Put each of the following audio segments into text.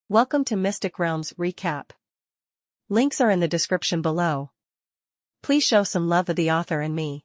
Welcome to Mystic Realms Recap. Links are in the description below. Please show some love of the author and me.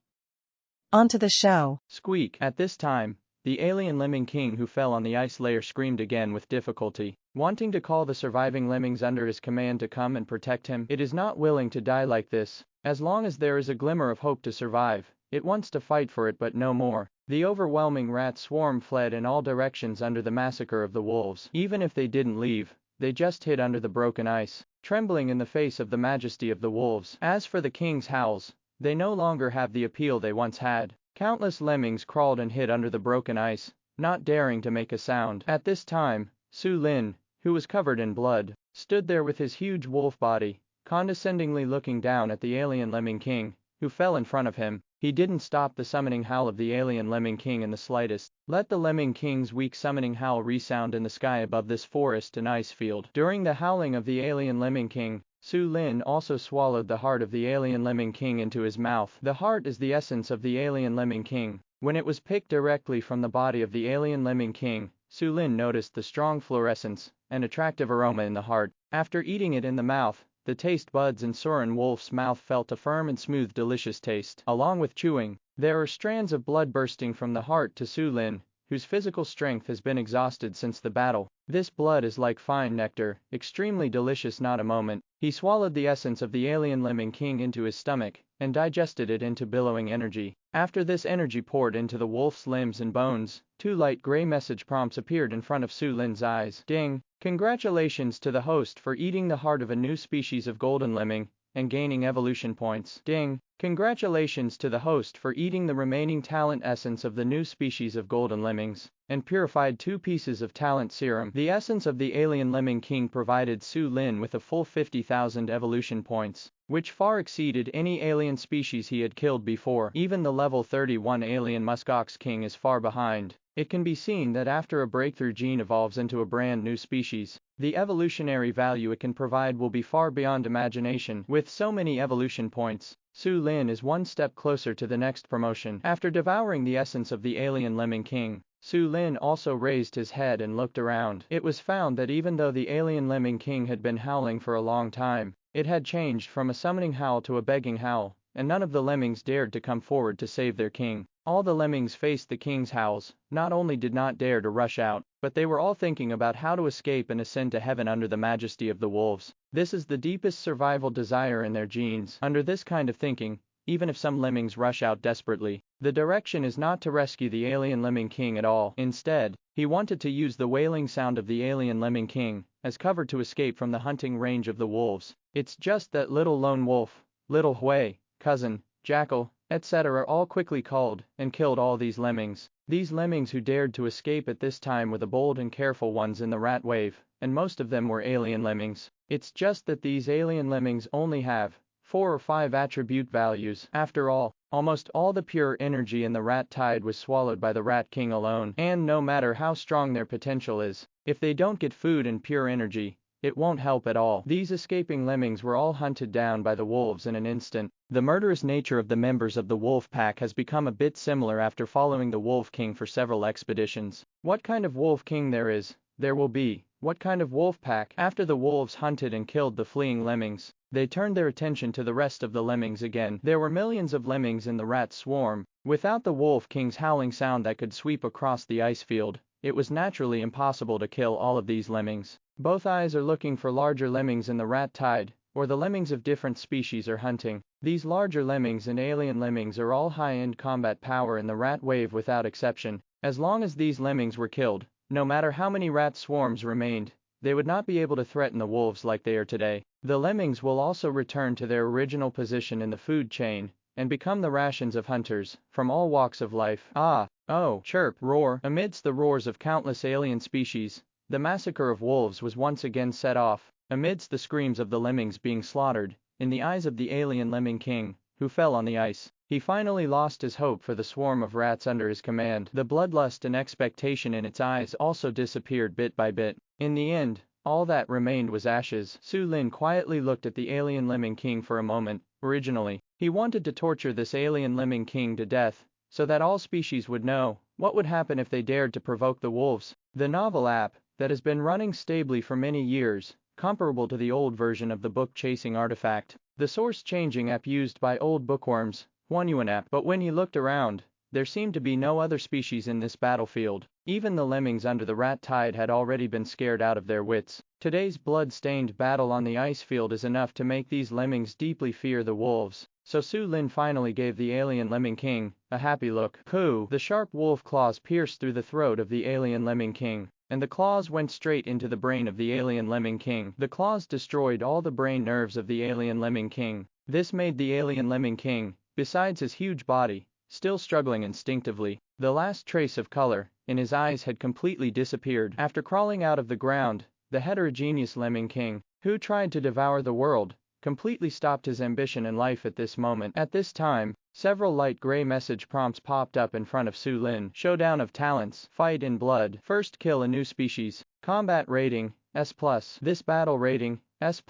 On to the show. Squeak. At this time, the alien lemming king who fell on the ice layer screamed again with difficulty, wanting to call the surviving lemmings under his command to come and protect him. It is not willing to die like this. As long as there is a glimmer of hope to survive, it wants to fight for it but no more. The overwhelming rat swarm fled in all directions under the massacre of the wolves. Even if they didn't leave, they just hid under the broken ice, trembling in the face of the majesty of the wolves. As for the king's howls, they no longer have the appeal they once had. Countless lemmings crawled and hid under the broken ice, not daring to make a sound. At this time, Su Lin, who was covered in blood, stood there with his huge wolf body, condescendingly looking down at the alien lemming king, who fell in front of him. He didn't stop the summoning howl of the alien lemming king in the slightest. Let the lemming king's weak summoning howl resound in the sky above this forest and ice field. During the howling of the alien lemming king, Su Lin also swallowed the heart of the alien lemming king into his mouth. The heart is the essence of the alien lemming king. When it was picked directly from the body of the alien lemming king, Su Lin noticed the strong fluorescence and attractive aroma in the heart. After eating it in the mouth, the taste buds in Soren Wolf's mouth felt a firm and smooth delicious taste. Along with chewing, there are strands of blood bursting from the heart to Su Lin, whose physical strength has been exhausted since the battle. This blood is like fine nectar, extremely delicious. Not a moment. He swallowed the essence of the alien lemming king into his stomach, and digested it into billowing energy. After this energy poured into the wolf's limbs and bones, two light gray message prompts appeared in front of Su Lin's eyes. Ding! Congratulations to the host for eating the heart of a new species of golden lemming and gaining evolution points. Ding! Congratulations to the host for eating the remaining talent essence of the new species of golden lemmings and purified 2 pieces of talent serum. The essence of the alien lemming king provided Su Lin with a full 50,000 evolution points, which far exceeded any alien species he had killed before. Even the level 31 alien muskox king is far behind. It can be seen that after a breakthrough gene evolves into a brand new species, the evolutionary value it can provide will be far beyond imagination. With so many evolution points, Su Lin is one step closer to the next promotion. After devouring the essence of the alien lemming king, Su Lin also raised his head and looked around. It was found that even though the alien lemming king had been howling for a long time, it had changed from a summoning howl to a begging howl, and none of the lemmings dared to come forward to save their king. All the lemmings faced the king's howls, not only did not dare to rush out, but they were all thinking about how to escape and ascend to heaven under the majesty of the wolves. This is the deepest survival desire in their genes. Under this kind of thinking, even if some lemmings rush out desperately, the direction is not to rescue the alien lemming king at all. Instead, he wanted to use the wailing sound of the alien lemming king as cover to escape from the hunting range of the wolves. It's just that little lone wolf, little Hui, cousin, jackal, etc. all quickly called and killed all these lemmings. These lemmings who dared to escape at this time were the bold and careful ones in the rat wave, and most of them were alien lemmings. It's just that these alien lemmings only have 4 or 5 attribute values. After all, almost all the pure energy in the rat tide was swallowed by the rat king alone. And no matter how strong their potential is, if they don't get food and pure energy, it won't help at all. These escaping lemmings were all hunted down by the wolves in an instant. The murderous nature of the members of the wolf pack has become a bit similar after following the wolf king for several expeditions. What kind of wolf king there is, there will be. What kind of wolf pack? After the wolves hunted and killed the fleeing lemmings, they turned their attention to the rest of the lemmings again. There were millions of lemmings in the rat swarm. Without the wolf king's howling sound that could sweep across the ice field, it was naturally impossible to kill all of these lemmings. Both eyes are looking for larger lemmings in the rat tide, or the lemmings of different species are hunting. These larger lemmings and alien lemmings are all high-end combat power in the rat wave without exception. As long as these lemmings were killed, no matter how many rat swarms remained, they would not be able to threaten the wolves like they are today. The lemmings will also return to their original position in the food chain and become the rations of hunters from all walks of life. Ah, oh, chirp, roar. Amidst the roars of countless alien species, the massacre of wolves was once again set off. Amidst the screams of the lemmings being slaughtered, in the eyes of the alien lemming king, who fell on the ice, he finally lost his hope for the swarm of rats under his command. The bloodlust and expectation in its eyes also disappeared bit by bit. In the end, all that remained was ashes. Su Lin quietly looked at the alien lemming king for a moment. Originally, he wanted to torture this alien lemming king to death, so that all species would know what would happen if they dared to provoke the wolves. The novel app, that has been running stably for many years, comparable to the old version of the book-chasing artifact. The source-changing app used by old bookworms, unison app. But when he looked around, there seemed to be no other species in this battlefield. Even the lemmings under the rat tide had already been scared out of their wits. Today's blood-stained battle on the ice field is enough to make these lemmings deeply fear the wolves. So Su Lin finally gave the alien lemming king a happy look. Pooh! The sharp wolf claws pierced through the throat of the alien lemming king, and the claws went straight into the brain of the alien lemming king. The claws destroyed all the brain nerves of the alien lemming king. This made the alien lemming king, besides his huge body, still struggling instinctively. The last trace of color in his eyes had completely disappeared. After crawling out of the ground, the heterogeneous lemming king, who tried to devour the world, completely stopped his ambition in life at this moment. At this time, several light gray message prompts popped up in front of Su Lin. Showdown of talents, fight in blood, first kill a new species, combat rating, S+. This battle rating, S+,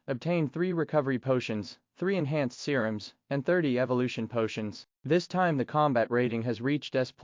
obtain 3 recovery potions, 3 enhanced serums, and 30 evolution potions. This time the combat rating has reached S+,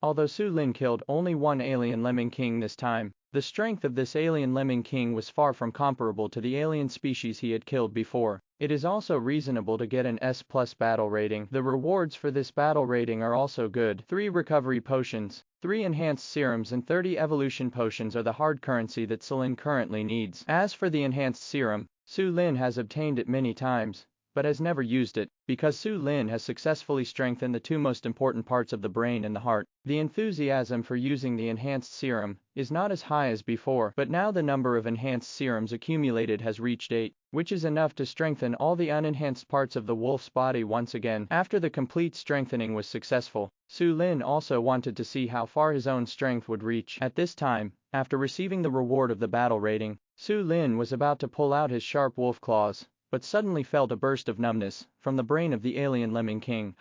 although Su Lin killed only one alien lemming king this time. The strength of this alien lemming king was far from comparable to the alien species he had killed before. It is also reasonable to get an S+ battle rating. The rewards for this battle rating are also good. 3 recovery potions, 3 enhanced serums and 30 evolution potions are the hard currency that Su Lin currently needs. As for the enhanced serum, Su Lin has obtained it many times, but has never used it, because Su Lin has successfully strengthened the 2 most important parts of the brain and the heart. The enthusiasm for using the enhanced serum is not as high as before, but now the number of enhanced serums accumulated has reached 8, which is enough to strengthen all the unenhanced parts of the wolf's body once again. After the complete strengthening was successful, Su Lin also wanted to see how far his own strength would reach. At this time, after receiving the reward of the battle rating, Su Lin was about to pull out his sharp wolf claws, but suddenly felt a burst of numbness from the brain of the alien lemming king.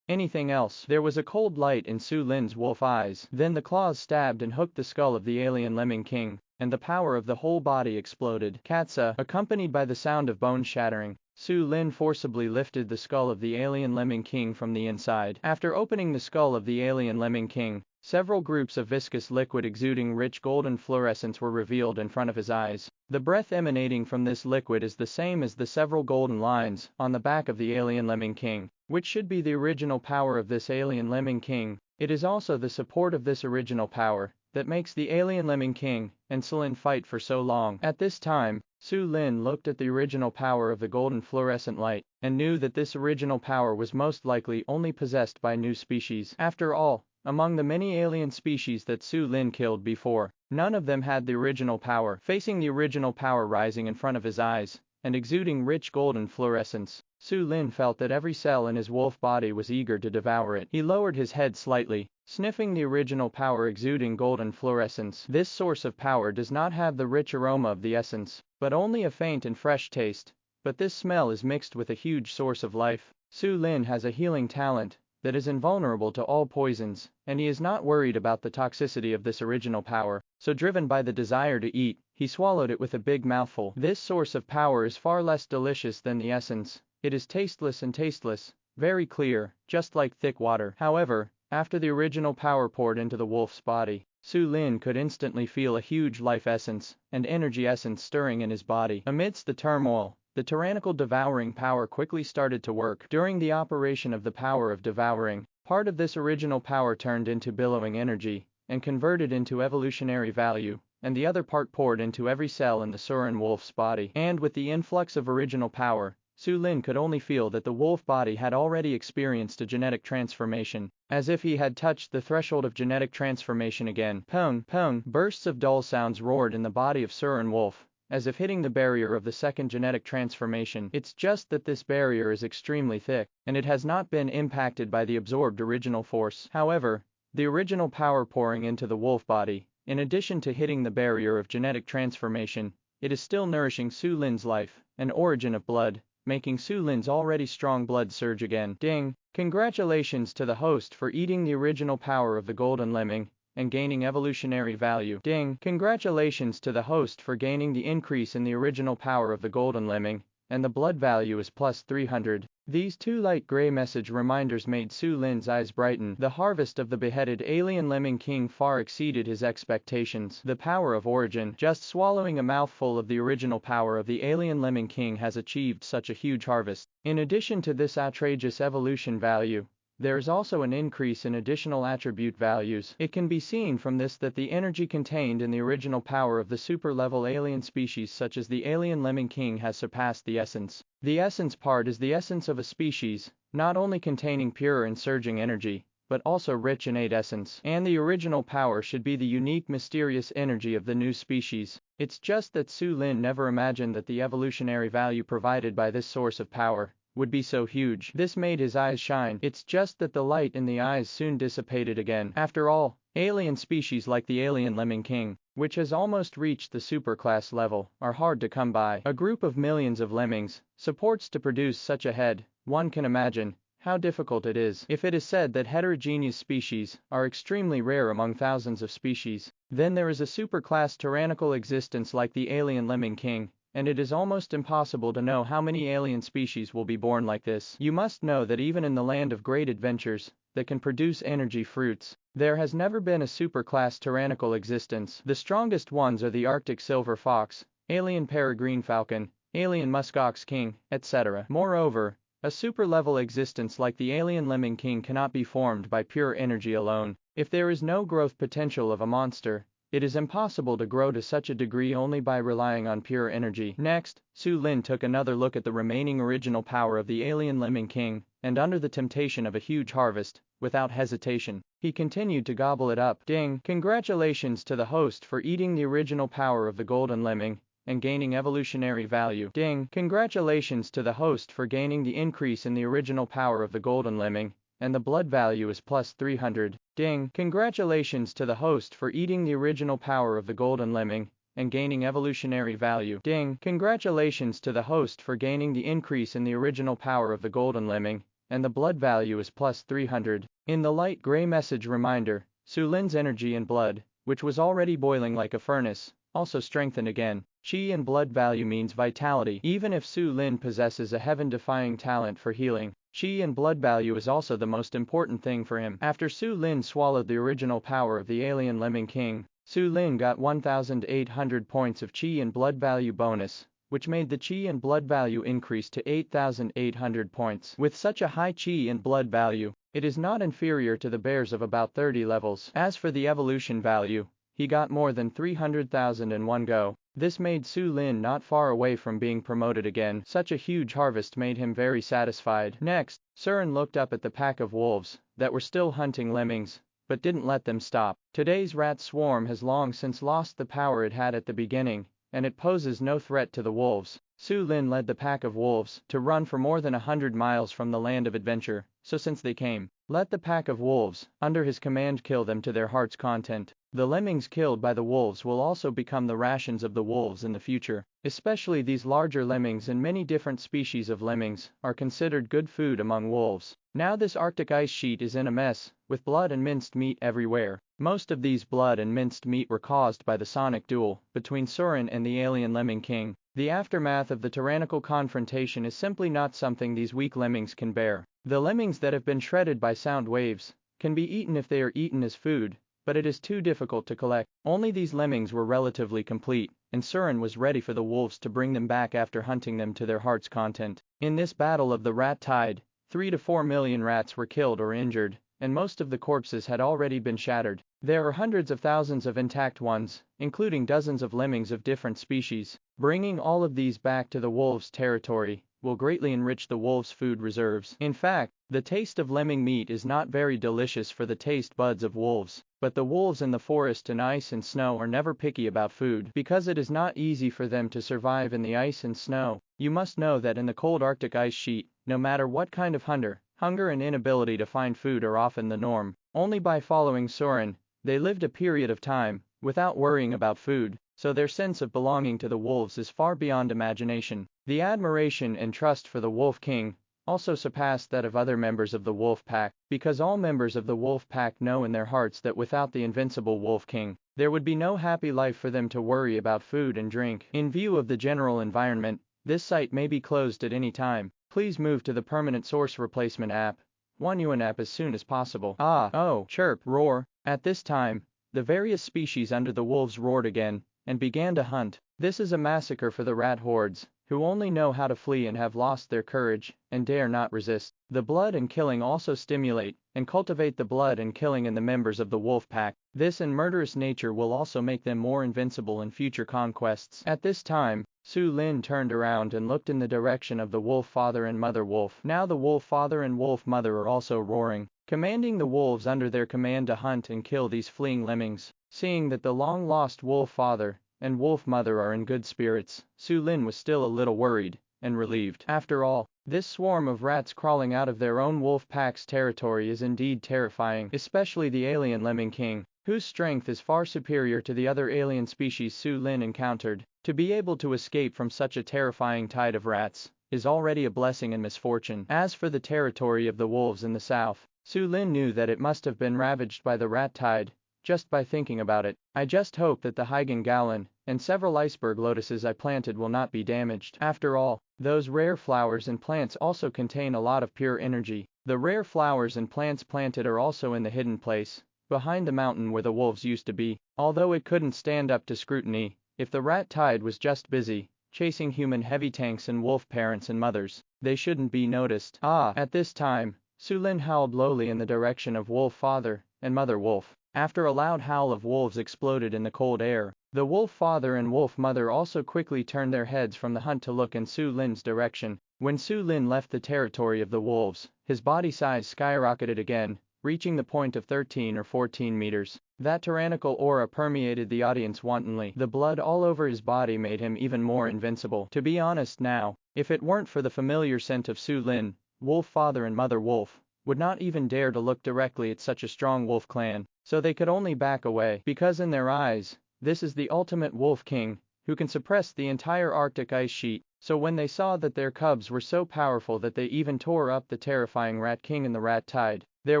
Anything else? There was a cold light in Su Lin's wolf eyes. Then the claws stabbed and hooked the skull of the alien lemming king, and the power of the whole body exploded. Katsa, accompanied by the sound of bone shattering, Su Lin forcibly lifted the skull of the alien lemming king from the inside. After opening the skull of the alien lemming king, several groups of viscous liquid exuding rich golden fluorescence were revealed in front of his eyes. The breath emanating from this liquid is the same as the several golden lines on the back of the alien lemming king, which should be the original power of this alien lemming king. It is also the support of this original power that makes the alien lemming king and Su Lin fight for so long. At this time, Su Lin looked at the original power of the golden fluorescent light and knew that this original power was most likely only possessed by new species. After all, among the many alien species that Su Lin killed before, none of them had the original power. Facing the original power rising in front of his eyes and exuding rich golden fluorescence, Su Lin felt that every cell in his wolf body was eager to devour it. He lowered his head slightly, sniffing the original power exuding golden fluorescence. This source of power does not have the rich aroma of the essence, but only a faint and fresh taste. But this smell is mixed with a huge source of life. Su Lin has a healing talent that is invulnerable to all poisons, and he is not worried about the toxicity of this original power. So driven by the desire to eat, he swallowed it with a big mouthful. This source of power is far less delicious than the essence. It is tasteless, very clear, just like thick water. However, after the original power poured into the wolf's body, Su Lin could instantly feel a huge life essence and energy essence stirring in his body. Amidst the turmoil, the tyrannical devouring power quickly started to work. During the operation of the power of devouring, part of this original power turned into billowing energy and converted into evolutionary value, and the other part poured into every cell in the Surin wolf's body. And with the influx of original power, Su Lin could only feel that the wolf body had already experienced a genetic transformation, as if he had touched the threshold of genetic transformation again. Pong, pong, bursts of dull sounds roared in the body of Surin wolf, as if hitting the barrier of the second genetic transformation. It's just that this barrier is extremely thick, and it has not been impacted by the absorbed original force. However, the original power pouring into the wolf body, in addition to hitting the barrier of genetic transformation, it is still nourishing Su Lin's life, an origin of blood, making Su Lin's already strong blood surge again. Ding! Congratulations to the host for eating the original power of the golden lemming and gaining evolutionary value. Ding! Congratulations to the host for gaining the increase in the original power of the golden lemming and the blood value is plus 300. These two light gray message reminders made Su Lin's eyes brighten. The harvest of the beheaded alien lemming king far exceeded his expectations. The power of origin. Just swallowing a mouthful of the original power of the alien lemming king has achieved such a huge harvest. In addition to this outrageous evolution value, there is also an increase in additional attribute values. It can be seen from this that the energy contained in the original power of the super-level alien species such as the alien lemming king has surpassed the essence. The essence part is the essence of a species, not only containing pure and surging energy, but also rich innate essence. And the original power should be the unique mysterious energy of the new species. It's just that Su Lin never imagined that the evolutionary value provided by this source of power would be so huge. This made his eyes shine. It's just that the light in the eyes soon dissipated again. After all, alien species like the alien lemming king, which has almost reached the superclass level, are hard to come by. A group of millions of lemmings supports to produce such a head. One can imagine how difficult it is. If it is said that heterogeneous species are extremely rare among thousands of species, then there is a superclass tyrannical existence like the alien lemming king, and it is almost impossible to know how many alien species will be born like this. You must know that even in the land of great adventures, that can produce energy fruits, there has never been a superclass tyrannical existence. The strongest ones are the Arctic silver fox, alien peregrine falcon, alien muskox king, etc. Moreover, a super-level existence like the alien lemming king cannot be formed by pure energy alone. If there is no growth potential of a monster, it is impossible to grow to such a degree only by relying on pure energy. Next, Su Lin took another look at the remaining original power of the alien lemming king, and under the temptation of a huge harvest, without hesitation, he continued to gobble it up. Ding! Congratulations to the host for eating the original power of the golden lemming and gaining evolutionary value. Ding! Congratulations to the host for gaining the increase in the original power of the golden lemming, and the blood value is plus 300. Ding! Congratulations to the host for eating the original power of the golden lemming and gaining evolutionary value. Ding! Congratulations to the host for gaining the increase in the original power of the golden lemming, and the blood value is plus 300. In the light gray message reminder, Su Lin's energy and blood, which was already boiling like a furnace, also strengthened again. Qi and blood value means vitality. Even if Su Lin possesses a heaven-defying talent for healing, Qi and blood value is also the most important thing for him. After Su Lin swallowed the original power of the alien lemming king, Su Lin got 1,800 points of Qi and blood value bonus, which made the Qi and blood value increase to 8,800 points. With such a high Qi and blood value, it is not inferior to the bears of about 30 levels. As for the evolution value, he got more than 300,000 in one go. This made Su Lin not far away from being promoted again. Such a huge harvest made him very satisfied. Next, Surin looked up at the pack of wolves that were still hunting lemmings, but didn't let them stop. Today's rat swarm has long since lost the power it had at the beginning, and it poses no threat to the wolves. Su Lin led the pack of wolves to run for more than 100 miles from the land of adventure, so since they came, let the pack of wolves, under his command, kill them to their heart's content. The lemmings killed by the wolves will also become the rations of the wolves in the future. Especially these larger lemmings and many different species of lemmings are considered good food among wolves. Now this Arctic ice sheet is in a mess, with blood and minced meat everywhere. Most of these blood and minced meat were caused by the sonic duel between Surin and the alien lemming king. The aftermath of the tyrannical confrontation is simply not something these weak lemmings can bear. The lemmings that have been shredded by sound waves can be eaten if they are eaten as food, but it is too difficult to collect. Only these lemmings were relatively complete, and Surin was ready for the wolves to bring them back after hunting them to their heart's content. In this battle of the rat tide, 3 to 4 million rats were killed or injured, and most of the corpses had already been shattered. There are hundreds of thousands of intact ones, including dozens of lemmings of different species. Bringing all of these back to the wolves' territory will greatly enrich the wolves' food reserves. In fact, the taste of lemming meat is not very delicious for the taste buds of wolves, but the wolves in the forest in ice and snow are never picky about food because it is not easy for them to survive in the ice and snow. You must know that in the cold Arctic ice sheet, no matter what kind of hunger and inability to find food are often the norm. Only by following Surin, they lived a period of time without worrying about food, so their sense of belonging to the wolves is far beyond imagination. The admiration and trust for the Wolf King also surpassed that of other members of the wolf pack, because all members of the wolf pack know in their hearts that without the invincible Wolf King, there would be no happy life for them to worry about food and drink. In view of the general environment, This site may be closed at any time. Please move to the permanent source replacement app. One app as soon as possible. Oh, chirp, roar. At this time, the various species under the wolves roared again and began to hunt. This is a massacre for the rat hordes, who only know how to flee and have lost their courage and dare not resist. The blood and killing also stimulate and cultivate the blood and killing in the members of the wolf pack. This and murderous nature will also make them more invincible in future conquests. At this time, Su Lin turned around and looked in the direction of the wolf father and mother wolf. Now the wolf father and wolf mother are also roaring, commanding the wolves under their command to hunt and kill these fleeing lemmings. Seeing that the long-lost wolf father and wolf mother are in good spirits, Su Lin was still a little worried and relieved. After all, this swarm of rats crawling out of their own wolf pack's territory is indeed terrifying, especially the alien lemming king, whose strength is far superior to the other alien species Su Lin encountered. To be able to escape from such a terrifying tide of rats is already a blessing and misfortune. As for the territory of the wolves in the south, Su Lin knew that it must have been ravaged by the rat tide, just by thinking about it. I just hope that the Hygan Gallon and several iceberg lotuses I planted will not be damaged. After all, those rare flowers and plants also contain a lot of pure energy. The rare flowers and plants planted are also in the hidden place, behind the mountain where the wolves used to be. Although it couldn't stand up to scrutiny, if the rat tide was just busy chasing human heavy tanks and wolf parents and mothers, they shouldn't be noticed. At this time, Su Lin howled lowly in the direction of wolf father and mother wolf. After a loud howl of wolves exploded in the cold air, the wolf father and wolf mother also quickly turned their heads from the hunt to look in Su Lin's direction. When Su Lin left the territory of the wolves, his body size skyrocketed again, reaching the point of 13 or 14 meters. That tyrannical aura permeated the audience wantonly. The blood all over his body made him even more invincible. To be honest now, if it weren't for the familiar scent of Su Lin, wolf father and mother wolf would not even dare to look directly at such a strong wolf clan, so they could only back away, because in their eyes, this is the ultimate wolf king, who can suppress the entire Arctic ice sheet. So when they saw that their cubs were so powerful that they even tore up the terrifying rat king in the rat tide, there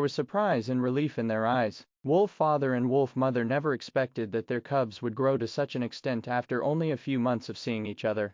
was surprise and relief in their eyes. Wolf father and wolf mother never expected that their cubs would grow to such an extent after only a few months of seeing each other.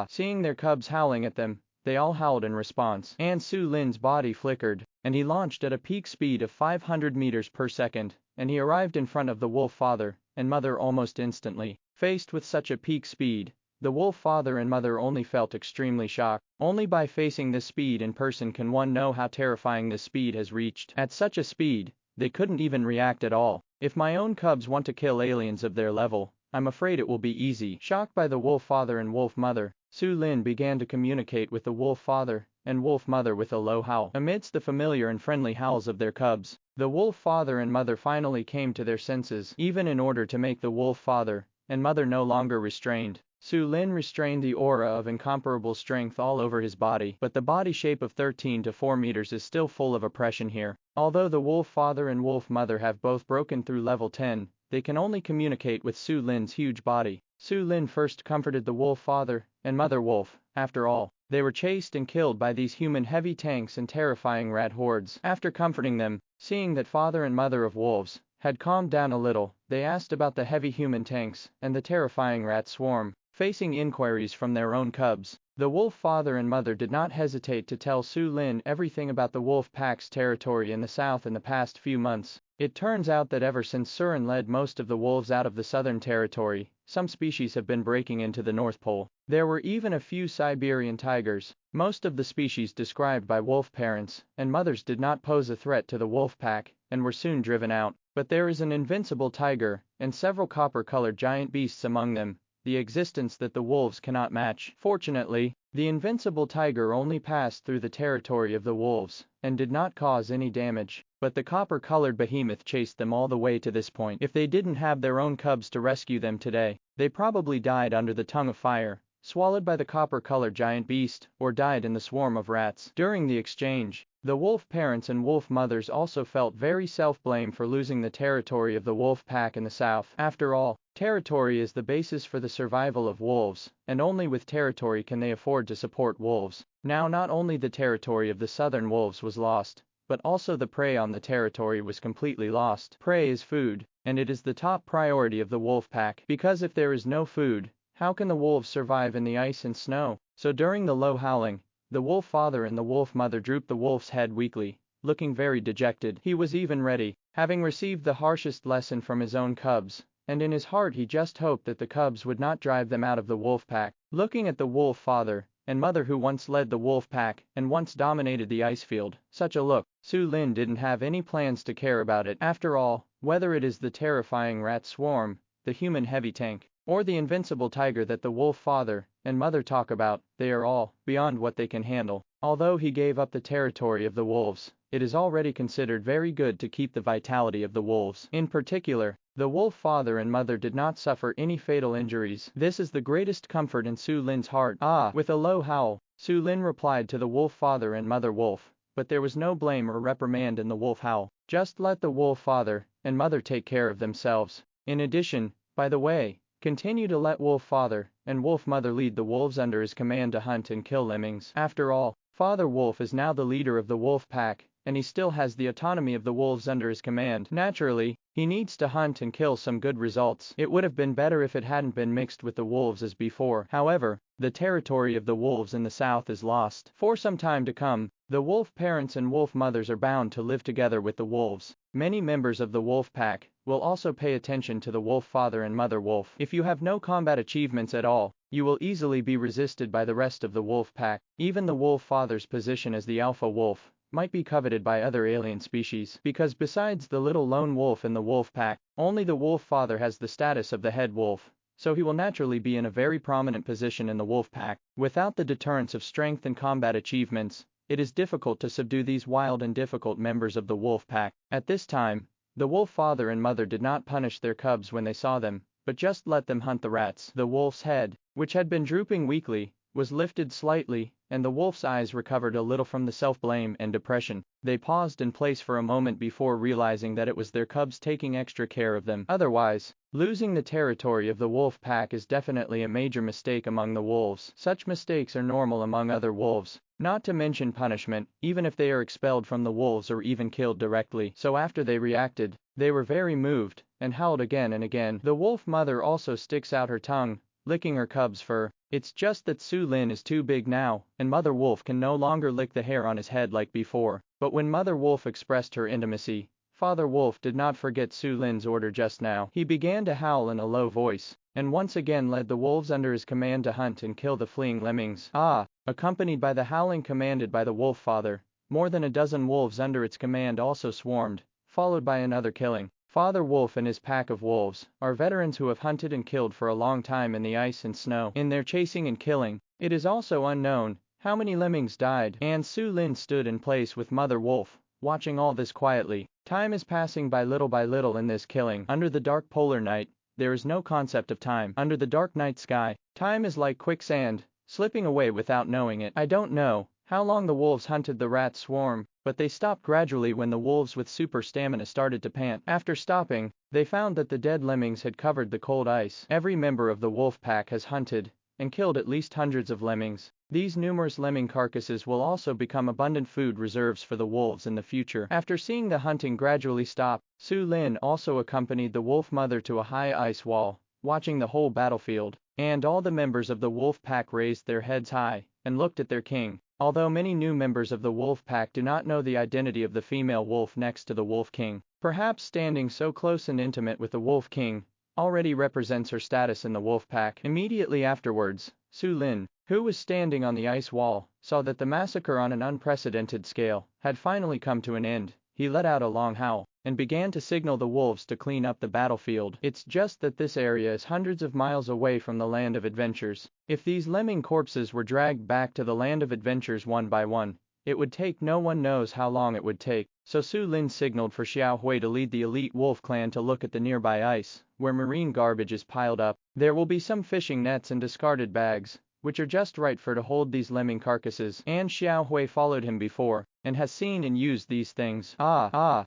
Seeing their cubs howling at them, they all howled in response. And Su Lin's body flickered, and he launched at a peak speed of 500 meters per second, and he arrived in front of the wolf father and mother almost instantly. Faced with such a peak speed, the wolf father and mother only felt extremely shocked. Only by facing this speed in person can one know how terrifying this speed has reached. At such a speed, they couldn't even react at all. If my own cubs want to kill aliens of their level, I'm afraid it will be easy. Shocked by the wolf father and wolf mother, Su Lin began to communicate with the wolf father and wolf mother with a low howl. Amidst the familiar and friendly howls of their cubs, the wolf father and mother finally came to their senses. Even in order to make the wolf father and mother no longer restrained, Su Lin restrained the aura of incomparable strength all over his body. But the body shape of 13 to 4 meters is still full of oppression here. Although the wolf father and wolf mother have both broken through level 10, they can only communicate with Su Lin's huge body. Su Lin first comforted the wolf father and mother wolf. After all, they were chased and killed by these human heavy tanks and terrifying rat hordes. After comforting them, seeing that father and mother of wolves had calmed down a little, they asked about the heavy human tanks and the terrifying rat swarm. Facing inquiries from their own cubs, the wolf father and mother did not hesitate to tell Su Lin everything about the wolf pack's territory in the south in the past few months. It turns out that ever since Surin led most of the wolves out of the southern territory, some species have been breaking into the North Pole. There were even a few Siberian tigers. Most of the species described by wolf parents and mothers did not pose a threat to the wolf pack and were soon driven out. But there is an invincible tiger and several copper-colored giant beasts among them, the existence that the wolves cannot match. Fortunately, the invincible tiger only passed through the territory of the wolves and did not cause any damage, but the copper-colored behemoth chased them all the way to this point. If they didn't have their own cubs to rescue them today, they probably died under the tongue of fire, swallowed by the copper-colored giant beast, or died in the swarm of rats. During the exchange, the wolf parents and wolf mothers also felt very self-blame for losing the territory of the wolf pack in the south. After all, territory is the basis for the survival of wolves, and only with territory can they afford to support wolves. Now not only the territory of the southern wolves was lost, but also the prey on the territory was completely lost. Prey is food, and it is the top priority of the wolf pack, because if there is no food, How can the wolves survive in the ice and snow? So during the low howling, the wolf father and the wolf mother drooped the wolf's head weakly, looking very dejected. He was even ready, having received the harshest lesson from his own cubs, and in his heart he just hoped that the cubs would not drive them out of the wolf pack. Looking at the wolf father and mother who once led the wolf pack and once dominated the ice field, such a look, Su Lin didn't have any plans to care about it. After all, whether it is the terrifying rat swarm, the human heavy tank, or the invincible tiger that the wolf father and mother talk about, they are all beyond what they can handle. Although he gave up the territory of the wolves, it is already considered very good to keep the vitality of the wolves. In particular, the wolf father and mother did not suffer any fatal injuries. This is the greatest comfort in Su Lin's heart. Ah! With a low howl, Su Lin replied to the wolf father and mother wolf, but there was no blame or reprimand in the wolf howl. Just let the wolf father and mother take care of themselves. In addition, by the way, continue to let wolf father and wolf mother lead the wolves under his command to hunt and kill lemmings. After all, Father Wolf is now the leader of the wolf pack, and he still has the autonomy of the wolves under his command. Naturally, he needs to hunt and kill some good results. It would have been better if it hadn't been mixed with the wolves as before. However, the territory of the wolves in the south is lost. For some time to come, the wolf parents and wolf mothers are bound to live together with the wolves. Many members of the wolf pack will also pay attention to the wolf father and mother wolf. If you have no combat achievements at all, you will easily be resisted by the rest of the wolf pack. Even the wolf father's position as the alpha wolf might be coveted by other alien species, because besides the little lone wolf in the wolf pack, only the wolf father has the status of the head wolf, so he will naturally be in a very prominent position in the wolf pack. Without the deterrence of strength and combat achievements, it is difficult to subdue these wild and difficult members of the wolf pack. At this time, the wolf father and mother did not punish their cubs when they saw them, but just let them hunt the rats. The wolf's head, which had been drooping weakly, was lifted slightly, and the wolf's eyes recovered a little from the self-blame and depression. They paused in place for a moment before realizing that it was their cubs taking extra care of them. Otherwise, losing the territory of the wolf pack is definitely a major mistake among the wolves. Such mistakes are normal among other wolves, not to mention punishment, even if they are expelled from the wolves or even killed directly. So after they reacted, they were very moved, and howled again and again. The wolf mother also sticks out her tongue, licking her cub's fur. It's just that Su Lin is too big now, and Mother Wolf can no longer lick the hair on his head like before. But when Mother Wolf expressed her intimacy, Father Wolf did not forget Su Lin's order just now. He began to howl in a low voice, and once again led the wolves under his command to hunt and kill the fleeing lemmings. Ah! Accompanied by the howling commanded by the wolf father, more than a dozen wolves under its command also swarmed, followed by another killing. Father Wolf and his pack of wolves are veterans who have hunted and killed for a long time in the ice and snow. In their chasing and killing, it is also unknown how many lemmings died, and Su Lin stood in place with Mother Wolf, watching all this quietly. Time is passing by little in this killing. Under the dark polar night, there is no concept of time. Under the dark night sky, time is like quicksand, slipping away without knowing it. I don't know how long the wolves hunted the rat swarm, but they stopped gradually when the wolves with super stamina started to pant. After stopping, they found that the dead lemmings had covered the cold ice. Every member of the wolf pack has hunted and killed at least hundreds of lemmings. These numerous lemming carcasses will also become abundant food reserves for the wolves in the future. After seeing the hunting gradually stop, Su Lin also accompanied the wolf mother to a high ice wall, watching the whole battlefield, and all the members of the wolf pack raised their heads high and looked at their king. Although many new members of the wolf pack do not know the identity of the female wolf next to the wolf king, perhaps standing so close and intimate with the wolf king already represents her status in the wolf pack. Immediately afterwards, Su Lin, who was standing on the ice wall, saw that the massacre on an unprecedented scale had finally come to an end. He let out a long howl and began to signal the wolves to clean up the battlefield. It's just that this area is hundreds of miles away from the land of adventures. If these lemming corpses were dragged back to the land of adventures one by one, it would take no one knows how long it would take. So Su Lin signaled for Xiao Hui to lead the elite wolf clan to look at the nearby ice, where marine garbage is piled up. There will be some fishing nets and discarded bags, which are just right for to hold these lemming carcasses, and Xiao Hui followed him before, and has seen and used these things.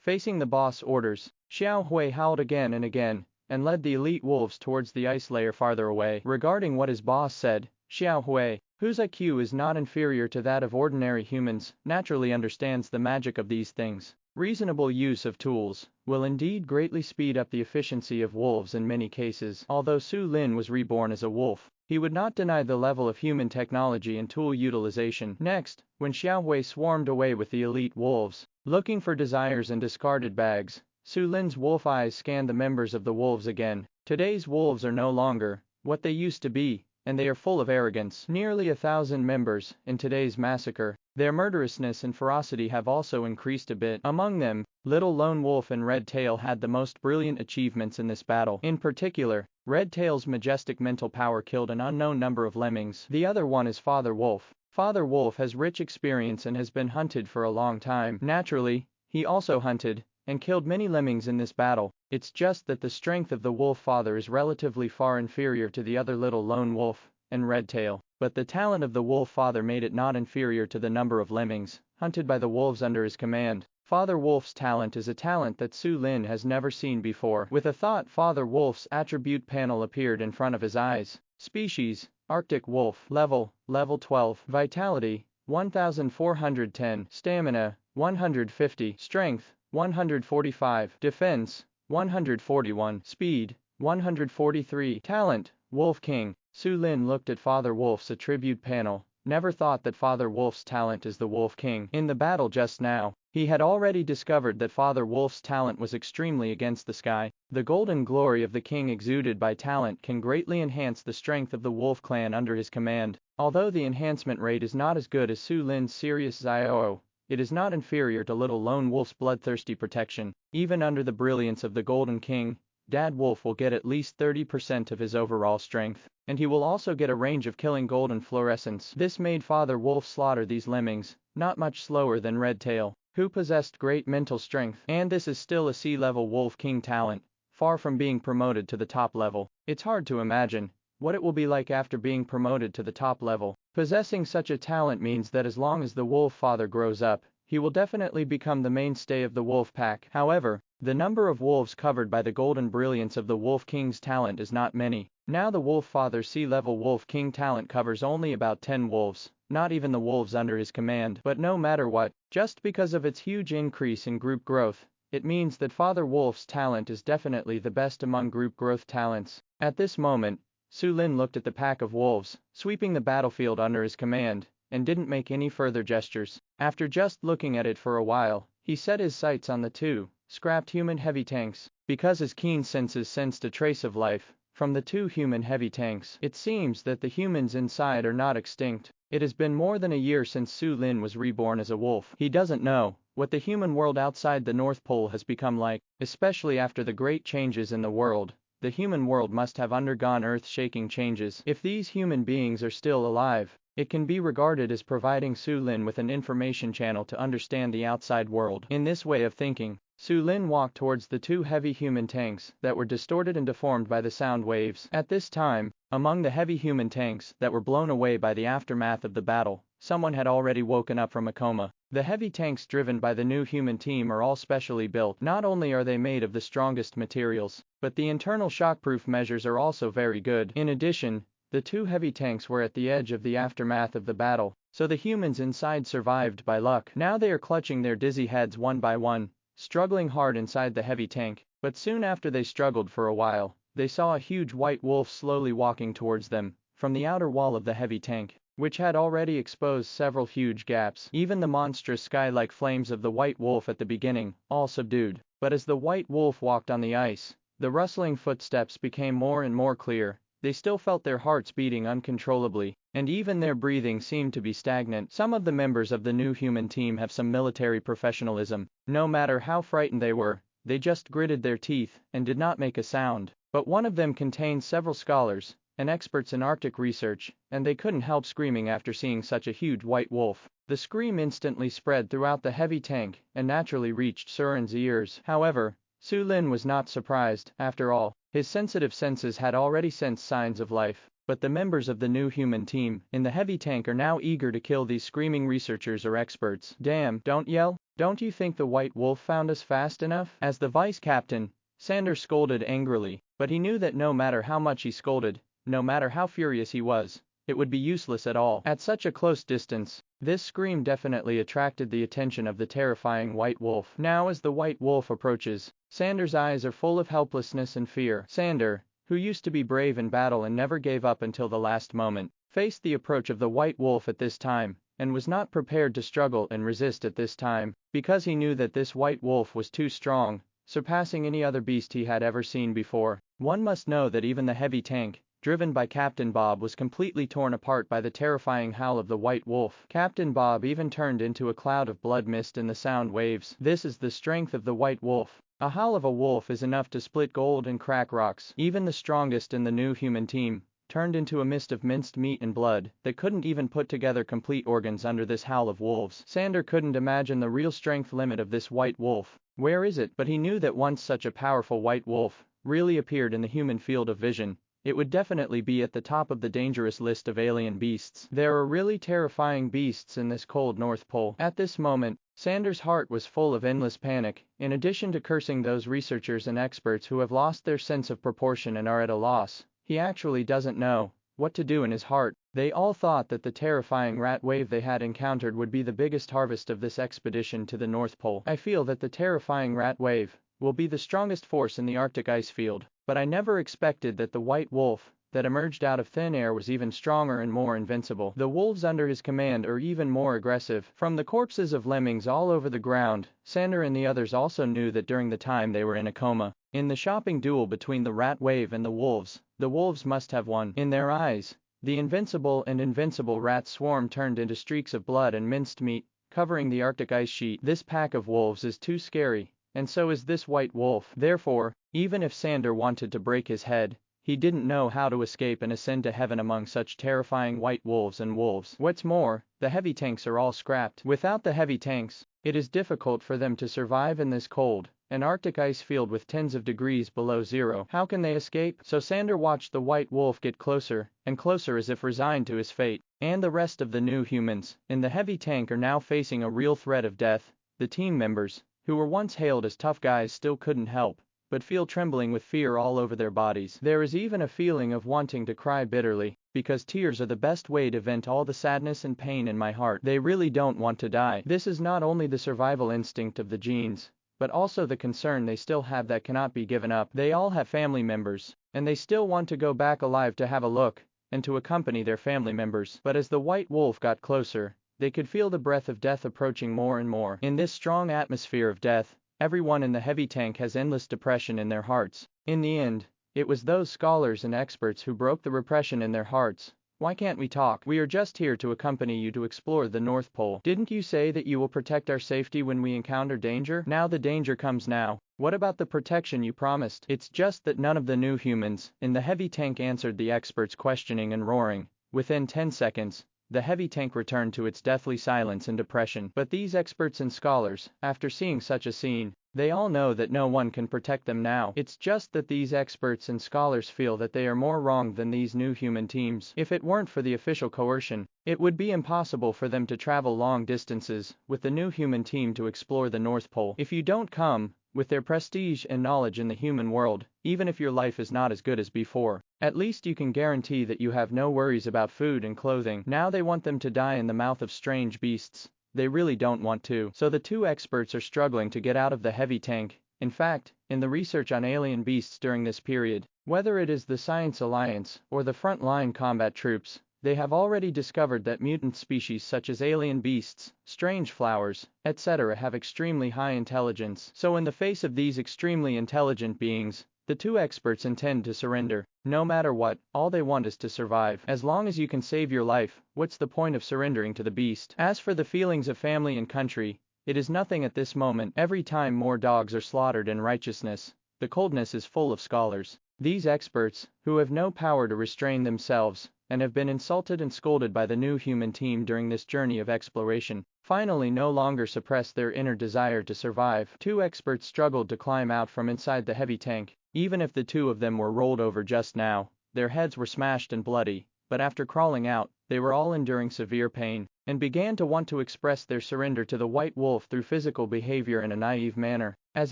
Facing the boss orders, Xiao Hui howled again and again, and led the elite wolves towards the ice layer farther away. Regarding what his boss said, Xiao Hui, whose IQ is not inferior to that of ordinary humans, naturally understands the magic of these things. Reasonable use of tools will indeed greatly speed up the efficiency of wolves in many cases. Although Su Lin was reborn as a wolf, He would not deny the level of human technology and tool utilization. Next, when Xiaowei swarmed away with the elite wolves, looking for desires and discarded bags, Su Lin's wolf eyes scanned the members of the wolves again. Today's wolves are no longer what they used to be, and they are full of arrogance. Nearly 1,000 members in today's massacre. Their murderousness and ferocity have also increased a bit. Among them, Little Lone Wolf and Red Tail had the most brilliant achievements in this battle. In particular, Red Tail's majestic mental power killed an unknown number of lemmings. The other one is Father Wolf. Father Wolf has rich experience and has been hunted for a long time. Naturally, he also hunted and killed many lemmings in this battle. It's just that the strength of the Wolf Father is relatively far inferior to the other Little Lone Wolf and Red Tail, but the talent of the Wolf Father made it not inferior to the number of lemmings hunted by the wolves under his command. Father Wolf's talent is a talent that Su Lin has never seen before. With a thought, Father Wolf's attribute panel appeared in front of his eyes. Species: Arctic Wolf. Level 12. Vitality: 1410. Stamina: 150. Strength: 145. Defense: 141. Speed: 143. Talent: Wolf King. Su Lin looked at Father Wolf's attribute panel. Never thought that Father Wolf's talent is the Wolf King. In the battle just now, he had already discovered that Father Wolf's talent was extremely against the sky. The golden glory of the king exuded by talent can greatly enhance the strength of the Wolf clan under his command. Although the enhancement rate is not as good as Su Lin's Sirius Xiao, it is not inferior to Little Lone Wolf's bloodthirsty protection. Even under the brilliance of the Golden King, Dad Wolf will get at least 30% of his overall strength, and he will also get a range of killing golden fluorescence. This made Father Wolf slaughter these lemmings, not much slower than Red Tail, who possessed great mental strength. And this is still a sea-level Wolf King talent, far from being promoted to the top level. It's hard to imagine what it will be like after being promoted to the top level. Possessing such a talent means that as long as the Wolf Father grows up, he will definitely become the mainstay of the wolf pack. However, the number of wolves covered by the golden brilliance of the Wolf King's talent is not many. Now the Wolf Father's sea-level Wolf King talent covers only about 10 wolves, not even the wolves under his command. But no matter what, just because of its huge increase in group growth, it means that Father Wolf's talent is definitely the best among group growth talents. At this moment, Su Lin looked at the pack of wolves, sweeping the battlefield under his command, and didn't make any further gestures. After just looking at it for a while, he set his sights on the two scrapped human heavy tanks. Because his keen senses sensed a trace of life from the two human heavy tanks, it seems that the humans inside are not extinct. It has been more than a year since Su Lin was reborn as a wolf. He doesn't know what the human world outside the North Pole has become like, especially after the great changes in the world. The human world must have undergone earth-shaking changes. If these human beings are still alive, it can be regarded as providing Su Lin with an information channel to understand the outside world. In this way of thinking, Su Lin walked towards the two heavy human tanks that were distorted and deformed by the sound waves. At this time, among the heavy human tanks that were blown away by the aftermath of the battle, someone had already woken up from a coma. The heavy tanks driven by the new human team are all specially built. Not only are they made of the strongest materials, but the internal shockproof measures are also very good. In addition, the two heavy tanks were at the edge of the aftermath of the battle, so the humans inside survived by luck. Now they are clutching their dizzy heads one by one, struggling hard inside the heavy tank. But soon after they struggled for a while, they saw a huge white wolf slowly walking towards them from the outer wall of the heavy tank, which had already exposed several huge gaps. Even the monstrous sky-like flames of the white wolf at the beginning, all subdued. But as the white wolf walked on the ice, the rustling footsteps became more and more clear. They still felt their hearts beating uncontrollably, and even their breathing seemed to be stagnant. Some of the members of the new human team have some military professionalism. No matter how frightened they were, they just gritted their teeth and did not make a sound. But one of them contained several scholars and experts in Arctic research, and they couldn't help screaming after seeing such a huge white wolf. The scream instantly spread throughout the heavy tank and naturally reached Surin's ears. However, Su Lin was not surprised. After all, his sensitive senses had already sensed signs of life. But the members of the new human team in the heavy tank are now eager to kill these screaming researchers or experts. Damn, don't yell. Don't you think the white wolf found us fast enough? As the vice captain, Sander scolded angrily, but he knew that no matter how much he scolded, no matter how furious he was, it would be useless at all. At such a close distance, this scream definitely attracted the attention of the terrifying white wolf. Now as the white wolf approaches, Sander's eyes are full of helplessness and fear. Sander, who used to be brave in battle and never gave up until the last moment, faced the approach of the white wolf at this time, and was not prepared to struggle and resist at this time, because he knew that this white wolf was too strong, surpassing any other beast he had ever seen before. One must know that even the heavy tank, driven by Captain Bob, was completely torn apart by the terrifying howl of the white wolf. Captain Bob even turned into a cloud of blood mist in the sound waves. This is the strength of the white wolf. A howl of a wolf is enough to split gold and crack rocks. Even the strongest in the new human team turned into a mist of minced meat and blood that couldn't even put together complete organs under this howl of wolves. Sander couldn't imagine the real strength limit of this white wolf. Where is it? But he knew that once such a powerful white wolf really appeared in the human field of vision, it would definitely be at the top of the dangerous list of alien beasts. There are really terrifying beasts in this cold North Pole. At this moment, Sander's heart was full of endless panic. In addition to cursing those researchers and experts who have lost their sense of proportion and are at a loss, he actually doesn't know what to do in his heart. They all thought that the terrifying rat wave they had encountered would be the biggest harvest of this expedition to the North Pole. I feel that the terrifying rat wave will be the strongest force in the Arctic ice field, but I never expected that the white wolf that emerged out of thin air was even stronger and more invincible. The wolves under his command are even more aggressive. From the corpses of lemmings all over the ground, Sander and the others also knew that during the time they were in a coma, in the shopping duel between the rat wave and the wolves must have won. In their eyes, the invincible rat swarm turned into streaks of blood and minced meat, covering the Arctic ice sheet. This pack of wolves is too scary, and so is this white wolf. Therefore, even if Sander wanted to break his head, he didn't know how to escape and ascend to heaven among such terrifying white wolves and wolves. What's more, the heavy tanks are all scrapped. Without the heavy tanks, it is difficult for them to survive in this cold, an Arctic ice field with tens of degrees below zero. How can they escape? So Sander watched the white wolf get closer and closer as if resigned to his fate. And the rest of the new humans in the heavy tank are now facing a real threat of death. The team members, who were once hailed as tough guys, still couldn't help but feel trembling with fear all over their bodies. There is even a feeling of wanting to cry bitterly, because tears are the best way to vent all the sadness and pain in my heart. They really don't want to die. This is not only the survival instinct of the genes, but also the concern they still have that cannot be given up. They all have family members, and they still want to go back alive to have a look, and to accompany their family members. But as the white wolf got closer, they could feel the breath of death approaching more and more. In this strong atmosphere of death, everyone in the heavy tank has endless depression in their hearts. In the end, it was those scholars and experts who broke the repression in their hearts. Why can't we talk? We are just here to accompany you to explore the North Pole. Didn't you say that you will protect our safety when we encounter danger? Now the danger comes now. What about the protection you promised? It's just that none of the new humans in the heavy tank answered the experts' questioning and roaring. Within 10 seconds, the heavy tank returned to its deathly silence and depression. But these experts and scholars, after seeing such a scene, they all know that no one can protect them now. It's just that these experts and scholars feel that they are more wrong than these new human teams. If it weren't for the official coercion, it would be impossible for them to travel long distances with the new human team to explore the North Pole. If you don't come, with their prestige and knowledge in the human world, even if your life is not as good as before, at least you can guarantee that you have no worries about food and clothing. Now they want them to die in the mouth of strange beasts. They really don't want to. So the two experts are struggling to get out of the heavy tank. In fact, in the research on alien beasts during this period, whether it is the Science Alliance or the front-line combat troops, they have already discovered that mutant species such as alien beasts, strange flowers, etc. have extremely high intelligence. So in the face of these extremely intelligent beings, the two experts intend to surrender. No matter what, all they want is to survive. As long as you can save your life, what's the point of surrendering to the beast? As for the feelings of family and country, it is nothing at this moment. Every time more dogs are slaughtered in righteousness, the coldness is full of scholars. These experts, who have no power to restrain themselves, and have been insulted and scolded by the new human team during this journey of exploration, finally no longer suppress their inner desire to survive. Two experts struggled to climb out from inside the heavy tank. Even if the two of them were rolled over just now, their heads were smashed and bloody, but after crawling out, they were all enduring severe pain, and began to want to express their surrender to the white wolf through physical behavior in a naive manner. As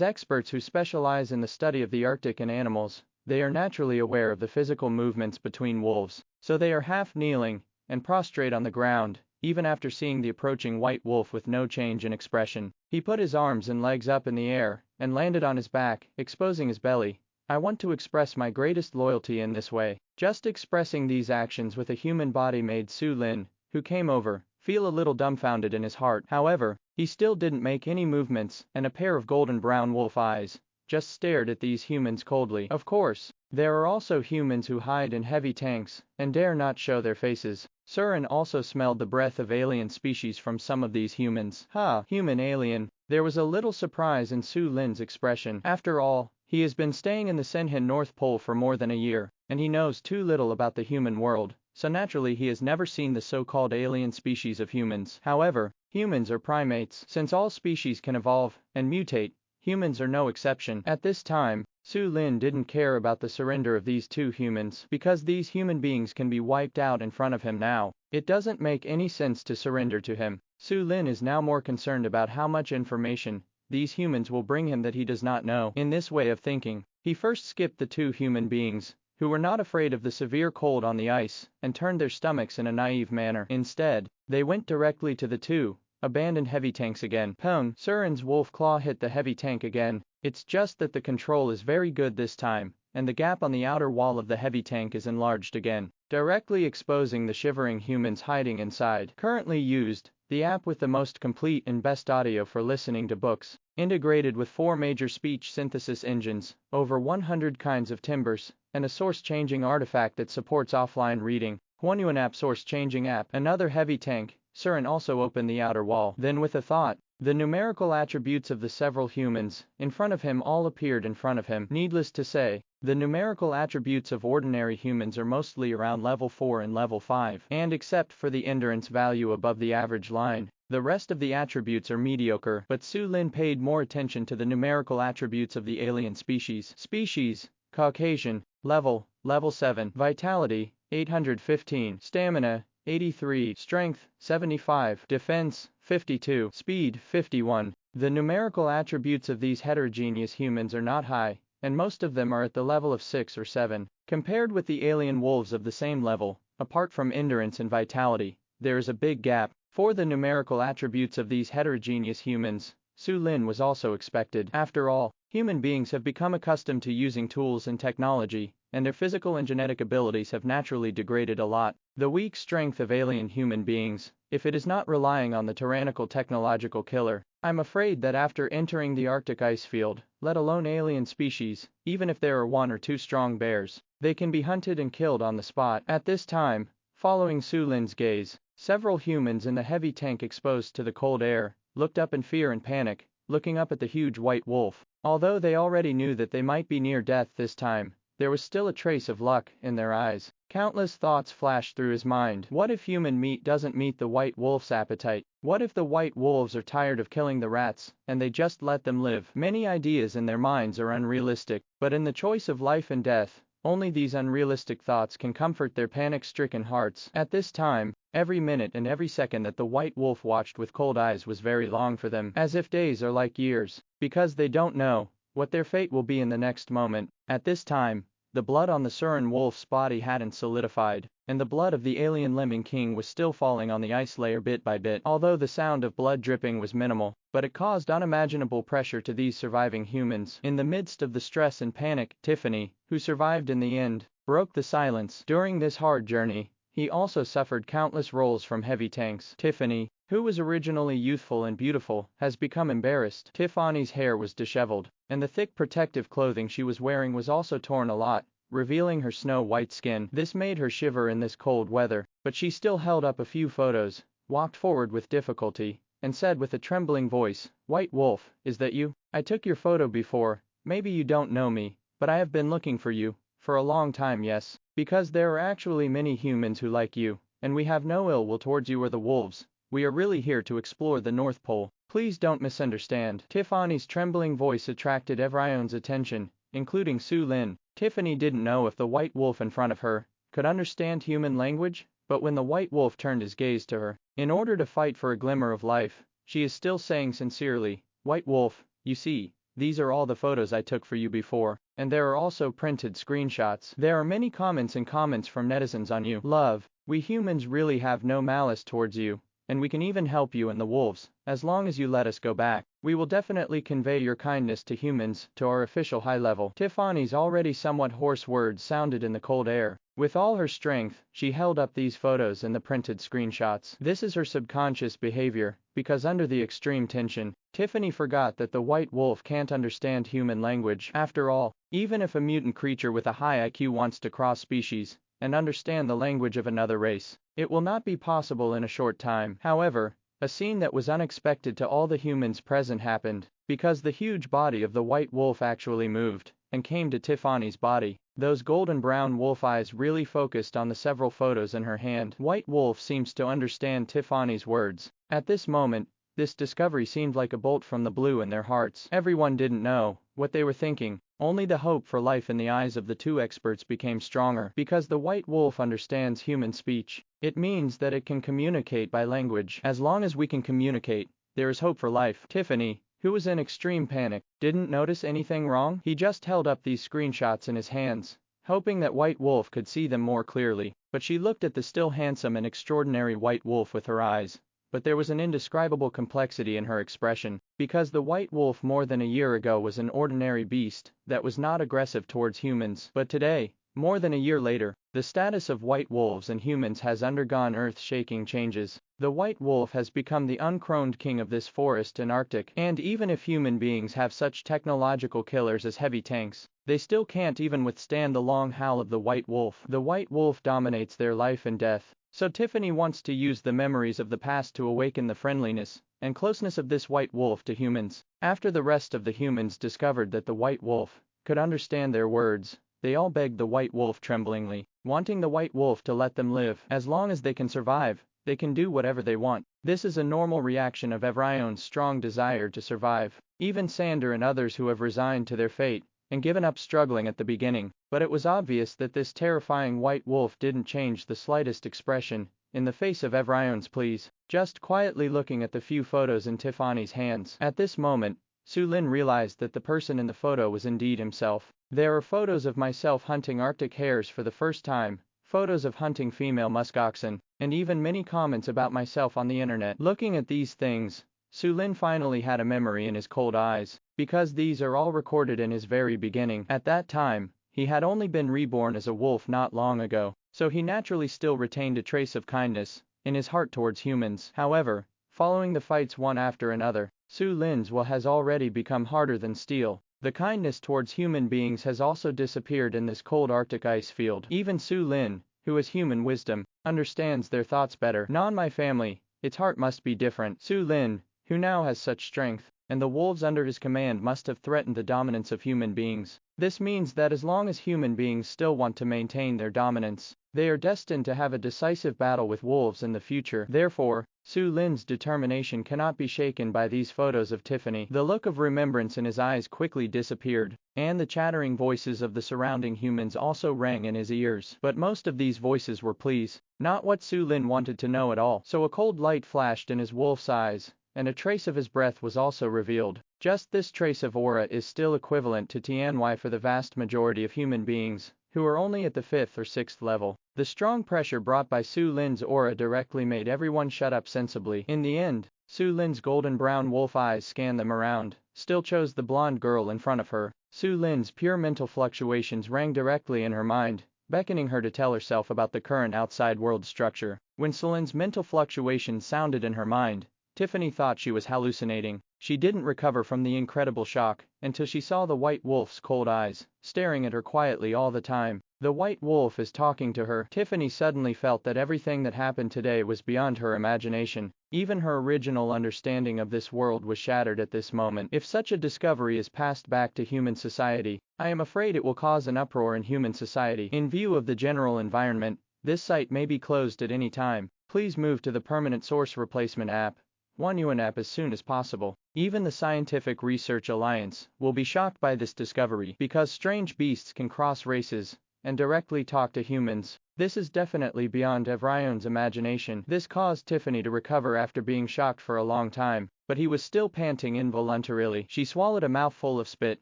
experts who specialize in the study of the Arctic and animals, they are naturally aware of the physical movements between wolves, so they are half kneeling and prostrate on the ground, even after seeing the approaching white wolf with no change in expression. He put his arms and legs up in the air and landed on his back, exposing his belly. I want to express my greatest loyalty in this way. Just expressing these actions with a human body made Su Lin, who came over, feel a little dumbfounded in his heart. However, he still didn't make any movements, and a pair of golden brown wolf eyes just stared at these humans coldly. Of course, there are also humans who hide in heavy tanks and dare not show their faces. Surin also smelled the breath of alien species from some of these humans. Ha, human alien. There was a little surprise in Su Lin's expression. After all, he has been staying in the Senhin North Pole for more than a year, and he knows too little about the human world, so naturally he has never seen the so-called alien species of humans. However, humans are primates. Since all species can evolve and mutate, humans are no exception. At this time, Su Lin didn't care about the surrender of these two humans because these human beings can be wiped out in front of him now. It doesn't make any sense to surrender to him. Su Lin is now more concerned about how much information these humans will bring him that he does not know. In this way of thinking, he first skipped the two human beings, who were not afraid of the severe cold on the ice, and turned their stomachs in a naive manner. Instead, they went directly to the two abandoned heavy tanks again. Pong, Surin's wolf claw hit the heavy tank again. It's just that the control is very good this time, and the gap on the outer wall of the heavy tank is enlarged again, directly exposing the shivering humans hiding inside. Currently used, the app with the most complete and best audio for listening to books, integrated with 4 major speech synthesis engines, over 100 kinds of timbres, and a source-changing artifact that supports offline reading. Huanyuan app source-changing app. Another heavy tank. Surin also opened the outer wall. Then with a thought, the numerical attributes of the several humans in front of him all appeared in front of him. Needless to say, the numerical attributes of ordinary humans are mostly around level 4 and level 5, and except for the endurance value above the average line, the rest of the attributes are mediocre. But Su Lin paid more attention to the numerical attributes of the alien species. Species, Caucasian, level 7, vitality, 815, stamina, 83, strength, 75, defense, 52, speed, 51. The numerical attributes of these heterogeneous humans are not high, and most of them are at the level of 6 or 7. Compared with the alien wolves of the same level, apart from endurance and vitality, there is a big gap. For the numerical attributes of these heterogeneous humans, Su Lin was also expected. After all, human beings have become accustomed to using tools and technology, and their physical and genetic abilities have naturally degraded a lot. The weak strength of alien human beings, if it is not relying on the tyrannical technological killer, I'm afraid that after entering the Arctic ice field, let alone alien species, even if there are 1 or 2 strong bears, they can be hunted and killed on the spot. At this time, following Su Lin's gaze, several humans in the heavy tank exposed to the cold air looked up in fear and panic, looking up at the huge white wolf. Although they already knew that they might be near death this time, there was still a trace of luck in their eyes. Countless thoughts flashed through his mind. What if human meat doesn't meet the white wolf's appetite? What if the white wolves are tired of killing the rats, and they just let them live? Many ideas in their minds are unrealistic, but in the choice of life and death, only these unrealistic thoughts can comfort their panic-stricken hearts. At this time, every minute and every second that the white wolf watched with cold eyes was very long for them, as if days are like years, because they don't know what their fate will be in the next moment. At this time, the blood on the Surin wolf's body hadn't solidified, and the blood of the alien lemming king was still falling on the ice layer bit by bit. Although the sound of blood dripping was minimal, but it caused unimaginable pressure to these surviving humans. In the midst of the stress and panic, Tiffany, who survived in the end, broke the silence. During this hard journey, he also suffered countless rolls from heavy tanks. Tiffany, who was originally youthful and beautiful, has become embarrassed. Tiffany's hair was disheveled, and the thick protective clothing she was wearing was also torn a lot, revealing her snow-white skin. This made her shiver in this cold weather, but she still held up a few photos, walked forward with difficulty, and said with a trembling voice, "White Wolf, is that you? I took your photo before. Maybe you don't know me, but I have been looking for you for a long time. Yes, because there are actually many humans who like you, and we have no ill will towards you or the wolves. We are really here to explore the North Pole. Please don't misunderstand." Tiffany's trembling voice attracted everyone's attention, including Su Lin. Tiffany didn't know if the white wolf in front of her could understand human language, but when the white wolf turned his gaze to her, in order to fight for a glimmer of life, she is still saying sincerely, "White Wolf, you see, these are all the photos I took for you before, and there are also printed screenshots. There are many comments from netizens on you. Love, we humans really have no malice towards you, and we can even help you and the wolves, as long as you let us go back. We will definitely convey your kindness to humans, to our official high level." Tiffany's already somewhat hoarse words sounded in the cold air. With all her strength, she held up these photos and the printed screenshots. This is her subconscious behavior, because under the extreme tension, Tiffany forgot that the white wolf can't understand human language. After all, even if a mutant creature with a high IQ wants to cross species and understand the language of another race, it will not be possible in a short time. However, a scene that was unexpected to all the humans present happened, because the huge body of the white wolf actually moved and came to Tiffany's body. Those golden brown wolf eyes really focused on the several photos in her hand. White wolf seems to understand Tiffany's words. At this moment, this discovery seemed like a bolt from the blue in their hearts. Everyone didn't know what they were thinking. Only the hope for life in the eyes of the two experts became stronger. Because the white wolf understands human speech, it means that it can communicate by language. As long as we can communicate, there is hope for life. Tiffany, who was in extreme panic, didn't notice anything wrong. He just held up these screenshots in his hands, hoping that White Wolf could see them more clearly. But she looked at the still handsome and extraordinary White Wolf with her eyes. But there was an indescribable complexity in her expression, because the White Wolf more than a year ago was an ordinary beast that was not aggressive towards humans. But today, more than a year later, the status of white wolves and humans has undergone earth-shaking changes. The white wolf has become the uncrowned king of this forest and Arctic. And even if human beings have such technological killers as heavy tanks, they still can't even withstand the long howl of the white wolf. The white wolf dominates their life and death. So Tiffany wants to use the memories of the past to awaken the friendliness and closeness of this white wolf to humans. After the rest of the humans discovered that the white wolf could understand their words, they all begged the white wolf tremblingly, wanting the white wolf to let them live. As long as they can survive, they can do whatever they want. This is a normal reaction of Evrion's strong desire to survive. Even Sander and others who have resigned to their fate and given up struggling at the beginning. But it was obvious that this terrifying white wolf didn't change the slightest expression in the face of Evrion's pleas, just quietly looking at the few photos in Tiffany's hands. At this moment, Su Lin realized that the person in the photo was indeed himself. There are photos of myself hunting Arctic hares for the first time, photos of hunting female muskoxen, and even many comments about myself on the internet. Looking at these things, Su Lin finally had a memory in his cold eyes, because these are all recorded in his very beginning. At that time, he had only been reborn as a wolf not long ago, so he naturally still retained a trace of kindness in his heart towards humans. However, following the fights one after another, Su Lin's will has already become harder than steel. The kindness towards human beings has also disappeared in this cold Arctic ice field. Even Su Lin, who has human wisdom, understands their thoughts better. "Non my family, its heart must be different." Su Lin, who now has such strength, and the wolves under his command must have threatened the dominance of human beings. This means that as long as human beings still want to maintain their dominance, they are destined to have a decisive battle with wolves in the future. Therefore, Su Lin's determination cannot be shaken by these photos of Tiffany. The look of remembrance in his eyes quickly disappeared, and the chattering voices of the surrounding humans also rang in his ears. But most of these voices were pleas, not what Su Lin wanted to know at all. So a cold light flashed in his wolf's eyes, and a trace of his breath was also revealed. Just this trace of aura is still equivalent to Tianhui for the vast majority of human beings, who are only at the 5th or 6th level. The strong pressure brought by Su Lin's aura directly made everyone shut up sensibly. In the end, Su Lin's golden brown wolf eyes scanned them around, still chose the blonde girl in front of her. Su Lin's pure mental fluctuations rang directly in her mind, beckoning her to tell herself about the current outside world structure. When Su Lin's mental fluctuations sounded in her mind, Tiffany thought she was hallucinating. She didn't recover from the incredible shock until she saw the white wolf's cold eyes staring at her quietly all the time. The white wolf is talking to her. Tiffany suddenly felt that everything that happened today was beyond her imagination. Even her original understanding of this world was shattered at this moment. If such a discovery is passed back to human society, I am afraid it will cause an uproar in human society. In view of the general environment, this site may be closed at any time. Please move to the permanent source replacement app, One app, as soon as possible. Even the Scientific Research Alliance will be shocked by this discovery, because strange beasts can cross races and directly talk to humans. This is definitely beyond Evrion's imagination. This caused Tiffany to recover after being shocked for a long time, but he was still panting involuntarily. She swallowed a mouthful of spit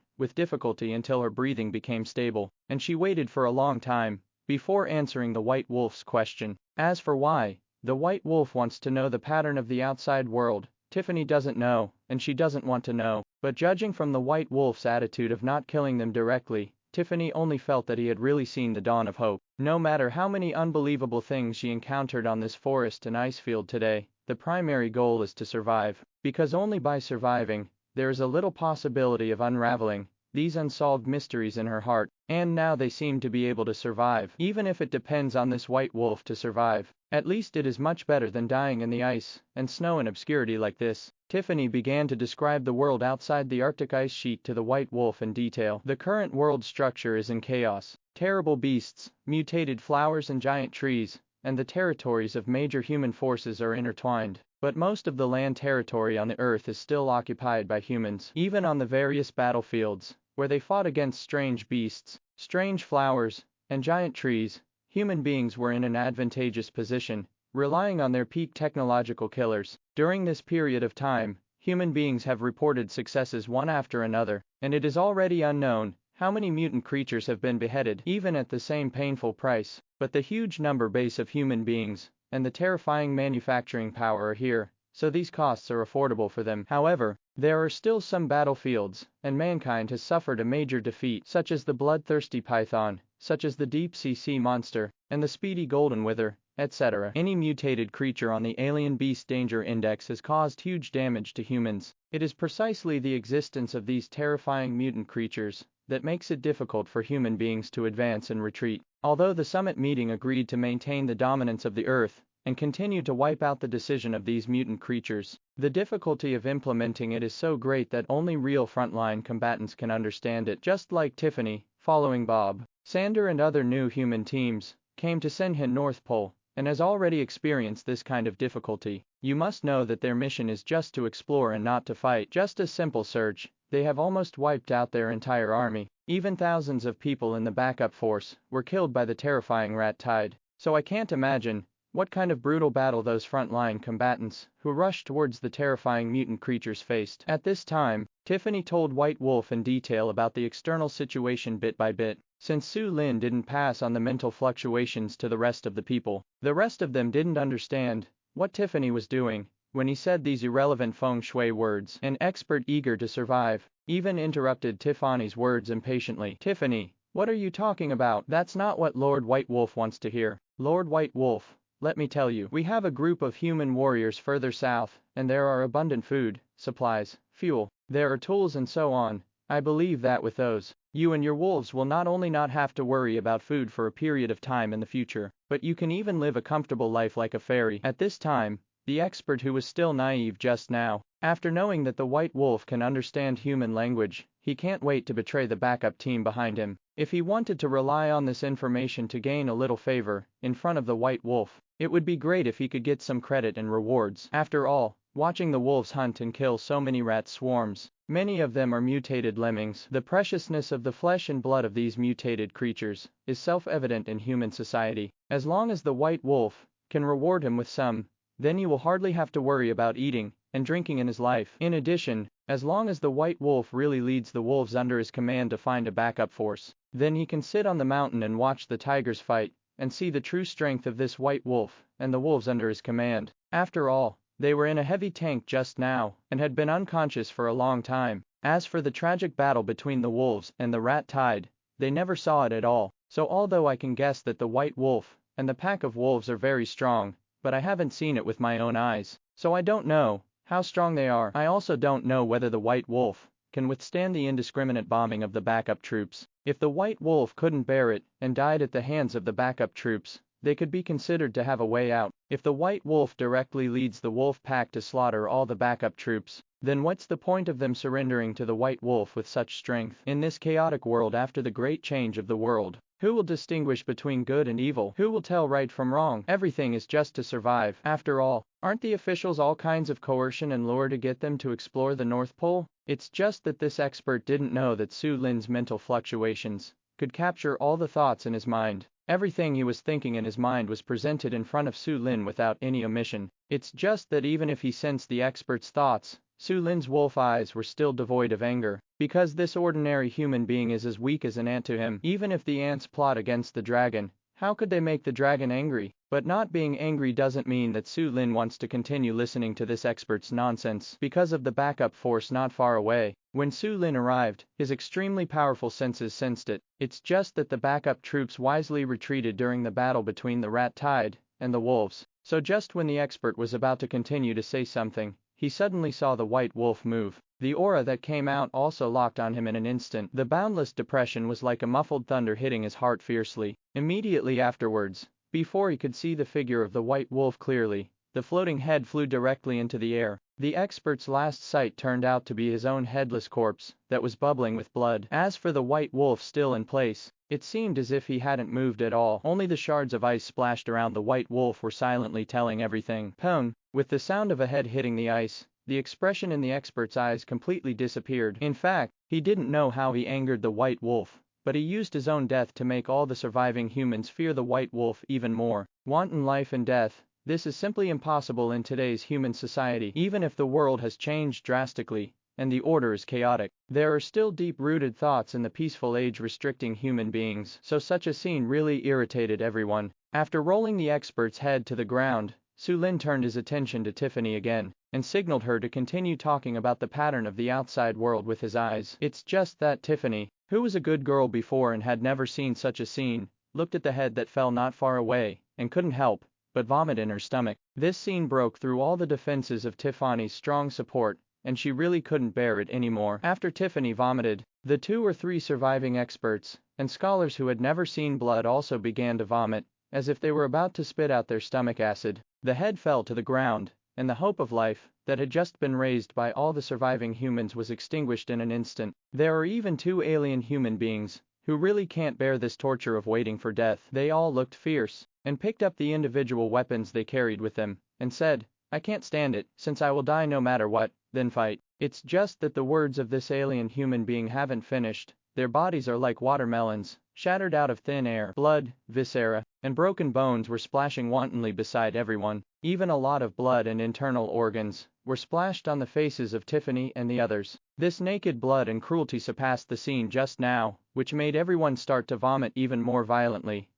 with difficulty until her breathing became stable, and she waited for a long time before answering the white wolf's question. As for why The white wolf wants to know the pattern of the outside world. Tiffany doesn't know, and she doesn't want to know. But judging from the white wolf's attitude of not killing them directly, Tiffany only felt that he had really seen the dawn of hope. No matter how many unbelievable things she encountered on this forest and ice field today, the primary goal is to survive. Because only by surviving, there is a little possibility of unraveling these unsolved mysteries in her heart, and now they seem to be able to survive. Even if it depends on this white wolf to survive, at least it is much better than dying in the ice and snow and obscurity like this. Tiffany began to describe the world outside the Arctic ice sheet to the white wolf in detail. The current world structure is in chaos. Terrible beasts, mutated flowers and giant trees, and the territories of major human forces are intertwined. But most of the land territory on the Earth is still occupied by humans. Even on the various battlefields, where they fought against strange beasts, strange flowers, and giant trees, human beings were in an advantageous position, relying on their peak technological killers. During this period of time, human beings have reported successes one after another, and it is already unknown how many mutant creatures have been beheaded, even at the same painful price. But the huge number base of human beings and the terrifying manufacturing power are here, so these costs are affordable for them. However, there are still some battlefields, and mankind has suffered a major defeat, such as the bloodthirsty python, such as the deep-sea sea monster, and the speedy golden wither, etc. Any mutated creature on the Alien Beast Danger Index has caused huge damage to humans. It is precisely the existence of these terrifying mutant creatures that makes it difficult for human beings to advance and retreat. Although the summit meeting agreed to maintain the dominance of the Earth and continue to wipe out the decision of these mutant creatures, the difficulty of implementing it is so great that only real frontline combatants can understand it. Just like Tiffany, following Bob, Sander and other new human teams, came to Senhin North Pole, and has already experienced this kind of difficulty. You must know that their mission is just to explore and not to fight. Just a simple search. They have almost wiped out their entire army. Even thousands of people in the backup force were killed by the terrifying rat tide. So I can't imagine what kind of brutal battle those frontline combatants who rushed towards the terrifying mutant creatures faced. At this time, Tiffany told White Wolf in detail about the external situation bit by bit. Since Su Lin didn't pass on the mental fluctuations to the rest of the people, the rest of them didn't understand what Tiffany was doing when he said these irrelevant feng shui words. An expert eager to survive even interrupted Tiffany's words impatiently. Tiffany, what are you talking about? That's not what Lord White Wolf wants to hear. Lord White Wolf, let me tell you, we have a group of human warriors further south, and there are abundant food, supplies, fuel, there are tools and so on. I believe that with those, you and your wolves will not only not have to worry about food for a period of time in the future, but you can even live a comfortable life like a fairy. At this time, the expert, who was still naive just now, after knowing that the white wolf can understand human language, he can't wait to betray the backup team behind him. If he wanted to rely on this information to gain a little favor in front of the white wolf, it would be great if he could get some credit and rewards. After all, watching the wolves hunt and kill so many rat swarms, many of them are mutated lemmings. The preciousness of the flesh and blood of these mutated creatures is self-evident in human society. As long as the white wolf can reward him with some, then he will hardly have to worry about eating and drinking in his life. In addition, as long as the white wolf really leads the wolves under his command to find a backup force, then he can sit on the mountain and watch the tigers fight and see the true strength of this white wolf and the wolves under his command. After all, they were in a heavy tank just now and had been unconscious for a long time. As for the tragic battle between the wolves and the rat tide, they never saw it at all. So although I can guess that the white wolf and the pack of wolves are very strong, but I haven't seen it with my own eyes, so I don't know how strong they are. I also don't know whether the white wolf can withstand the indiscriminate bombing of the backup troops. If the white wolf couldn't bear it and died at the hands of the backup troops, they could be considered to have a way out. If the white wolf directly leads the wolf pack to slaughter all the backup troops, then what's the point of them surrendering to the white wolf with such strength? In this chaotic world after the great change of the world, who will distinguish between good and evil? Who will tell right from wrong? Everything is just to survive. After all, aren't the officials all kinds of coercion and lure to get them to explore the North Pole? It's just that this expert didn't know that Su Lin's mental fluctuations could capture all the thoughts in his mind. Everything he was thinking in his mind was presented in front of Su Lin without any omission. It's just that even if he sensed the expert's thoughts, Su Lin's wolf eyes were still devoid of anger, because this ordinary human being is as weak as an ant to him. Even if the ants plot against the dragon, How could they make the dragon angry? But not being angry doesn't mean that Su Lin wants to continue listening to this expert's nonsense because of the backup force not far away. When Su Lin arrived, his extremely powerful senses sensed it. It's just that the backup troops wisely retreated during the battle between the rat tide and the wolves. So just when the expert was about to continue to say something, he suddenly saw the white wolf move. The aura that came out also locked on him in an instant. The boundless depression was like a muffled thunder hitting his heart fiercely. Immediately afterwards, before he could see the figure of the white wolf clearly, the floating head flew directly into the air. The expert's last sight turned out to be his own headless corpse that was bubbling with blood. As for the white wolf still in place, it seemed as if he hadn't moved at all. Only the shards of ice splashed around the white wolf were silently telling everything. Pong! With the sound of a head hitting the ice, the expression in the expert's eyes completely disappeared. In fact, he didn't know how he angered the white wolf, but he used his own death to make all the surviving humans fear the white wolf even more. Wanton life and death. This is simply impossible in today's human society. Even if the world has changed drastically, and the order is chaotic, there are still deep-rooted thoughts in the peaceful age restricting human beings. So such a scene really irritated everyone. After rolling the expert's head to the ground, Su Lin turned his attention to Tiffany again, and signaled her to continue talking about the pattern of the outside world with his eyes. It's just that Tiffany, who was a good girl before and had never seen such a scene, looked at the head that fell not far away, and couldn't help but vomit in her stomach. This scene broke through all the defenses of Tiffany's strong support, and she really couldn't bear it anymore. After Tiffany vomited, the 2 or 3 surviving experts and scholars who had never seen blood also began to vomit, as if they were about to spit out their stomach acid. The head fell to the ground, and the hope of life that had just been raised by all the surviving humans was extinguished in an instant. There are even 2 alien human beings who really can't bear this torture of waiting for death. They all looked fierce, and picked up the individual weapons they carried with them, and said, "I can't stand it, since I will die no matter what, then fight." It's just that the words of this alien human being haven't finished. Their bodies are like watermelons, shattered out of thin air. Blood, viscera, and broken bones were splashing wantonly beside everyone. Even a lot of blood and internal organs were splashed on the faces of Tiffany and the others. This naked blood and cruelty surpassed the scene just now, which made everyone start to vomit even more violently.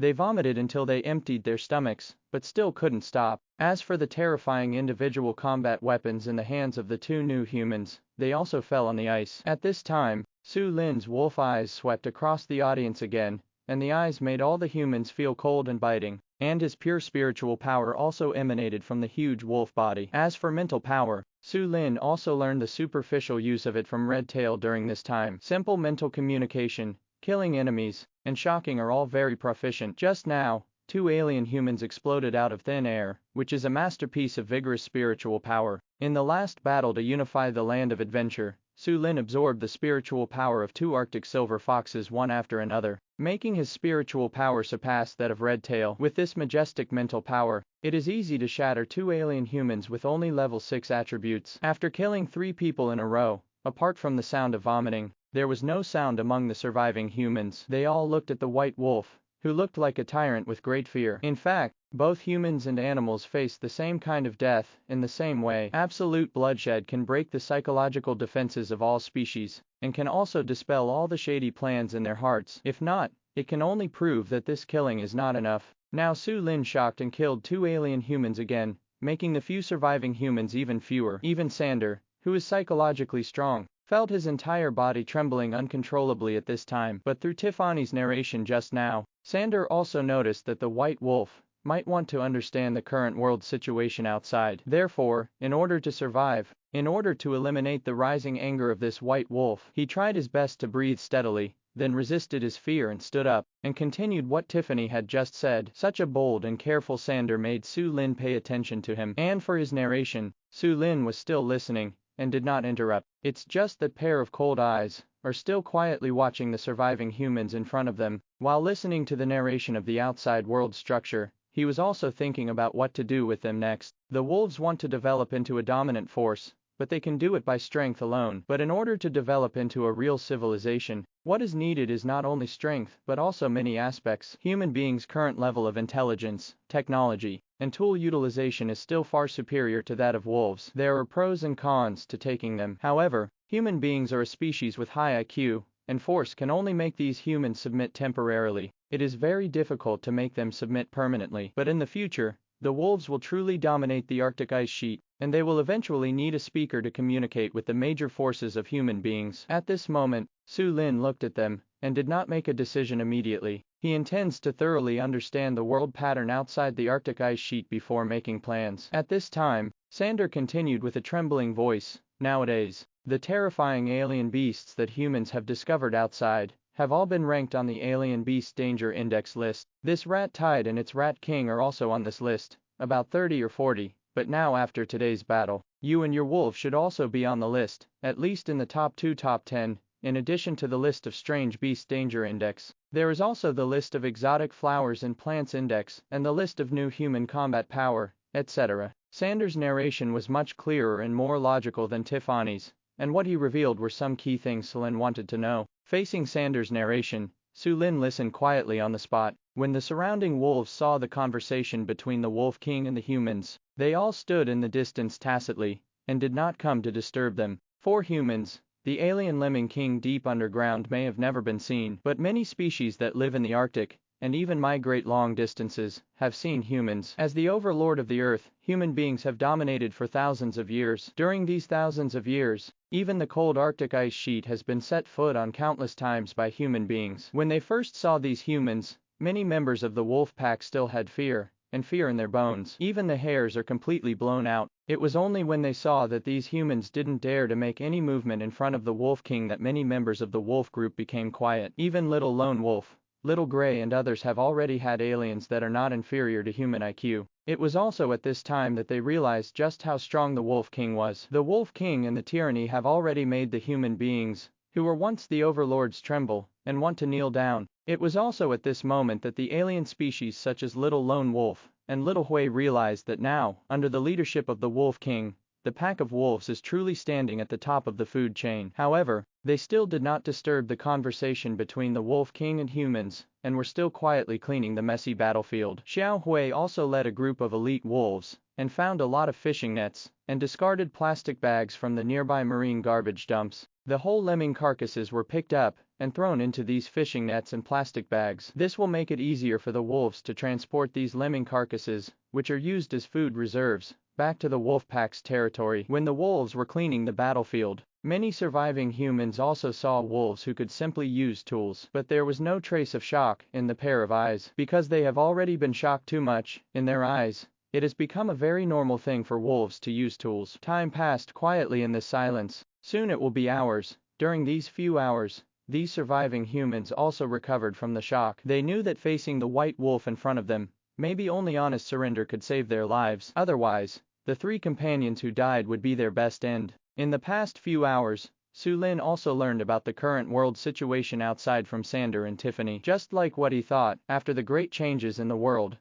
They vomited until they emptied their stomachs, but still couldn't stop. As for the terrifying individual combat weapons in the hands of the 2 new humans, they also fell on the ice. At this time, Su Lin's wolf eyes swept across the audience again, and the eyes made all the humans feel cold and biting, and his pure spiritual power also emanated from the huge wolf body. As for mental power, Su Lin also learned the superficial use of it from Red Tail during this time. Simple mental communication, killing enemies, and shocking are all very proficient. Just now, 2 alien humans exploded out of thin air, which is a masterpiece of vigorous spiritual power. In the last battle to unify the land of adventure, Su Lin absorbed the spiritual power of 2 Arctic silver foxes one after another, making his spiritual power surpass that of Red Tail. With this majestic mental power, it is easy to shatter 2 alien humans with only level 6 attributes. After killing 3 people in a row, apart from the sound of vomiting, there was no sound among the surviving humans. They all looked at the white wolf, who looked like a tyrant with great fear. In fact, both humans and animals faced the same kind of death in the same way. Absolute bloodshed can break the psychological defenses of all species, and can also dispel all the shady plans in their hearts. If not, it can only prove that this killing is not enough. Now Su Lin shocked and killed 2 alien humans again, making the few surviving humans even fewer. Even Sander, who is psychologically strong, felt his entire body trembling uncontrollably at this time. But through Tiffany's narration just now, Sander also noticed that the white wolf might want to understand the current world situation outside. Therefore, in order to survive, in order to eliminate the rising anger of this white wolf, he tried his best to breathe steadily, then resisted his fear and stood up, and continued what Tiffany had just said. Such a bold and careful Sander made Su Lin pay attention to him, and for his narration, Su Lin was still listening, and did not interrupt. It's just that pair of cold eyes are still quietly watching the surviving humans in front of them. While listening to the narration of the outside world structure, he was also thinking about what to do with them next. The wolves want to develop into a dominant force, but they can do it by strength alone. But in order to develop into a real civilization, what is needed is not only strength, but also many aspects. Human beings' current level of intelligence, technology, and tool utilization is still far superior to that of wolves. There are pros and cons to taking them. However, human beings are a species with high IQ, and force can only make these humans submit temporarily. It is very difficult to make them submit permanently. But in the future, the wolves will truly dominate the Arctic ice sheet, and they will eventually need a speaker to communicate with the major forces of human beings. At this moment, Su Lin looked at them, and did not make a decision immediately. He intends to thoroughly understand the world pattern outside the Arctic ice sheet before making plans. At this time, Sander continued with a trembling voice, "Nowadays, the terrifying alien beasts that humans have discovered outside have all been ranked on the Alien Beast Danger Index list. This rat tide and its rat king are also on this list, about 30 or 40, but now after today's battle, you and your wolf should also be on the list, at least in the top 2 top 10, in addition to the list of Strange Beast Danger Index. There is also the list of Exotic Flowers and Plants Index, and the list of New Human Combat Power, etc." Sander's narration was much clearer and more logical than Tiffany's, and what he revealed were some key things Su Lin wanted to know. Facing Sander's narration, Su Lin listened quietly on the spot. When the surrounding wolves saw the conversation between the Wolf King and the humans, they all stood in the distance tacitly, and did not come to disturb them. For humans, the alien Lemming King deep underground may have never been seen, but many species that live in the Arctic, and even migrate long distances, have seen humans. As the overlord of the earth, human beings have dominated for thousands of years. During these thousands of years, even the cold Arctic ice sheet has been set foot on countless times by human beings. When they first saw these humans, many members of the wolf pack still had fear, and fear in their bones. Even the hairs are completely blown out. It was only when they saw that these humans didn't dare to make any movement in front of the Wolf King that many members of the wolf group became quiet. Even Little Lone Wolf, Little Gray and others have already had aliens that are not inferior to human IQ. It was also at this time that they realized just how strong the Wolf King was. The Wolf King and the tyranny have already made the human beings, who were once the overlords, tremble, and want to kneel down. It was also at this moment that the alien species such as Little Lone Wolf and Little Hui realized that now, under the leadership of the Wolf King, the pack of wolves is truly standing at the top of the food chain. However, they still did not disturb the conversation between the Wolf King and humans, and were still quietly cleaning the messy battlefield. Xiao Hui also led a group of elite wolves, and found a lot of fishing nets, and discarded plastic bags from the nearby marine garbage dumps. The whole lemming carcasses were picked up, and thrown into these fishing nets and plastic bags. This will make it easier for the wolves to transport these lemming carcasses, which are used as food reserves, back to the wolf pack's territory. When the wolves were cleaning the battlefield, many surviving humans also saw wolves who could simply use tools. But there was no trace of shock in the pair of eyes, because they have already been shocked too much. In their eyes, it has become a very normal thing for wolves to use tools. Time passed quietly in this silence. Soon it will be hours. During these few hours, these surviving humans also recovered from the shock. They knew that facing the white wolf in front of them, maybe only honest surrender could save their lives. Otherwise, the 3 companions who died would be their best end. In the past few hours, Su Lin also learned about the current world situation outside from Sander and Tiffany. Just like what he thought, after the great changes in the world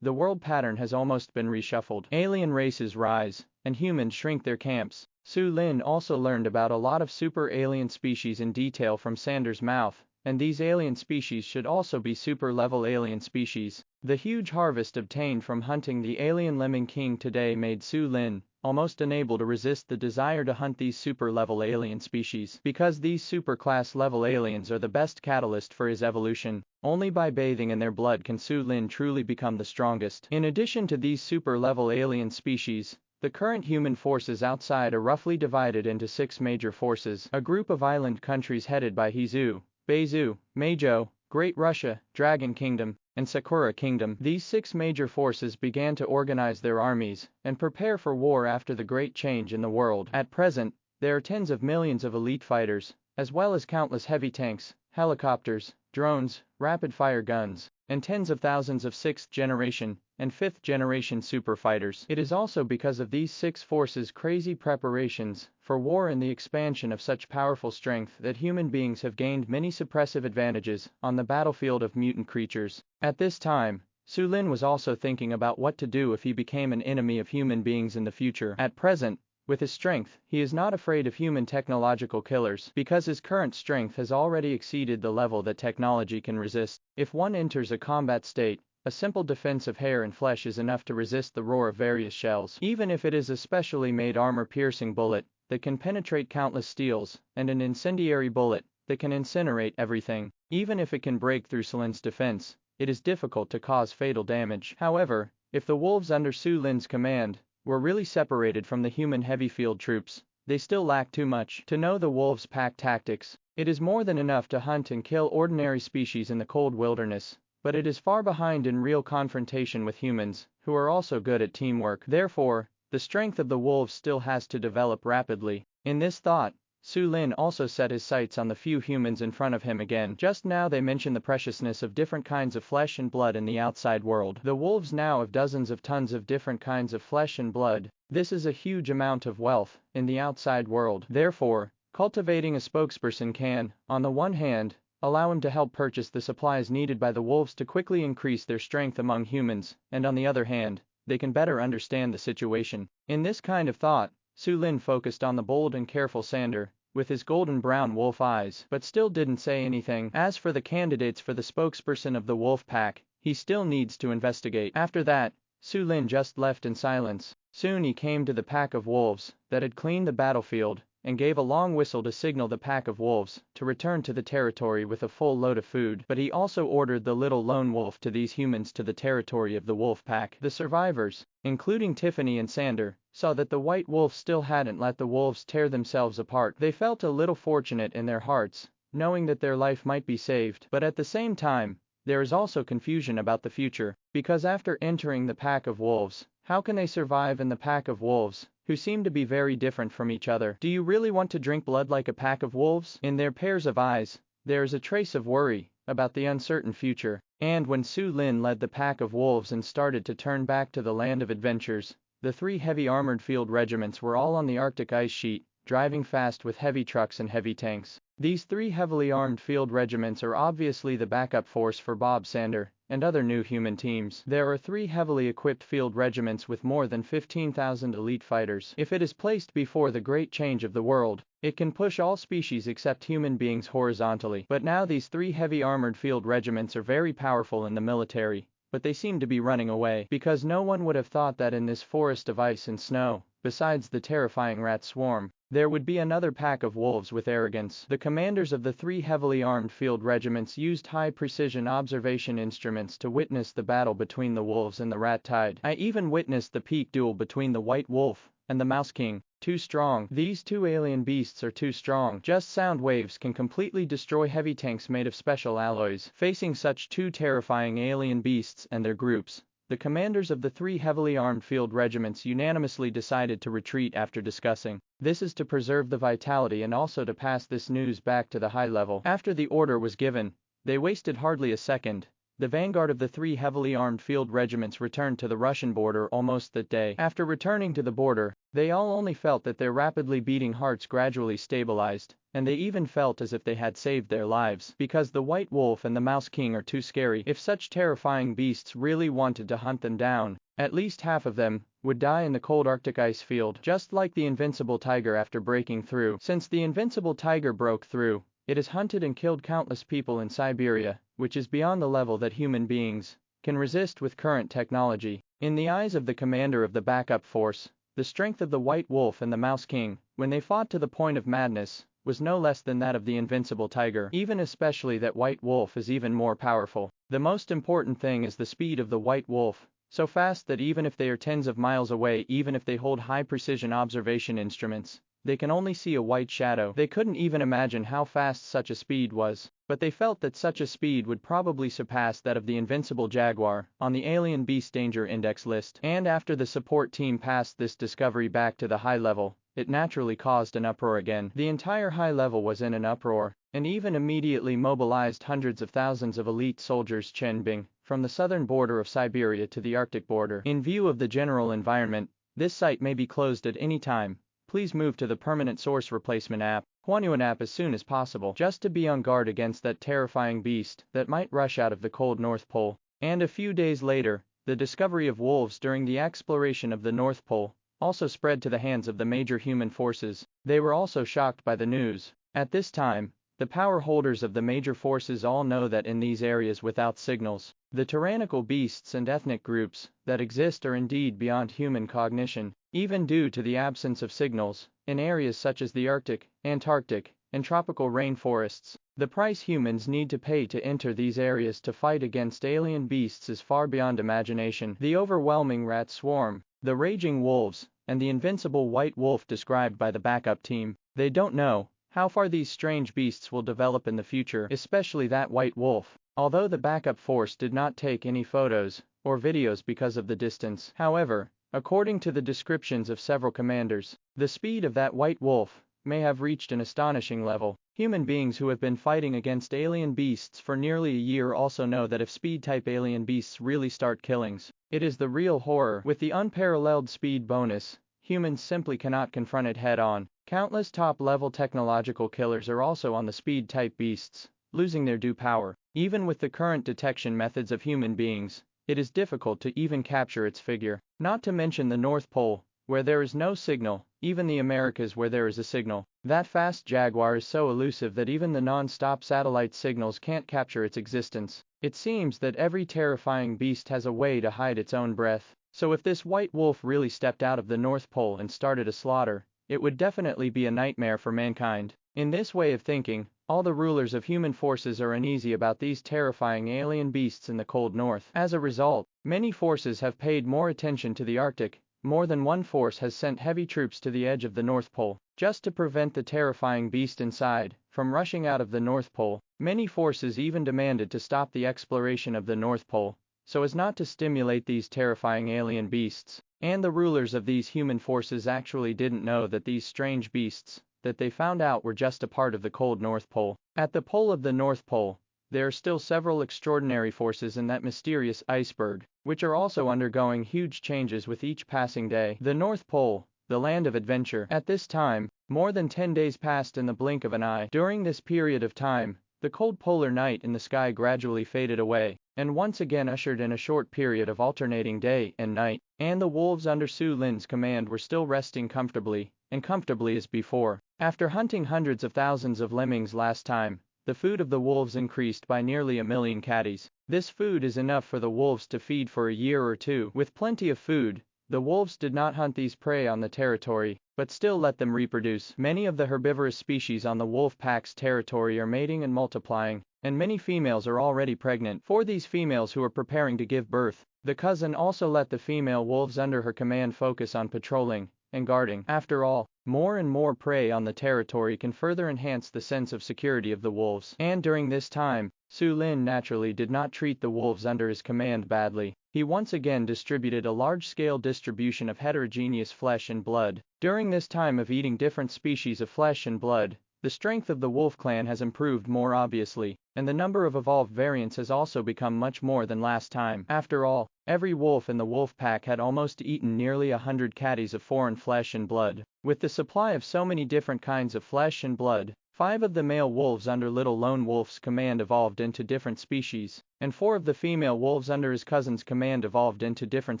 pattern has almost been reshuffled. Alien races rise, and humans shrink their camps. Su Lin also learned about a lot of super alien species in detail from Sander's mouth, and these alien species should also be super-level alien species. The huge harvest obtained from hunting the alien Lemming King today made Su Lin almost unable to resist the desire to hunt these super-level alien species, because these super-class level aliens are the best catalyst for his evolution. Only by bathing in their blood can Su Lin truly become the strongest. In addition to these super-level alien species, the current human forces outside are roughly divided into 6 major forces. A group of island countries headed by Hizhu, Beizu, Meizhou, Great Russia, Dragon Kingdom, and Sakura Kingdom. These 6 major forces began to organize their armies and prepare for war after the great change in the world. At present, there are tens of millions of elite fighters, as well as countless heavy tanks, helicopters, drones, rapid-fire guns, and tens of thousands of 6th generation and 5th generation super fighters. It is also because of these 6 forces' crazy preparations for war and the expansion of such powerful strength that human beings have gained many suppressive advantages on the battlefield of mutant creatures. At this time, Su Lin was also thinking about what to do if he became an enemy of human beings in the future. At present, with his strength, he is not afraid of human technological killers, because his current strength has already exceeded the level that technology can resist. If one enters a combat state, a simple defense of hair and flesh is enough to resist the roar of various shells. Even if it is a specially made armor-piercing bullet that can penetrate countless steels, and an incendiary bullet that can incinerate everything. Even if it can break through Su-lin's defense, it is difficult to cause fatal damage. However, if the wolves under Su-lin's command were really separated from the human heavy field troops, they still lack too much to know the wolves' pack tactics. It is more than enough to hunt and kill ordinary species in the cold wilderness, but it is far behind in real confrontation with humans, who are also good at teamwork. Therefore, the strength of the wolves still has to develop rapidly. In this thought, Su-lin also set his sights on the few humans in front of him again. Just now they mention the preciousness of different kinds of flesh and blood in the outside world. The wolves now have dozens of tons of different kinds of flesh and blood. This is a huge amount of wealth in the outside world. Therefore, cultivating a spokesperson can, on the one hand, allow him to help purchase the supplies needed by the wolves to quickly increase their strength among humans, and on the other hand, they can better understand the situation. In this kind of thought, Su-lin focused on the bold and careful Sander, with his golden brown wolf eyes, but still didn't say anything. As for the candidates for the spokesperson of the wolf pack, he still needs to investigate. After that, Su-lin just left in silence. Soon he came to the pack of wolves that had cleaned the battlefield, and gave a long whistle to signal the pack of wolves to return to the territory with a full load of food. But he also ordered the little lone wolf to these humans to the territory of the wolf pack. The survivors, including Tiffany and Sander, saw that the white wolf still hadn't let the wolves tear themselves apart. They felt a little fortunate in their hearts, knowing that their life might be saved. But at the same time, there is also confusion about the future, because after entering the pack of wolves, how can they survive in the pack of wolves, who seem to be very different from each other? Do you really want to drink blood like a pack of wolves? In their pairs of eyes, there is a trace of worry about the uncertain future. And when Su-lin led the pack of wolves and started to turn back to the land of adventures, the 3 heavy armored field regiments were all on the Arctic ice sheet, driving fast with heavy trucks and heavy tanks. These 3 heavily armed field regiments are obviously the backup force for Bob Sander and other new human teams. There are 3 heavily equipped field regiments with more than 15,000 elite fighters. If it is placed before the great change of the world, it can push all species except human beings horizontally. But now these 3 heavy armored field regiments are very powerful in the military, but they seem to be running away, because no one would have thought that in this forest of ice and snow, besides the terrifying rat swarm, there would be another pack of wolves with arrogance. The commanders of the 3 heavily armed field regiments used high-precision observation instruments to witness the battle between the wolves and the rat tide. I even witnessed the peak duel between the white wolf and the mouse king. Too strong. These 2 alien beasts are too strong. Just sound waves can completely destroy heavy tanks made of special alloys. Facing such 2 terrifying alien beasts and their groups, the commanders of the 3 heavily armed field regiments unanimously decided to retreat after discussing. This is to preserve the vitality and also to pass this news back to the high level. After the order was given, they wasted hardly a second. The vanguard of the 3 heavily armed field regiments returned to the Russian border almost that day. After returning to the border, they all only felt that their rapidly beating hearts gradually stabilized, and they even felt as if they had saved their lives, because the white wolf and the mouse king are too scary. If such terrifying beasts really wanted to hunt them down, at least half of them would die in the cold Arctic ice field, just like the invincible tiger after breaking through. Since the invincible tiger broke through, it has hunted and killed countless people in Siberia, which is beyond the level that human beings can resist with current technology. In the eyes of the commander of the backup force, the strength of the white wolf and the mouse king, when they fought to the point of madness, was no less than that of the invincible tiger. Even especially that white wolf is even more powerful. The most important thing is the speed of the white wolf, so fast that even if they are tens of miles away, even if they hold high-precision observation instruments, they can only see a white shadow. They couldn't even imagine how fast such a speed was, but they felt that such a speed would probably surpass that of the invincible jaguar on the Alien Beast Danger Index list. And after the support team passed this discovery back to the high level, it naturally caused an uproar again. The entire high level was in an uproar, and even immediately mobilized hundreds of thousands of elite soldiers Chenbing, from the southern border of Siberia to the Arctic border. In view of the general environment, this site may be closed at any time. Please move to the permanent source replacement app, ManhwaRecap, as soon as possible, just to be on guard against that terrifying beast that might rush out of the cold North Pole. And a few days later, the discovery of wolves during the exploration of the North Pole also spread to the hands of the major human forces. They were also shocked by the news. At this time, the power holders of the major forces all know that in these areas without signals, the tyrannical beasts and ethnic groups that exist are indeed beyond human cognition. Even due to the absence of signals, in areas such as the Arctic, Antarctic, and tropical rainforests. The price humans need to pay to enter these areas to fight against alien beasts is far beyond imagination. The overwhelming rat swarm, the raging wolves, and the invincible white wolf described by the backup team. They don't know how far these strange beasts will develop in the future, especially that white wolf. Although the backup force did not take any photos or videos because of the distance. However, according to the descriptions of several commanders, the speed of that white wolf may have reached an astonishing level. Human beings who have been fighting against alien beasts for nearly a year also know that if speed-type alien beasts really start killings, it is the real horror. With the unparalleled speed bonus, humans simply cannot confront it head-on. Countless top-level technological killers are also on the speed-type beasts, losing their due power. Even with the current detection methods of human beings, it is difficult to even capture its figure. Not to mention the North Pole, where there is no signal, even the Americas where there is a signal. That fast jaguar is so elusive that even the non-stop satellite signals can't capture its existence. It seems that every terrifying beast has a way to hide its own breath. So if this white wolf really stepped out of the North Pole and started a slaughter, it would definitely be a nightmare for mankind. In this way of thinking, all the rulers of human forces are uneasy about these terrifying alien beasts in the cold north. As a result, many forces have paid more attention to the Arctic. More than one force has sent heavy troops to the edge of the North Pole, just to prevent the terrifying beast inside from rushing out of the North Pole. Many forces even demanded to stop the exploration of the North Pole, so as not to stimulate these terrifying alien beasts. And the rulers of these human forces actually didn't know that these strange beasts that they found out were just a part of the cold North Pole. At the pole of the North Pole, there are still several extraordinary forces in that mysterious iceberg, which are also undergoing huge changes with each passing day. The North Pole, the land of adventure. At this time, more than 10 days passed in the blink of an eye. During this period of time, the cold polar night in the sky gradually faded away, and once again ushered in a short period of alternating day and night, and the wolves under Su Lin's command were still resting comfortably as before. After hunting hundreds of thousands of lemmings last time, the food of the wolves increased by nearly 1 million catties. This food is enough for the wolves to feed for a year or two. With plenty of food, the wolves did not hunt these prey on the territory, but still let them reproduce. Many of the herbivorous species on the wolf pack's territory are mating and multiplying, and many females are already pregnant. For these females who are preparing to give birth, the cousin also let the female wolves under her command focus on patrolling and guarding. After all, more and more prey on the territory can further enhance the sense of security of the wolves. And during this time, Su Lin naturally did not treat the wolves under his command badly. He once again distributed a large-scale distribution of heterogeneous flesh and blood. During this time of eating different species of flesh and blood, the strength of the wolf clan has improved more obviously, and the number of evolved variants has also become much more than last time. After all, every wolf in the wolf pack had almost eaten nearly 100 catties of foreign flesh and blood. With the supply of so many different kinds of flesh and blood, 5 of the male wolves under Little Lone Wolf's command evolved into different species, and 4 of the female wolves under his cousin's command evolved into different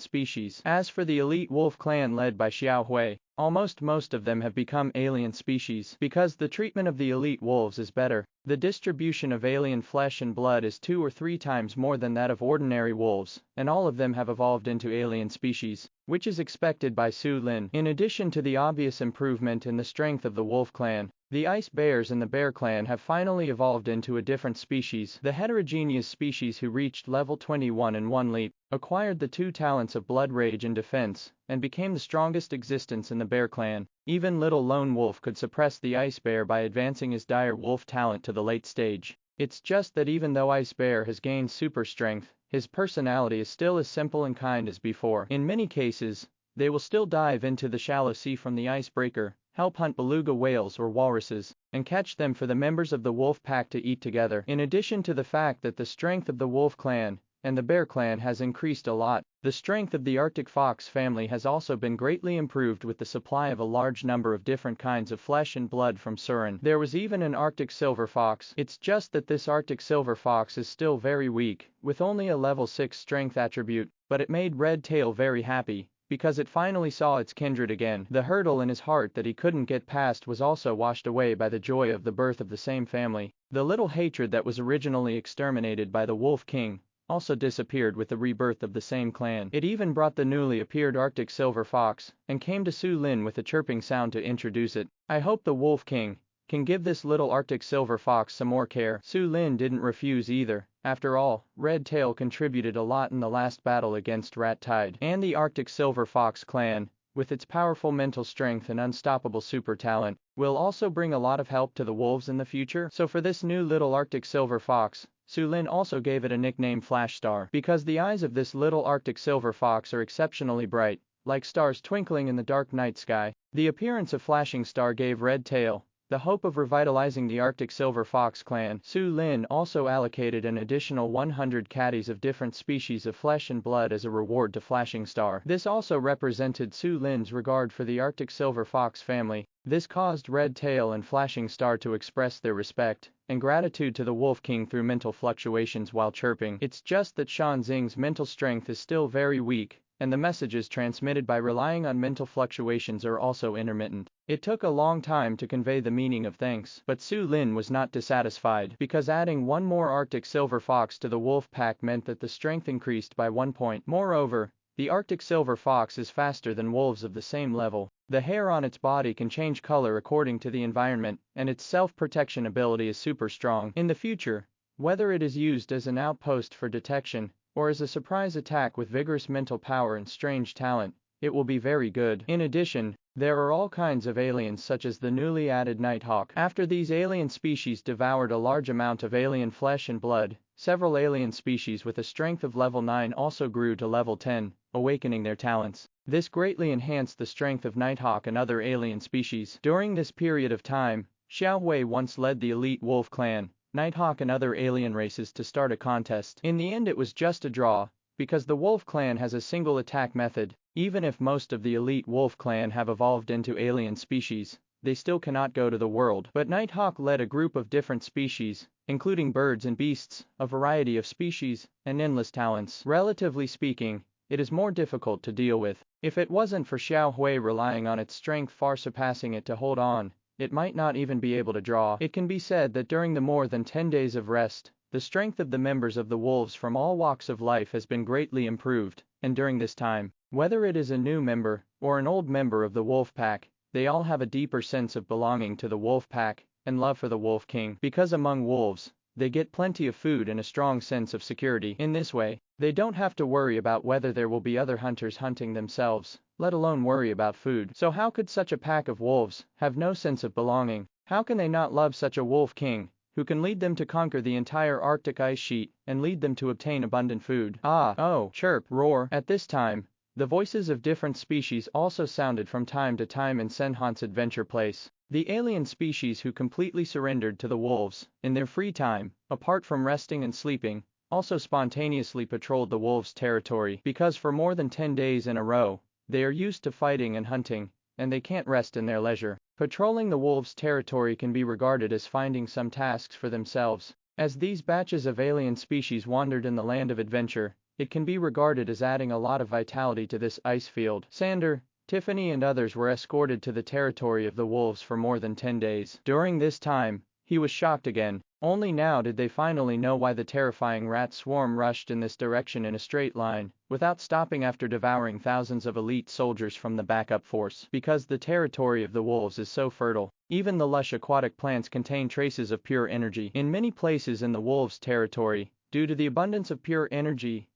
species. As for the elite wolf clan led by Xiao Hui, most of them have become alien species. Because the treatment of the elite wolves is better, the distribution of alien flesh and blood is 2 or 3 times more than that of ordinary wolves, and all of them have evolved into alien species, which is expected by Su Lin. In addition to the obvious improvement in the strength of the wolf clan, the ice bears in the bear clan have finally evolved into a different species. The heterogeneous species who reached level 21 in one leap, acquired the 2 talents of blood rage and defense, and became the strongest existence in the bear clan. Even Little Lone Wolf could suppress the ice bear by advancing his dire wolf talent to the late stage. It's just that even though Ice Bear has gained super strength, his personality is still as simple and kind as before. In many cases, they will still dive into the shallow sea from the icebreaker, help hunt beluga whales or walruses, and catch them for the members of the wolf pack to eat together. In addition to the fact that the strength of the wolf clan and the bear clan has increased a lot, the strength of the Arctic fox family has also been greatly improved with the supply of a large number of different kinds of flesh and blood from Surin. There was even an Arctic silver fox. It's just that this Arctic silver fox is still very weak, with only a level 6 strength attribute, but it made Red Tail very happy, because it finally saw its kindred again. The hurdle in his heart that he couldn't get past was also washed away by the joy of the birth of the same family. The little hatred that was originally exterminated by the Wolf King also disappeared with the rebirth of the same clan. It even brought the newly appeared Arctic silver fox, and came to Su Lin with a chirping sound to introduce it. I hope the Wolf King can give this little Arctic silver fox some more care. Su Lin didn't refuse either. After all, Red Tail contributed a lot in the last battle against Rat Tide, and the Arctic Silver Fox clan, with its powerful mental strength and unstoppable super talent, will also bring a lot of help to the wolves in the future. So for this new little Arctic Silver Fox, Su Lin also gave it a nickname Flash Star, because the eyes of this little Arctic Silver Fox are exceptionally bright, like stars twinkling in the dark night sky. The appearance of Flashing Star gave Red Tail the hope of revitalizing the Arctic Silver Fox clan. Su Lin also allocated an additional 100 caddies of different species of flesh and blood as a reward to Flashing Star. This also represented Su Lin's regard for the Arctic Silver Fox family. This caused Red Tail and Flashing Star to express their respect and gratitude to the Wolf King through mental fluctuations while chirping. It's just that Shan Xing's mental strength is still very weak, and the messages transmitted by relying on mental fluctuations are also intermittent. It took a long time to convey the meaning of thanks, but Su Lin was not dissatisfied, because adding one more Arctic Silver Fox to the wolf pack meant that the strength increased by 1 point. Moreover, the Arctic Silver Fox is faster than wolves of the same level. The hair on its body can change color according to the environment, and its self-protection ability is super strong. In the future, whether it is used as an outpost for detection, or as a surprise attack with vigorous mental power and strange talent, it will be very good. In addition, there are all kinds of aliens such as the newly added Nighthawk. After these alien species devoured a large amount of alien flesh and blood, several alien species with a strength of level 9 also grew to level 10, awakening their talents. This greatly enhanced the strength of Nighthawk and other alien species. During this period of time, Xiao Hui once led the elite wolf clan, Nighthawk and other alien races to start a contest. In the end it was just a draw, because the wolf clan has a single attack method. Even if most of the elite wolf clan have evolved into alien species, they still cannot go to the world. But Nighthawk led a group of different species, including birds and beasts, a variety of species, and endless talents. Relatively speaking, it is more difficult to deal with. If it wasn't for Xiao Hui relying on its strength far surpassing it to hold on, it might not even be able to draw. It can be said that during the more than 10 days of rest, the strength of the members of the wolves from all walks of life has been greatly improved, and during this time, whether it is a new member or an old member of the wolf pack, they all have a deeper sense of belonging to the wolf pack and love for the Wolf King, because among wolves, they get plenty of food and a strong sense of security. In this way, they don't have to worry about whether there will be other hunters hunting themselves, let alone worry about food. So how could such a pack of wolves have no sense of belonging? How can they not love such a Wolf King, who can lead them to conquer the entire Arctic ice sheet and lead them to obtain abundant food? Ah, oh, chirp, roar. At this time, the voices of different species also sounded from time to time in Senhan's adventure place. The alien species who completely surrendered to the wolves, in their free time, apart from resting and sleeping, also spontaneously patrolled the wolves' territory, because for more than 10 days in a row, they are used to fighting and hunting, and they can't rest in their leisure. Patrolling the wolves' territory can be regarded as finding some tasks for themselves. As these batches of alien species wandered in the land of adventure, it can be regarded as adding a lot of vitality to this ice field. Sander, Tiffany and others were escorted to the territory of the wolves for more than 10 days. During this time, he was shocked again. Only now did they finally know why the terrifying rat swarm rushed in this direction in a straight line, without stopping after devouring thousands of elite soldiers from the backup force. Because the territory of the wolves is so fertile, even the lush aquatic plants contain traces of pure energy. In many places in the wolves' territory, due to the abundance of pure energy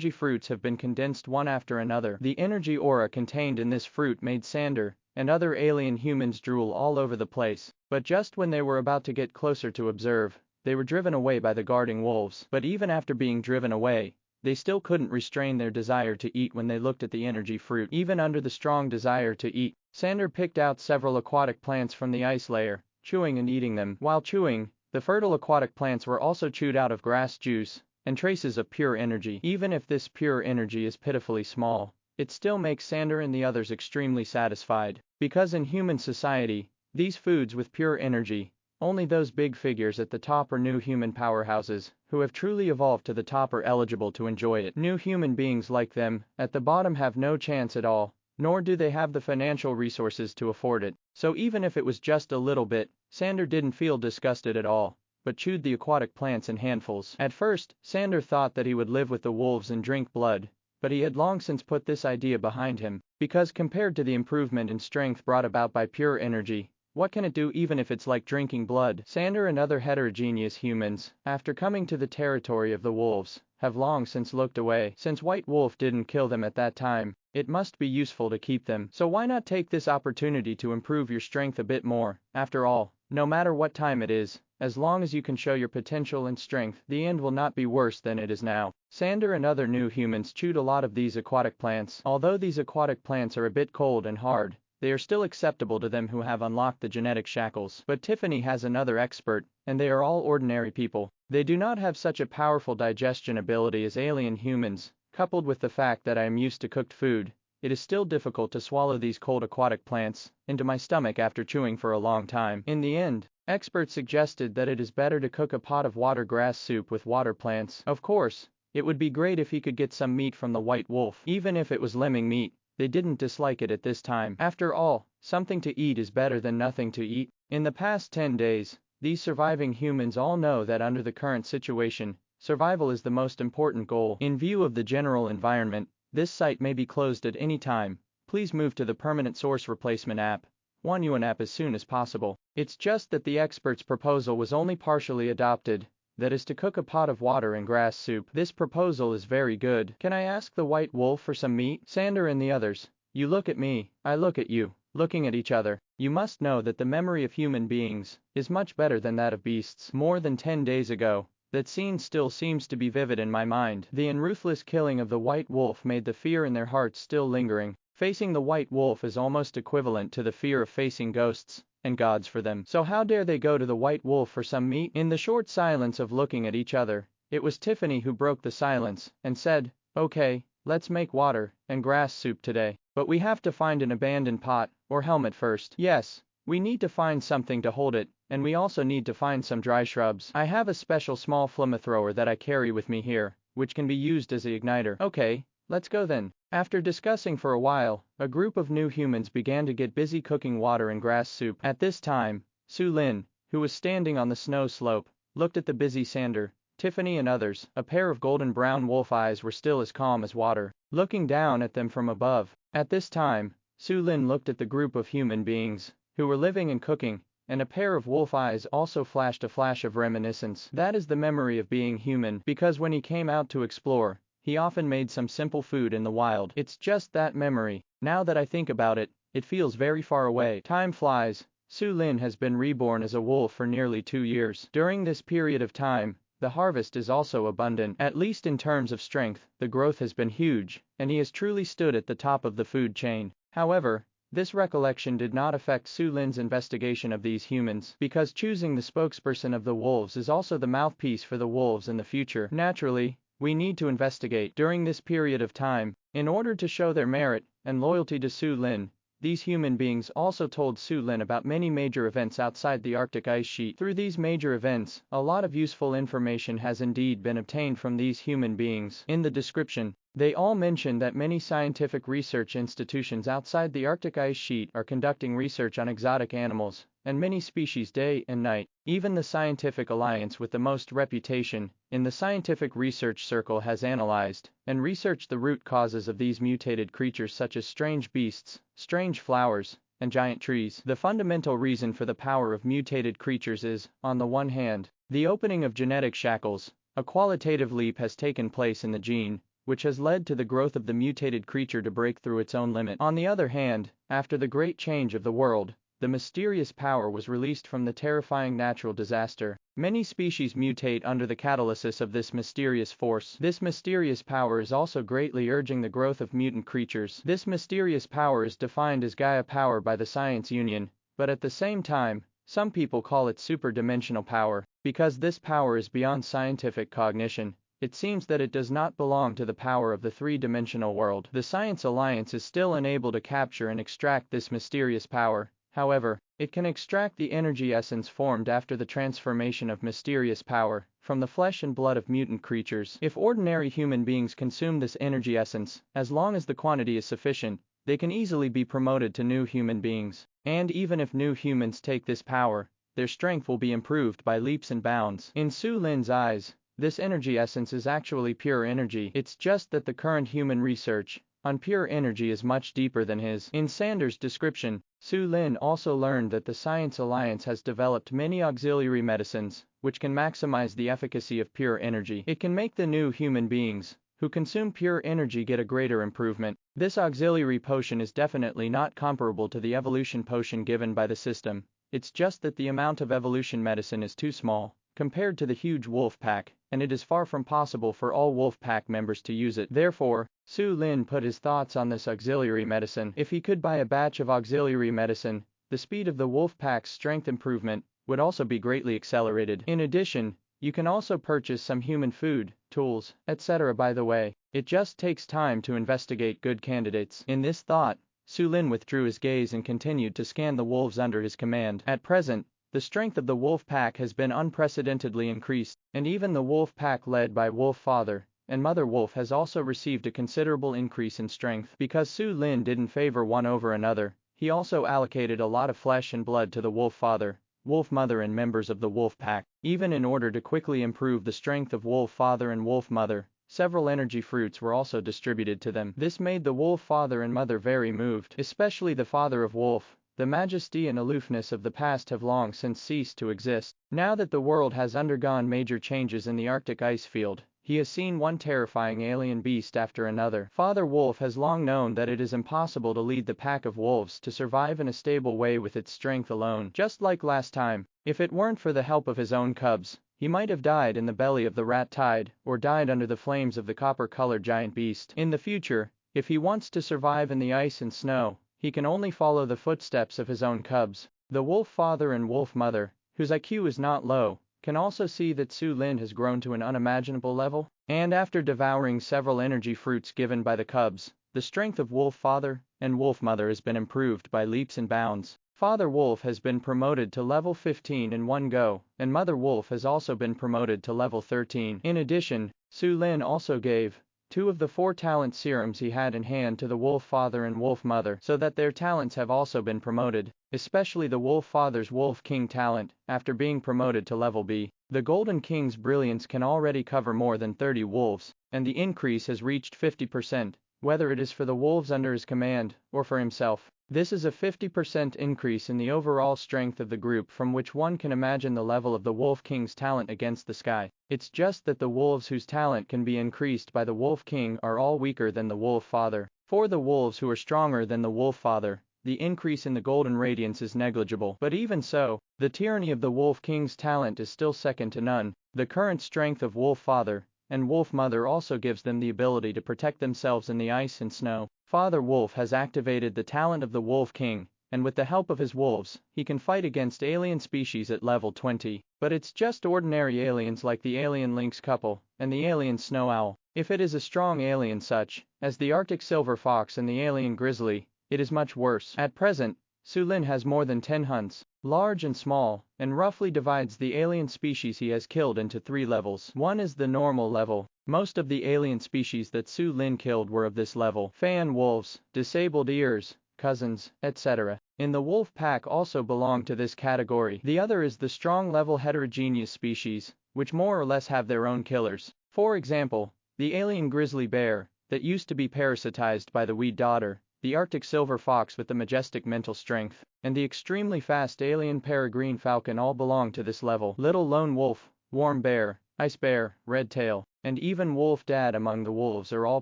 fruits have been condensed one after another. The energy aura contained in this fruit made Sander and other alien humans drool all over the place. But just when they were about to get closer to observe, they were driven away by the guarding wolves. But even after being driven away, they still couldn't restrain their desire to eat when they looked at the energy fruit. Even under the strong desire to eat, Sander picked out several aquatic plants from the ice layer, chewing and eating them. While chewing, the fertile aquatic plants were also chewed out of grass juice and traces of pure energy. Even if this pure energy is pitifully small, it still makes Sander and the others extremely satisfied. Because in human society, these foods with pure energy, only those big figures at the top or new human powerhouses, who have truly evolved to the top, are eligible to enjoy it. New human beings like them, at the bottom, have no chance at all, nor do they have the financial resources to afford it. So even if it was just a little bit, Sander didn't feel disgusted at all, but chewed the aquatic plants in handfuls. At first, Sander thought that he would live with the wolves and drink blood, but he had long since put this idea behind him, because compared to the improvement in strength brought about by pure energy, What can it do even if it's like drinking blood? Sander and other heterogeneous humans, after coming to the territory of the wolves, have long since looked away. Since White Wolf didn't kill them at that time, it must be useful to keep them. So why not take this opportunity to improve your strength a bit more? After all, no matter what time it is, as long as you can show your potential and strength, the end will not be worse than it is now. Sander and other new humans chewed a lot of these aquatic plants. Although these aquatic plants are a bit cold and hard, they are still acceptable to them who have unlocked the genetic shackles. But Tiffany has another expert, and they are all ordinary people. They do not have such a powerful digestion ability as alien humans. Coupled with the fact that I am used to cooked food, it is still difficult to swallow these cold aquatic plants into my stomach after chewing for a long time. In the end, experts suggested that it is better to cook a pot of water grass soup with water plants. Of course, it would be great if he could get some meat from the White Wolf. Even if it was lemming meat, they didn't dislike it at this time. After all, something to eat is better than nothing to eat. In the past 10 days, these surviving humans all know that under the current situation, survival is the most important goal. In view of the general environment, this site may be closed at any time. Please move to the permanent source replacement app, Yuan app, as soon as possible. It's just that the expert's proposal was only partially adopted. That is to cook a pot of water and grass soup. This proposal is very good. Can I ask the White Wolf for some meat? Sander and the others. You look at me, I look at you, looking at each other. You must know that the memory of human beings is much better than that of beasts. More than 10 days ago, that scene still seems to be vivid in my mind. The unruthless killing of the White Wolf made the fear in their hearts still lingering. Facing the White Wolf is almost equivalent to the fear of facing ghosts and gods for them. So how dare they go to the White Wolf for some meat? In the short silence of looking at each other, it was Tiffany who broke the silence and said, "Okay, let's make water and grass soup today. But we have to find an abandoned pot or helmet first. Yes, we need to find something to hold it, and we also need to find some dry shrubs. I have a special small flamethrower that I carry with me here, which can be used as an igniter." Okay, let's go then. After discussing for a while, a group of new humans began to get busy cooking water and grass soup. At this time, Su Lin, who was standing on the snow slope, looked at the busy Sander, Tiffany and others. A pair of golden brown wolf eyes were still as calm as water, looking down at them from above. At this time, Su Lin looked at the group of human beings who were living and cooking, and a pair of wolf eyes also flashed a flash of reminiscence. That is the memory of being human, because when he came out to explore, he often made some simple food in the wild. It's just that memory. Now that I think about it, it feels very far away. Time flies. Su Lin has been reborn as a wolf for nearly 2 years. During this period of time, the harvest is also abundant. At least in terms of strength, the growth has been huge, and he has truly stood at the top of the food chain. However, this recollection did not affect Su Lin's investigation of these humans, because choosing the spokesperson of the wolves is also the mouthpiece for the wolves in the future. Naturally, we need to investigate. During this period of time, in order to show their merit and loyalty to Su Lin, these human beings also told Su Lin about many major events outside the Arctic ice sheet. Through these major events, a lot of useful information has indeed been obtained from these human beings. In the description, they all mention that many scientific research institutions outside the Arctic ice sheet are conducting research on exotic animals and many species day and night. Even the scientific alliance with the most reputation in the scientific research circle has analyzed and researched the root causes of these mutated creatures, such as strange beasts, strange flowers, and giant trees. The fundamental reason for the power of mutated creatures is, on the one hand, the opening of genetic shackles. A qualitative leap has taken place in the gene, which has led to the growth of the mutated creature to break through its own limit. On the other hand, after the great change of the world, the mysterious power was released from the terrifying natural disaster. Many species mutate under the catalysis of this mysterious force. This mysterious power is also greatly urging the growth of mutant creatures. This mysterious power is defined as Gaia power by the Science Union, but at the same time, some people call it super-dimensional power. Because this power is beyond scientific cognition, it seems that it does not belong to the power of the three-dimensional world. The Science Alliance is still unable to capture and extract this mysterious power. However, it can extract the energy essence formed after the transformation of mysterious power from the flesh and blood of mutant creatures. If ordinary human beings consume this energy essence, as long as the quantity is sufficient, they can easily be promoted to new human beings. And even if new humans take this power, their strength will be improved by leaps and bounds. In Su Lin's eyes, this energy essence is actually pure energy. It's just that the current human research on pure energy is much deeper than his. In Sander's description, Su Lin also learned that the Science Alliance has developed many auxiliary medicines, which can maximize the efficacy of pure energy. It can make the new human beings who consume pure energy get a greater improvement. This auxiliary potion is definitely not comparable to the evolution potion given by the system. It's just that the amount of evolution medicine is too small compared to the huge wolf pack, and it is far from possible for all wolf pack members to use it. Therefore, Su Lin put his thoughts on this auxiliary medicine. If he could buy a batch of auxiliary medicine, the speed of the wolf pack's strength improvement would also be greatly accelerated. In addition, you can also purchase some human food, tools, etc. By the way, it just takes time to investigate good candidates. In this thought, Su Lin withdrew his gaze and continued to scan the wolves under his command. At present, the strength of the wolf pack has been unprecedentedly increased, and even the wolf pack led by Wolf Father and Mother Wolf has also received a considerable increase in strength. Because Su Lin didn't favor one over another, he also allocated a lot of flesh and blood to the Wolf Father, Wolf Mother and members of the wolf pack. Even in order to quickly improve the strength of Wolf Father and Wolf Mother, several energy fruits were also distributed to them. This made the Wolf Father and Mother very moved, especially the Father of Wolf. The majesty and aloofness of the past have long since ceased to exist. Now that the world has undergone major changes in the Arctic ice field, he has seen one terrifying alien beast after another. Father Wolf has long known that it is impossible to lead the pack of wolves to survive in a stable way with its strength alone. Just like last time, if it weren't for the help of his own cubs, he might have died in the belly of the rat tide, or died under the flames of the copper-colored giant beast. In the future, if he wants to survive in the ice and snow, he can only follow the footsteps of his own cubs. The Wolf Father and Wolf Mother, whose IQ is not low, can also see that Su Lin has grown to an unimaginable level, and after devouring several energy fruits given by the cubs, the strength of Wolf Father and Wolf Mother has been improved by leaps and bounds. Father Wolf has been promoted to level 15 in one go, and Mother Wolf has also been promoted to level 13. In addition, Su Lin also gave 2 of the 4 talent serums he had in hand to the Wolf Father and Wolf Mother, so that their talents have also been promoted, especially the Wolf Father's Wolf King talent, after being promoted to level B. The Golden King's brilliance can already cover more than 30 wolves, and the increase has reached 50%, whether it is for the wolves under his command, or for himself. This is a 50% increase in the overall strength of the group, from which one can imagine the level of the Wolf King's talent against the sky. It's just that the wolves whose talent can be increased by the Wolf King are all weaker than the Wolf Father. For the wolves who are stronger than the Wolf Father, the increase in the golden radiance is negligible. But even so, the tyranny of the Wolf King's talent is still second to none. The current strength of Wolf Father and Wolf Mother also gives them the ability to protect themselves in the ice and snow. Father Wolf has activated the talent of the Wolf King, and with the help of his wolves, he can fight against alien species at level 20. But it's just ordinary aliens like the alien lynx couple and the alien snow owl. If it is a strong alien such as the Arctic silver fox and the alien grizzly, it is much worse. At present, Su Lin has more than 10 hunts, large and small, and roughly divides the alien species he has killed into 3 levels. One is the normal level. Most of the alien species that Su Lin killed were of this level. Fan wolves, disabled ears, cousins, etc. in the wolf pack also belong to this category. The other is the strong level heterogeneous species, which more or less have their own killers. For example, the alien grizzly bear, that used to be parasitized by the weed daughter, the Arctic silver fox with the majestic mental strength, and the extremely fast alien peregrine falcon all belong to this level. Little lone wolf, warm bear, ice bear, red tail, and even wolf dad among the wolves are all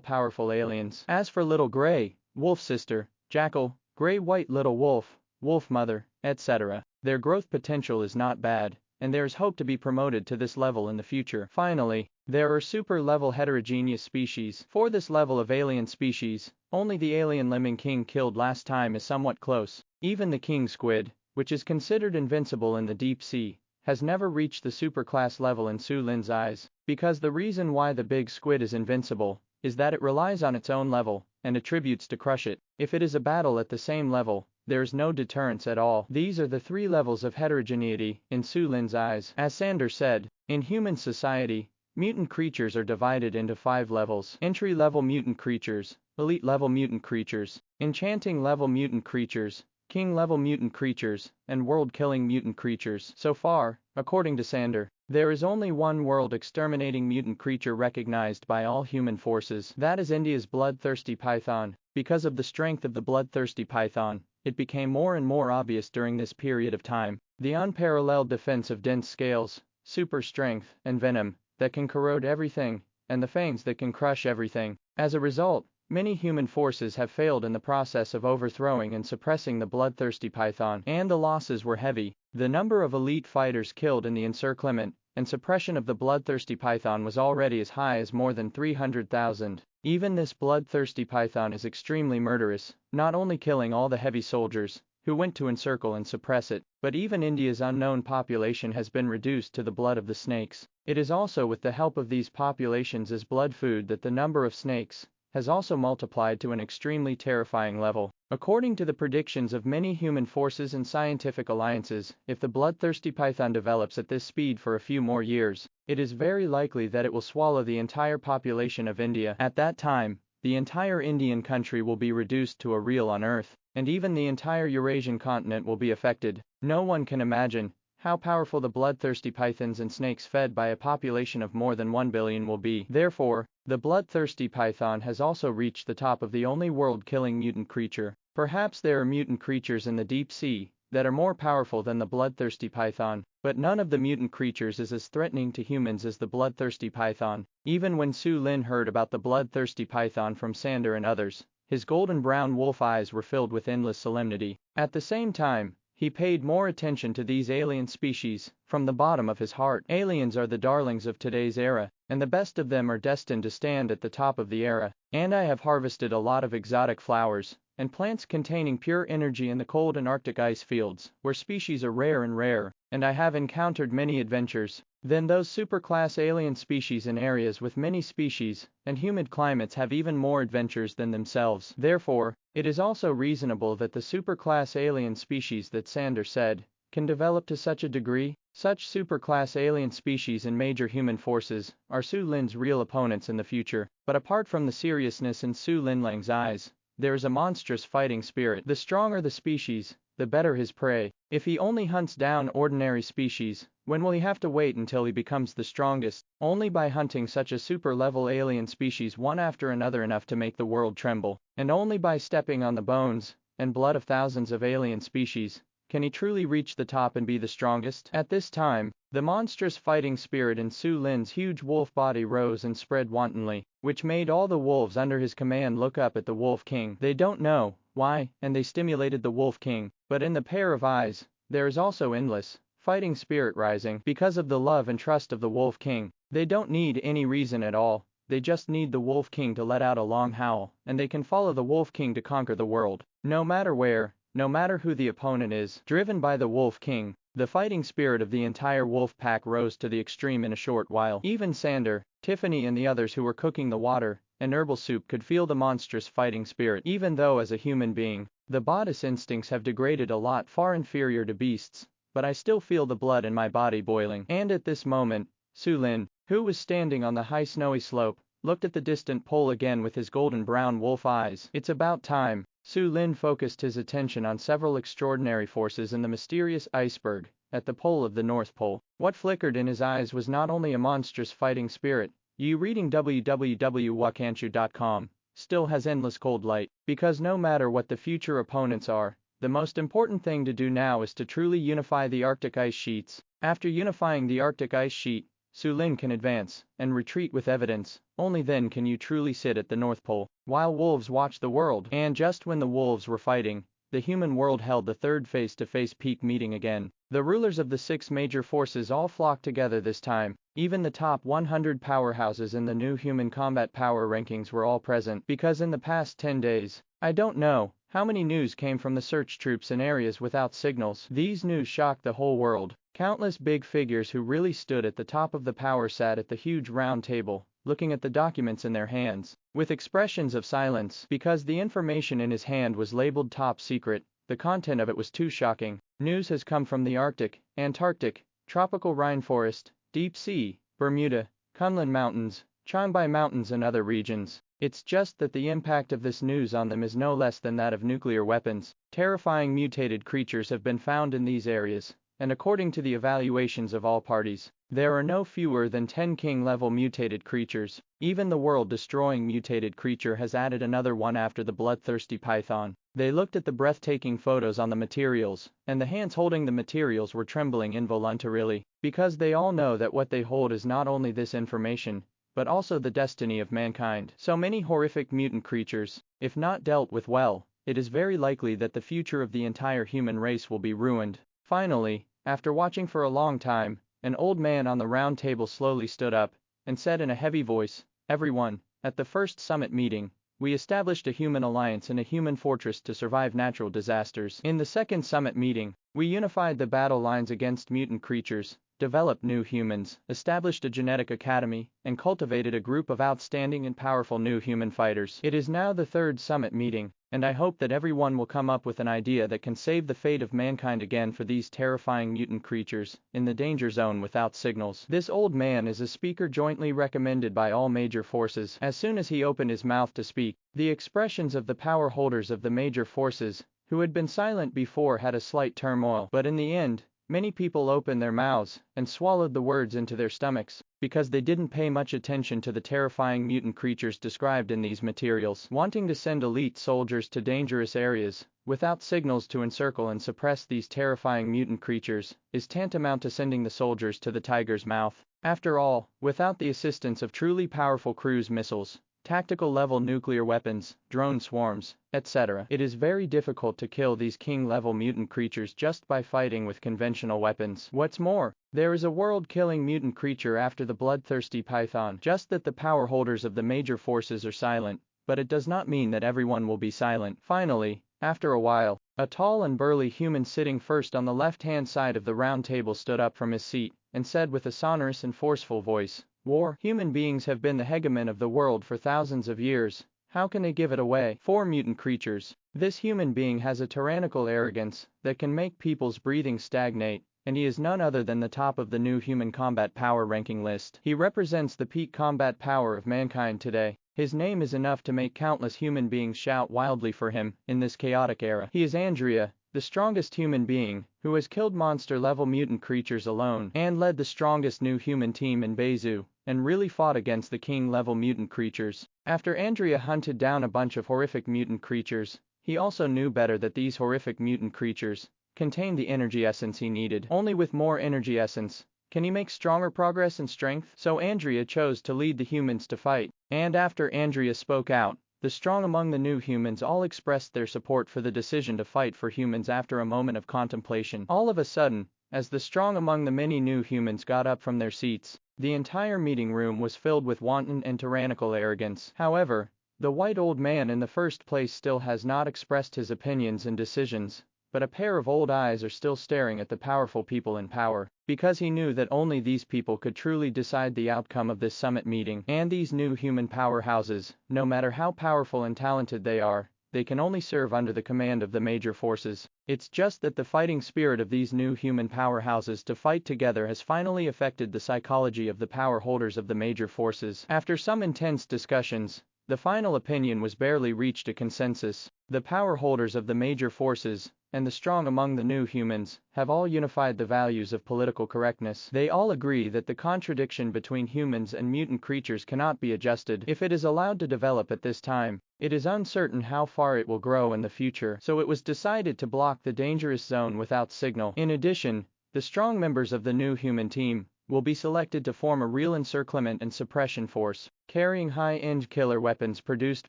powerful aliens. As for little gray, wolf sister, jackal, gray white little wolf, wolf mother, etc., their growth potential is not bad, and there is hope to be promoted to this level in the future. Finally, there are super level heterogeneous species. For this level of alien species, only the alien lemming king killed last time is somewhat close. Even the king squid, which is considered invincible in the deep sea, has never reached the superclass level in Su Lin's eyes, because the reason why the big squid is invincible is that it relies on its own level and attributes to crush it. If it is a battle at the same level, there is no deterrence at all. These are the 3 levels of heterogeneity in Su Lin's eyes. As Sander said, in human society, mutant creatures are divided into 5 levels: entry-level mutant creatures, elite-level mutant creatures, enchanting-level mutant creatures, king-level mutant creatures, and world-killing mutant creatures. So far, according to Sander, There is only one world exterminating mutant creature recognized by all human forces. That is India's bloodthirsty python. Because of the strength of the bloodthirsty python, it became more and more obvious during this period of time. The unparalleled defense of dense scales, super strength, and venom that can corrode everything, and the fangs that can crush everything. As a result, many human forces have failed in the process of overthrowing and suppressing the bloodthirsty python, and the losses were heavy. The number of elite fighters killed in the encirclement and suppression of the bloodthirsty python was already as high as more than 300,000. Even this bloodthirsty python is extremely murderous, not only killing all the heavy soldiers who went to encircle and suppress it, but even India's unknown population has been reduced to the blood of the snakes. It is also with the help of these populations as blood food that the number of snakes has also multiplied to an extremely terrifying level. According to the predictions of many human forces and scientific alliances, if the bloodthirsty python develops at this speed for a few more years, it is very likely that it will swallow the entire population of India. At that time, the entire Indian country will be reduced to a reel on Earth, and even the entire Eurasian continent will be affected. No one can imagine how powerful the bloodthirsty pythons and snakes fed by a population of more than 1 billion will be. Therefore, the bloodthirsty python has also reached the top of the only world-killing mutant creature. Perhaps there are mutant creatures in the deep sea that are more powerful than the bloodthirsty python, but none of the mutant creatures is as threatening to humans as the bloodthirsty python. Even when Su Lin heard about the bloodthirsty python from Sander and others, his golden brown wolf eyes were filled with endless solemnity. At the same time, he paid more attention to these alien species. From the bottom of his heart, aliens are the darlings of today's era, and the best of them are destined to stand at the top of the era. And I have harvested a lot of exotic flowers and plants containing pure energy in the cold and Arctic ice fields, where species are rare and rare, and I have encountered many adventures. Then those superclass alien species in areas with many species and humid climates have even more adventures than themselves. Therefore, it is also reasonable that the superclass alien species that Sander said can develop to such a degree. Such superclass alien species and major human forces are Su Lin's real opponents in the future. But apart from the seriousness in Su Linlang's eyes, there is a monstrous fighting spirit. The stronger the species, the better his prey. If he only hunts down ordinary species, when will he have to wait until he becomes the strongest? Only by hunting such a super-level alien species one after another enough to make the world tremble, and only by stepping on the bones and blood of thousands of alien species can he truly reach the top and be the strongest. At this time, the monstrous fighting spirit in Su Lin's huge wolf body rose and spread wantonly, which made all the wolves under his command look up at the Wolf King. They don't know why, and they stimulated the Wolf King, but in the pair of eyes, there is also endless fighting spirit rising. Because of the love and trust of the Wolf King, they don't need any reason at all. They just need the Wolf King to let out a long howl, and they can follow the Wolf King to conquer the world. No matter where, no matter who the opponent is. Driven by the Wolf King, the fighting spirit of the entire wolf pack rose to the extreme in a short while. Even Sander, Tiffany and the others who were cooking the water and herbal soup could feel the monstrous fighting spirit. Even though as a human being, the bodice instincts have degraded a lot far inferior to beasts, but I still feel the blood in my body boiling. And at this moment, Su Lin, who was standing on the high snowy slope, looked at the distant pole again with his golden brown wolf eyes. It's about time. Su Lin focused his attention on several extraordinary forces in the mysterious iceberg at the pole of the North Pole. What flickered in his eyes was not only a monstrous fighting spirit. You reading www.wakanchu.com still has endless cold light, because no matter what the future opponents are, the most important thing to do now is to truly unify the Arctic ice sheets. After unifying the Arctic ice sheet, Su Lin can advance and retreat with evidence. Only then can you truly sit at the North Pole, while wolves watch the world. And just when the wolves were fighting, the human world held the third face-to-face peak meeting again. The rulers of the 6 major forces all flocked together this time. Even the top 100 powerhouses in the new human combat power rankings were all present, because in the past 10 days, I don't know how many news came from the search troops in areas without signals. These news shocked the whole world. Countless big figures who really stood at the top of the power sat at the huge round table, looking at the documents in their hands, with expressions of silence, because the information in his hand was labeled top secret. The content of it was too shocking. News has come from the Arctic, Antarctic, tropical rainforest, deep sea, Bermuda, Kunlun Mountains, Chonburi Mountains and other regions. It's just that the impact of this news on them is no less than that of nuclear weapons. Terrifying mutated creatures have been found in these areas, and according to the evaluations of all parties, There are no fewer than 10 king-level mutated creatures. Even the world-destroying mutated creature has added another one after the bloodthirsty python. They looked at the breathtaking photos on the materials, and the hands holding the materials were trembling involuntarily, because they all know that what they hold is not only this information, but also the destiny of mankind. So many horrific mutant creatures, if not dealt with well, it is very likely that the future of the entire human race will be ruined. Finally, after watching for a long time, an old man on the round table slowly stood up and said in a heavy voice, "Everyone, at the first summit meeting, we established a human alliance and a human fortress to survive natural disasters. In the second summit meeting, we unified the battle lines against mutant creatures, developed new humans, established a genetic academy, and cultivated a group of outstanding and powerful new human fighters. It is now the third summit meeting, and I hope that everyone will come up with an idea that can save the fate of mankind again for these terrifying mutant creatures in the danger zone without signals." This old man is a speaker jointly recommended by all major forces. As soon as he opened his mouth to speak, the expressions of the power holders of the major forces, who had been silent before, had a slight turmoil. But in the end, many people opened their mouths and swallowed the words into their stomachs, because they didn't pay much attention to the terrifying mutant creatures described in these materials. Wanting to send elite soldiers to dangerous areas, without signals to encircle and suppress these terrifying mutant creatures, is tantamount to sending the soldiers to the tiger's mouth. After all, without the assistance of truly powerful cruise missiles, tactical-level nuclear weapons, drone swarms, etc., it is very difficult to kill these king-level mutant creatures just by fighting with conventional weapons. What's more, there is a world-killing mutant creature after the bloodthirsty python. Just that the power holders of the major forces are silent, but it does not mean that everyone will be silent. Finally, after a while, a tall and burly human sitting first on the left-hand side of the round table stood up from his seat and said with a sonorous and forceful voice, "War. Human beings have been the hegemon of the world for thousands of years. How can they give it away? 4 mutant creatures." This human being has a tyrannical arrogance that can make people's breathing stagnate, and he is none other than the top of the new human combat power ranking list. He represents the peak combat power of mankind today. His name is enough to make countless human beings shout wildly for him in this chaotic era. He is Andrea, the strongest human being, who has killed monster-level mutant creatures alone and led the strongest new human team in Beizhu, and really fought against the king-level mutant creatures. After Andrea hunted down a bunch of horrific mutant creatures, he also knew better that these horrific mutant creatures contained the energy essence he needed. Only with more energy essence can he make stronger progress and strength. So Andrea chose to lead the humans to fight, and after Andrea spoke out, the strong among the new humans all expressed their support for the decision to fight for humans. After a moment of contemplation, all of a sudden, as the strong among the many new humans got up from their seats, the entire meeting room was filled with wanton and tyrannical arrogance. However, the white old man in the first place still has not expressed his opinions and decisions, but a pair of old eyes are still staring at the powerful people in power, because he knew that only these people could truly decide the outcome of this summit meeting. And these new human powerhouses, no matter how powerful and talented they are, they can only serve under the command of the major forces. It's just that the fighting spirit of these new human powerhouses to fight together has finally affected the psychology of the power holders of the major forces. After some intense discussions, the final opinion was barely reached a consensus. The power holders of the major forces, and the strong among the new humans, have all unified the values of political correctness. They all agree that the contradiction between humans and mutant creatures cannot be adjusted if it is allowed to develop at this time. It is uncertain how far it will grow in the future, so it was decided to block the dangerous zone without signal. In addition, the strong members of the new human team will be selected to form a real encirclement and suppression force, carrying high-end killer weapons produced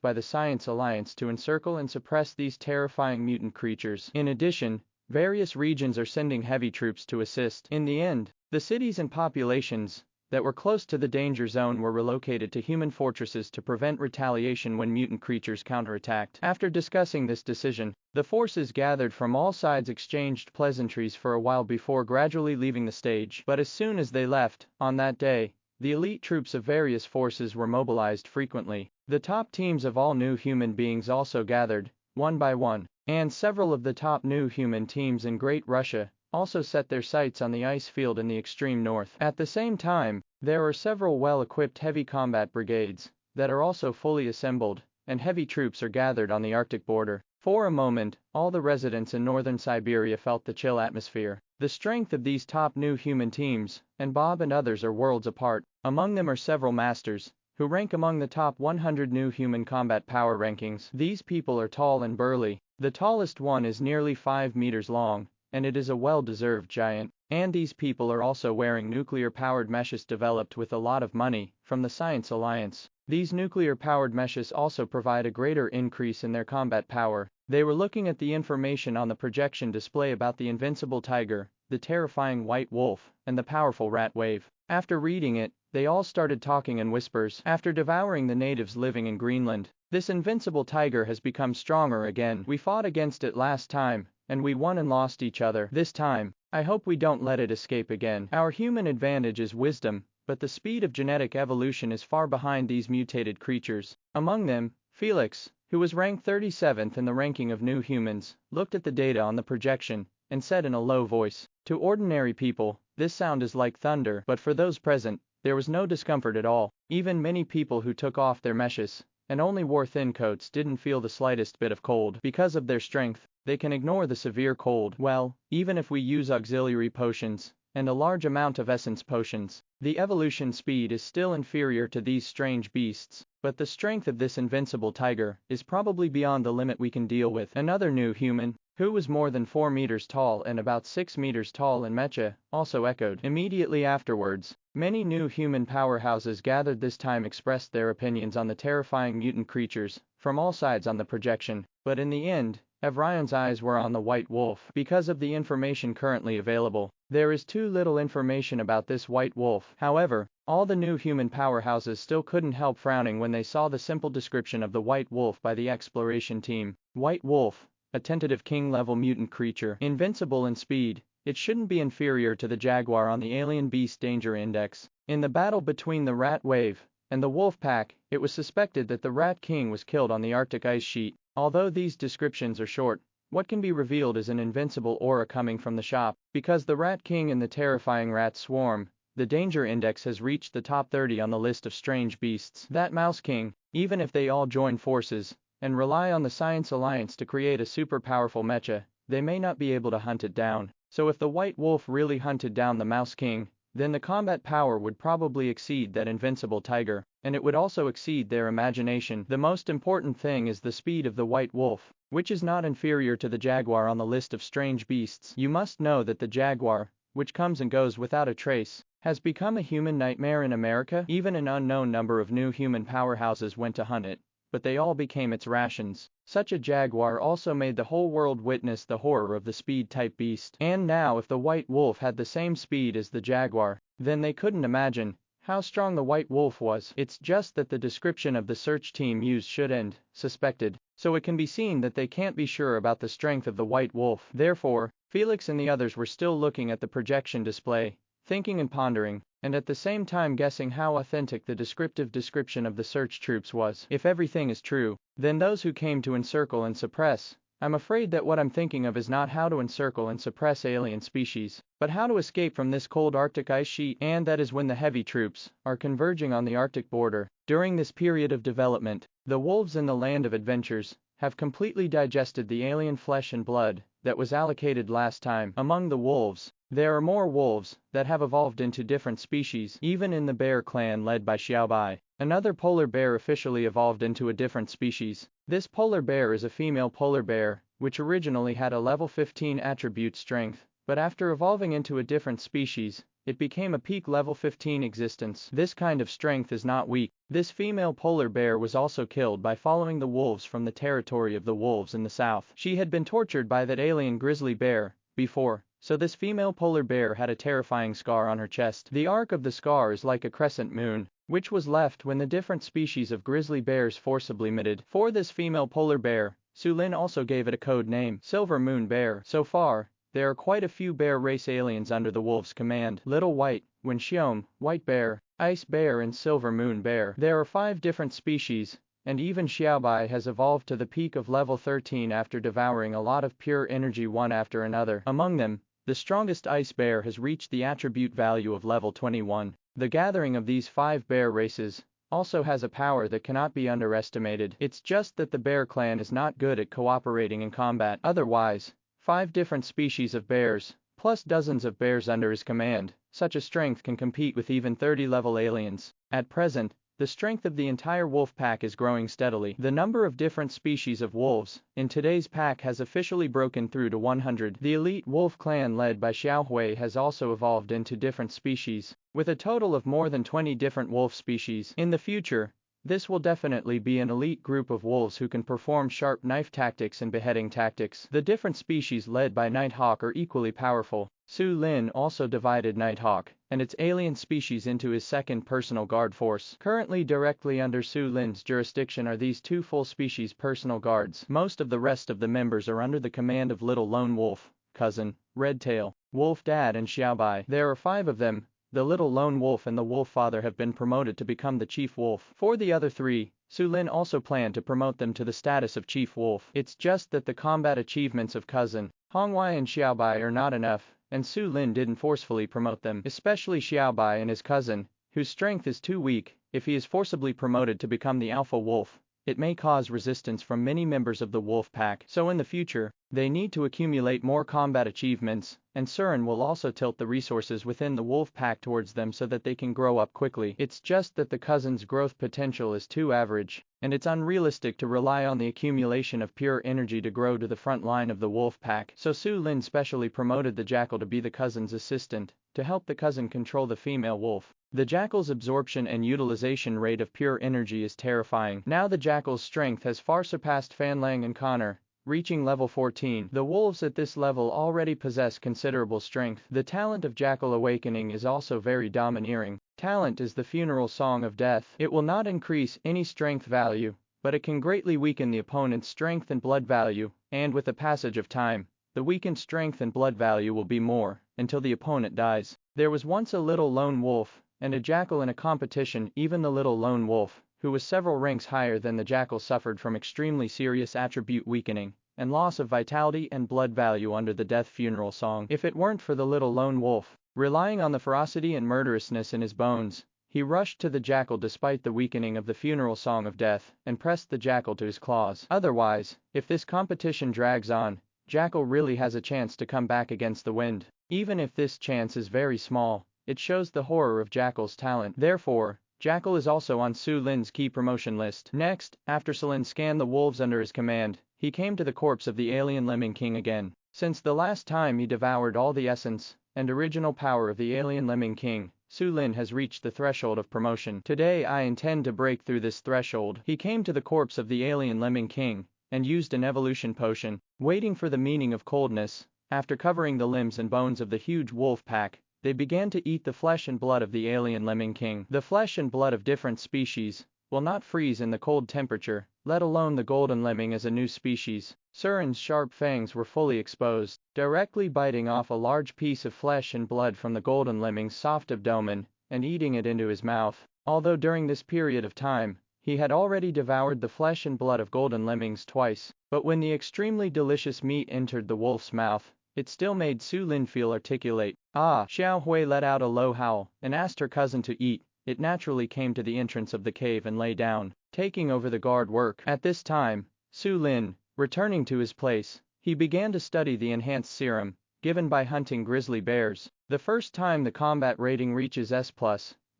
by the Science Alliance to encircle and suppress these terrifying mutant creatures. In addition, various regions are sending heavy troops to assist. In the end, the cities and populations that were close to the danger zone were relocated to human fortresses to prevent retaliation when mutant creatures counterattacked. After discussing this decision, the forces gathered from all sides exchanged pleasantries for a while before gradually leaving the stage. But as soon as they left, on that day, the elite troops of various forces were mobilized frequently. The top teams of all new human beings also gathered, one by one, and several of the top new human teams in Great Russia also set their sights on the ice field in the extreme north. At the same time, there are several well-equipped heavy combat brigades that are also fully assembled, and heavy troops are gathered on the Arctic border. For a moment, all the residents in northern Siberia felt the chill atmosphere. The strength of these top new human teams, and Bob and others are worlds apart. Among them are several masters, who rank among the top 100 new human combat power rankings. These people are tall and burly. The tallest one is nearly 5 meters long, and it is a well-deserved giant. And these people are also wearing nuclear-powered meshes developed with a lot of money from the Science Alliance. These nuclear-powered meshes also provide a greater increase in their combat power. They were looking at the information on the projection display about the invincible tiger, the terrifying white wolf, and the powerful rat wave. After reading it, they all started talking in whispers. After devouring the natives living in Greenland, this invincible tiger has become stronger again. We fought against it last time, and we won and lost each other. This time, I hope we don't let it escape again. Our human advantage is wisdom, but the speed of genetic evolution is far behind these mutated creatures. Among them, Felix, who was ranked 37th in the ranking of new humans, looked at the data on the projection and said in a low voice, "To ordinary people, this sound is like thunder," but for those present, there was no discomfort at all. Even many people who took off their meshes and only wore thin coats didn't feel the slightest bit of cold. Because of their strength, they can ignore the severe cold. Well, even if we use auxiliary potions and a large amount of essence potions, the evolution speed is still inferior to these strange beasts. But the strength of this invincible tiger is probably beyond the limit we can deal with. Another new human, who was more than 4 meters tall and about 6 meters tall in mecha, also echoed. Immediately afterwards, many new human powerhouses gathered. This time expressed their opinions on the terrifying mutant creatures from all sides on the projection. But in the end, Evrion's eyes were on the white wolf. Because of the information currently available, there is too little information about this white wolf. However, all the new human powerhouses still couldn't help frowning when they saw the simple description of the white wolf by the exploration team. White wolf, a tentative king-level mutant creature, invincible in speed. It shouldn't be inferior to the jaguar on the alien beast danger index. In the battle between the rat wave and the wolf pack, it was suspected that the rat king was killed on the Arctic ice sheet. Although these descriptions are short, what can be revealed is an invincible aura coming from the shop. Because the rat king and the terrifying rat swarm, the danger index has reached the top 30 on the list of strange beasts. That mouse king, even if they all join forces and rely on the Science Alliance to create a super powerful mecha, they may not be able to hunt it down. So if the white wolf really hunted down the mouse king, then the combat power would probably exceed that invincible tiger, and it would also exceed their imagination. The most important thing is the speed of the white wolf, which is not inferior to the jaguar on the list of strange beasts. You must know that the jaguar, which comes and goes without a trace, has become a human nightmare in America. Even an unknown number of new human powerhouses went to hunt it, but they all became its rations. Such a jaguar also made the whole world witness the horror of the speed-type beast. And now if the white wolf had the same speed as the jaguar, then they couldn't imagine how strong the white wolf was. It's just that the description of the search team used should end suspected, so it can be seen that they can't be sure about the strength of the white wolf. Therefore, Felix and the others were still looking at the projection display, thinking and pondering, and at the same time guessing how authentic the descriptive description of the search troops was. If everything is true, then those who came to encircle and suppress, I'm afraid that what I'm thinking of is not how to encircle and suppress alien species, but how to escape from this cold Arctic ice sheet, and that is when the heavy troops are converging on the Arctic border. During this period of development, the wolves in the land of adventures have completely digested the alien flesh and blood that was allocated last time. Among the wolves, there are more wolves that have evolved into different species. Even in the bear clan led by Xiaobai, another polar bear officially evolved into a different species. This polar bear is a female polar bear, which originally had a level 15 attribute strength, but after evolving into a different species, it became a peak level 15 existence. This kind of strength is not weak. This female polar bear was also killed by following the wolves from the territory of the wolves in the south. She had been tortured by that alien grizzly bear before, so this female polar bear had a terrifying scar on her chest. The arc of the scar is like a crescent moon, which was left when the different species of grizzly bears forcibly mated. For this female polar bear, Sulin also gave it a code name, Silver Moon Bear. So far, there are quite a few bear race aliens under the wolf's command: Little White, Winxiom, White Bear, Ice Bear and Silver Moon Bear. There are 5 different species, and even Xiaobai has evolved to the peak of level 13 after devouring a lot of pure energy one after another. Among them, the strongest Ice Bear has reached the attribute value of level 21. The gathering of these 5 bear races also has a power that cannot be underestimated. It's just that the bear clan is not good at cooperating in combat. Otherwise, 5 different species of bears, plus dozens of bears under his command. Such a strength can compete with even 30-level aliens. At present, the strength of the entire wolf pack is growing steadily. The number of different species of wolves in today's pack has officially broken through to 100. The elite wolf clan led by Xiaohui has also evolved into different species, with a total of more than 20 different wolf species. In the future, this will definitely be an elite group of wolves who can perform sharp knife tactics and beheading tactics. The different species led by Nighthawk are equally powerful. Su Lin also divided Nighthawk and its alien species into his second personal guard force. Currently directly under Su Lin's jurisdiction are these two full species personal guards. Most of the rest of the members are under the command of Little Lone Wolf, Cousin, Redtail, Wolf Dad and Xiaobai. There are 5 of them. The Little Lone Wolf and the Wolf Father have been promoted to become the Chief Wolf. For the other 3, Su Lin also planned to promote them to the status of Chief Wolf. It's just that the combat achievements of Cousin, Hongwei and Xiaobai are not enough, and Su Lin didn't forcefully promote them, especially Xiaobai and his cousin, whose strength is too weak. If he is forcibly promoted to become the Alpha Wolf, it may cause resistance from many members of the wolf pack. So in the future, they need to accumulate more combat achievements, and Surin will also tilt the resources within the wolf pack towards them so that they can grow up quickly. It's just that the cousin's growth potential is too average, and it's unrealistic to rely on the accumulation of pure energy to grow to the front line of the wolf pack. So Su Lin specially promoted the jackal to be the cousin's assistant, to help the cousin control the female wolf. The jackal's absorption and utilization rate of pure energy is terrifying. Now the jackal's strength has far surpassed Fanlang and Connor, reaching level 14. The wolves at this level already possess considerable strength. The talent of Jackal Awakening is also very domineering. Talent is the funeral song of death. It will not increase any strength value, but it can greatly weaken the opponent's strength and blood value, and with the passage of time, the weakened strength and blood value will be more, until the opponent dies. There was once a little lone wolf and a jackal in a competition. Even the little lone wolf, who was several ranks higher than the jackal, suffered from extremely serious attribute weakening and loss of vitality and blood value under the death funeral song. If it weren't for the little lone wolf, relying on the ferocity and murderousness in his bones, he rushed to the jackal despite the weakening of the funeral song of death, and pressed the jackal to his claws. Otherwise, if this competition drags on, Jackal really has a chance to come back against the wind. Even if this chance is very small, it shows the horror of Jackal's talent. Therefore, Jackal is also on Su Lin's key promotion list. Next, after Su Lin scanned the wolves under his command, he came to the corpse of the alien Lemming King again. Since the last time he devoured all the essence and original power of the alien Lemming King, Su Lin has reached the threshold of promotion. Today I intend to break through this threshold. He came to the corpse of the alien Lemming King and used an evolution potion, waiting for the meaning of coldness. After covering the limbs and bones of the huge wolf pack, they began to eat the flesh and blood of the alien Lemming King. The flesh and blood of different species will not freeze in the cold temperature, let alone the golden lemming as a new species. Surin's sharp fangs were fully exposed, directly biting off a large piece of flesh and blood from the golden lemming's soft abdomen and eating it into his mouth. Although during this period of time, he had already devoured the flesh and blood of golden lemmings twice, but when the extremely delicious meat entered the wolf's mouth, it still made Su Lin feel articulate. Ah! Xiao Hui let out a low howl and asked her cousin to eat. It naturally came to the entrance of the cave and lay down, taking over the guard work. At this time, Su Lin, returning to his place, he began to study the enhanced serum, given by hunting grizzly bears. The first time the combat rating reaches S+,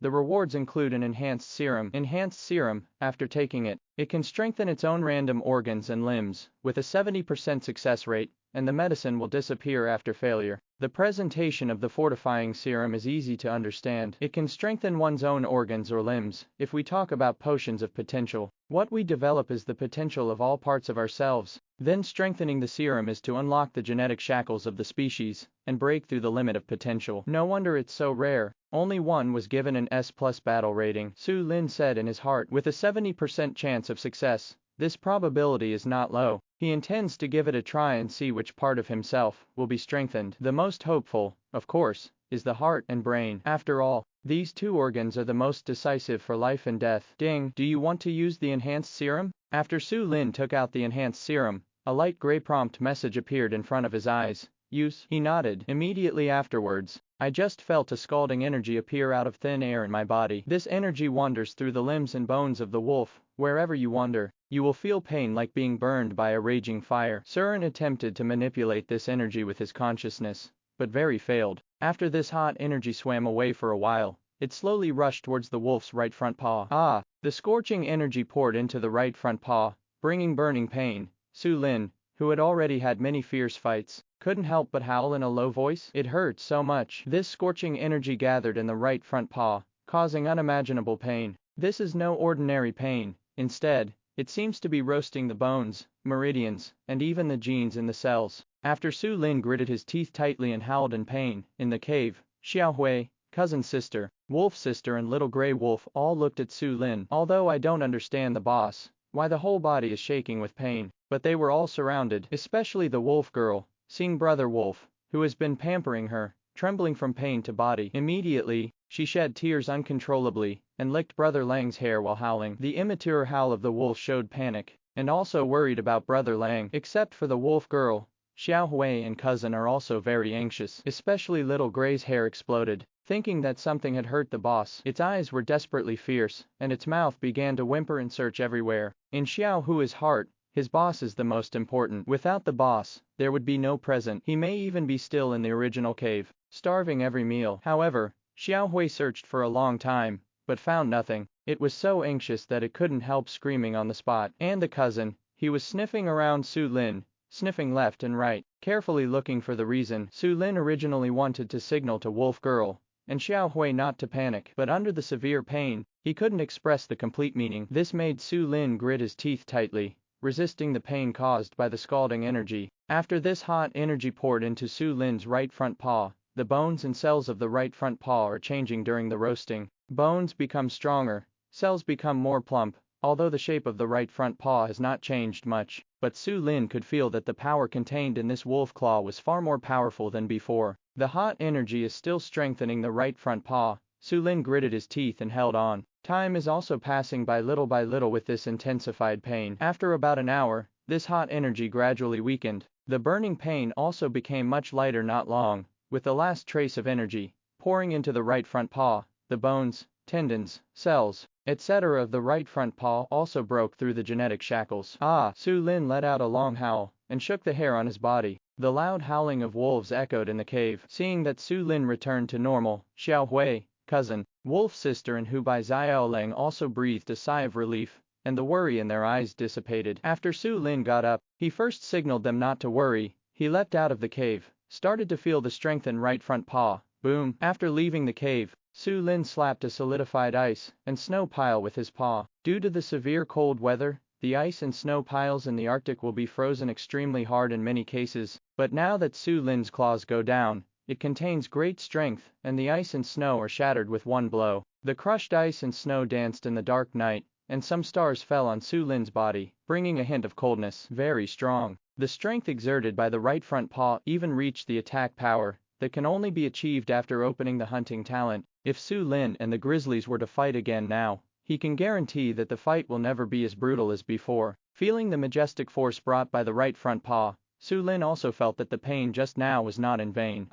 the rewards include an enhanced serum. Enhanced serum, after taking it, it can strengthen its own random organs and limbs, with a 70% success rate, and the medicine will disappear after failure. The presentation of the fortifying serum is easy to understand. It can strengthen one's own organs or limbs. If we talk about potions of potential, what we develop is the potential of all parts of ourselves. Then strengthening the serum is to unlock the genetic shackles of the species and break through the limit of potential. No wonder it's so rare. Only one was given an S+ battle rating. Su Lin said in his heart, with a 70% chance of success. This probability is not low. He intends to give it a try and see which part of himself will be strengthened. The most hopeful, of course, is the heart and brain. After all, these two organs are the most decisive for life and death. Ding! Do you want to use the enhanced serum? After Su Lin took out the enhanced serum, a light gray prompt message appeared in front of his eyes. Use. He nodded. Immediately afterwards, I just felt a scalding energy appear out of thin air in my body. This energy wanders through the limbs and bones of the wolf. Wherever you wander, you will feel pain like being burned by a raging fire. Surin attempted to manipulate this energy with his consciousness, but very failed. After this hot energy swam away for a while, it slowly rushed towards the wolf's right front paw. The scorching energy poured into the right front paw, bringing burning pain. Su Lin, who had already had many fierce fights, couldn't help but howl in a low voice. It hurt so much. This scorching energy gathered in the right front paw, causing unimaginable pain. This is no ordinary pain. Instead, it seems to be roasting the bones, meridians, and even the genes in the cells. After Su Lin gritted his teeth tightly and howled in pain, in the cave, Xiao Hui, cousin sister, wolf sister and little gray wolf all looked at Su Lin. Although I don't understand the boss, why the whole body is shaking with pain, but they were all surrounded, especially the wolf girl, seeing brother wolf, who has been pampering her, trembling from pain to body. Immediately, she shed tears uncontrollably, and licked brother Lang's hair while howling. The immature howl of the wolf showed panic, and also worried about brother Lang. Except for the wolf girl, Xiao Hui and cousin are also very anxious, especially little Gray's hair exploded, thinking that something had hurt the boss. Its eyes were desperately fierce, and its mouth began to whimper and search everywhere. In Xiao Hui's heart, his boss is the most important. Without the boss, there would be no present. He may even be still in the original cave, starving every meal. However, Xiao Hui searched for a long time, but found nothing. It was so anxious that it couldn't help screaming on the spot. And the cousin, he was sniffing around Su Lin, sniffing left and right, carefully looking for the reason. Su Lin originally wanted to signal to Wolf Girl and Xiao Hui not to panic, but under the severe pain, he couldn't express the complete meaning. This made Su Lin grit his teeth tightly, resisting the pain caused by the scalding energy. After this hot energy poured into Su Lin's right front paw, the bones and cells of the right front paw are changing during the roasting. Bones become stronger, cells become more plump, although the shape of the right front paw has not changed much. But Su Lin could feel that the power contained in this wolf claw was far more powerful than before. The hot energy is still strengthening the right front paw. Su Lin gritted his teeth and held on. Time is also passing by little with this intensified pain. After about an hour, this hot energy gradually weakened. The burning pain also became much lighter not long, with the last trace of energy pouring into the right front paw. The bones, tendons, cells, etc. of the right front paw also broke through the genetic shackles. Su Lin let out a long howl, and shook the hair on his body. The loud howling of wolves echoed in the cave. Seeing that Su Lin returned to normal, Xiao Hui, cousin, wolf sister and Hubei Xiaolang also breathed a sigh of relief, and the worry in their eyes dissipated. After Su Lin got up, he first signaled them not to worry. He leapt out of the cave, started to feel the strength in right front paw. Boom! After leaving the cave, Su Lin slapped a solidified ice and snow pile with his paw. Due to the severe cold weather, the ice and snow piles in the Arctic will be frozen extremely hard in many cases, but now that Su Lin's claws go down, it contains great strength, and the ice and snow are shattered with one blow. The crushed ice and snow danced in the dark night, and some stars fell on Su Lin's body, bringing a hint of coldness. Very strong. The strength exerted by the right front paw even reached the attack power that can only be achieved after opening the hunting talent. If Su Lin and the grizzlies were to fight again now, he can guarantee that the fight will never be as brutal as before. Feeling the majestic force brought by the right front paw, Su Lin also felt that the pain just now was not in vain.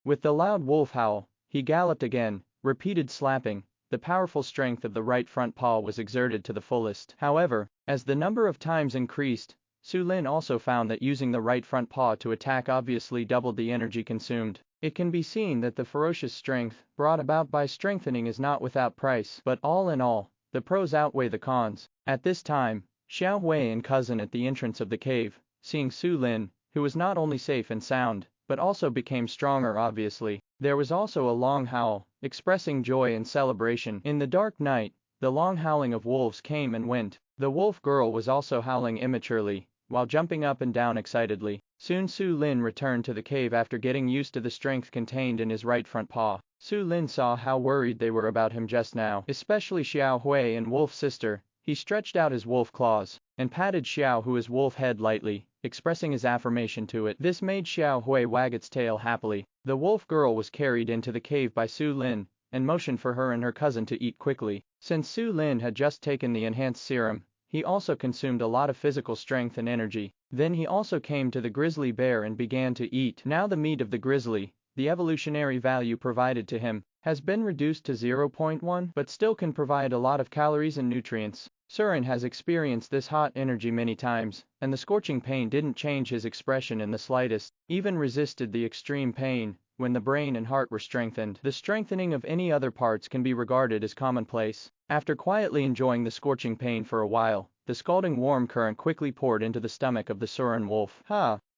With the loud wolf howl, he galloped again, repeated slapping. The powerful strength of the right front paw was exerted to the fullest. However, as the number of times increased, Su Lin also found that using the right front paw to attack obviously doubled the energy consumed. It can be seen that the ferocious strength brought about by strengthening is not without price, but all in all, the pros outweigh the cons. At this time, Xiao Hui and cousin at the entrance of the cave, seeing Su Lin, who was not only safe and sound, but also became stronger obviously. There was also a long howl, expressing joy and celebration. In the dark night, the long howling of wolves came and went. The wolf girl was also howling immaturely, while jumping up and down excitedly. Soon Su Lin returned to the cave after getting used to the strength contained in his right front paw. Su Lin saw how worried they were about him just now, especially Xiao Hui and Wolf's sister. He stretched out his wolf claws and patted Xiao Hui's wolf head lightly, expressing his affirmation to it. This made Xiao Hui wag its tail happily. The wolf girl was carried into the cave by Su Lin and motioned for her and her cousin to eat quickly. Since Su Lin had just taken the enhanced serum, he also consumed a lot of physical strength and energy. Then he also came to the grizzly bear and began to eat. Now the meat of the grizzly, the evolutionary value provided to him, has been reduced to 0.1, but still can provide a lot of calories and nutrients. Surin has experienced this hot energy many times, and the scorching pain didn't change his expression in the slightest, even resisted the extreme pain. when the brain and heart were strengthened. The strengthening of any other parts can be regarded as commonplace. After quietly enjoying the scorching pain for a while, the scalding warm current quickly poured into the stomach of the Surin wolf.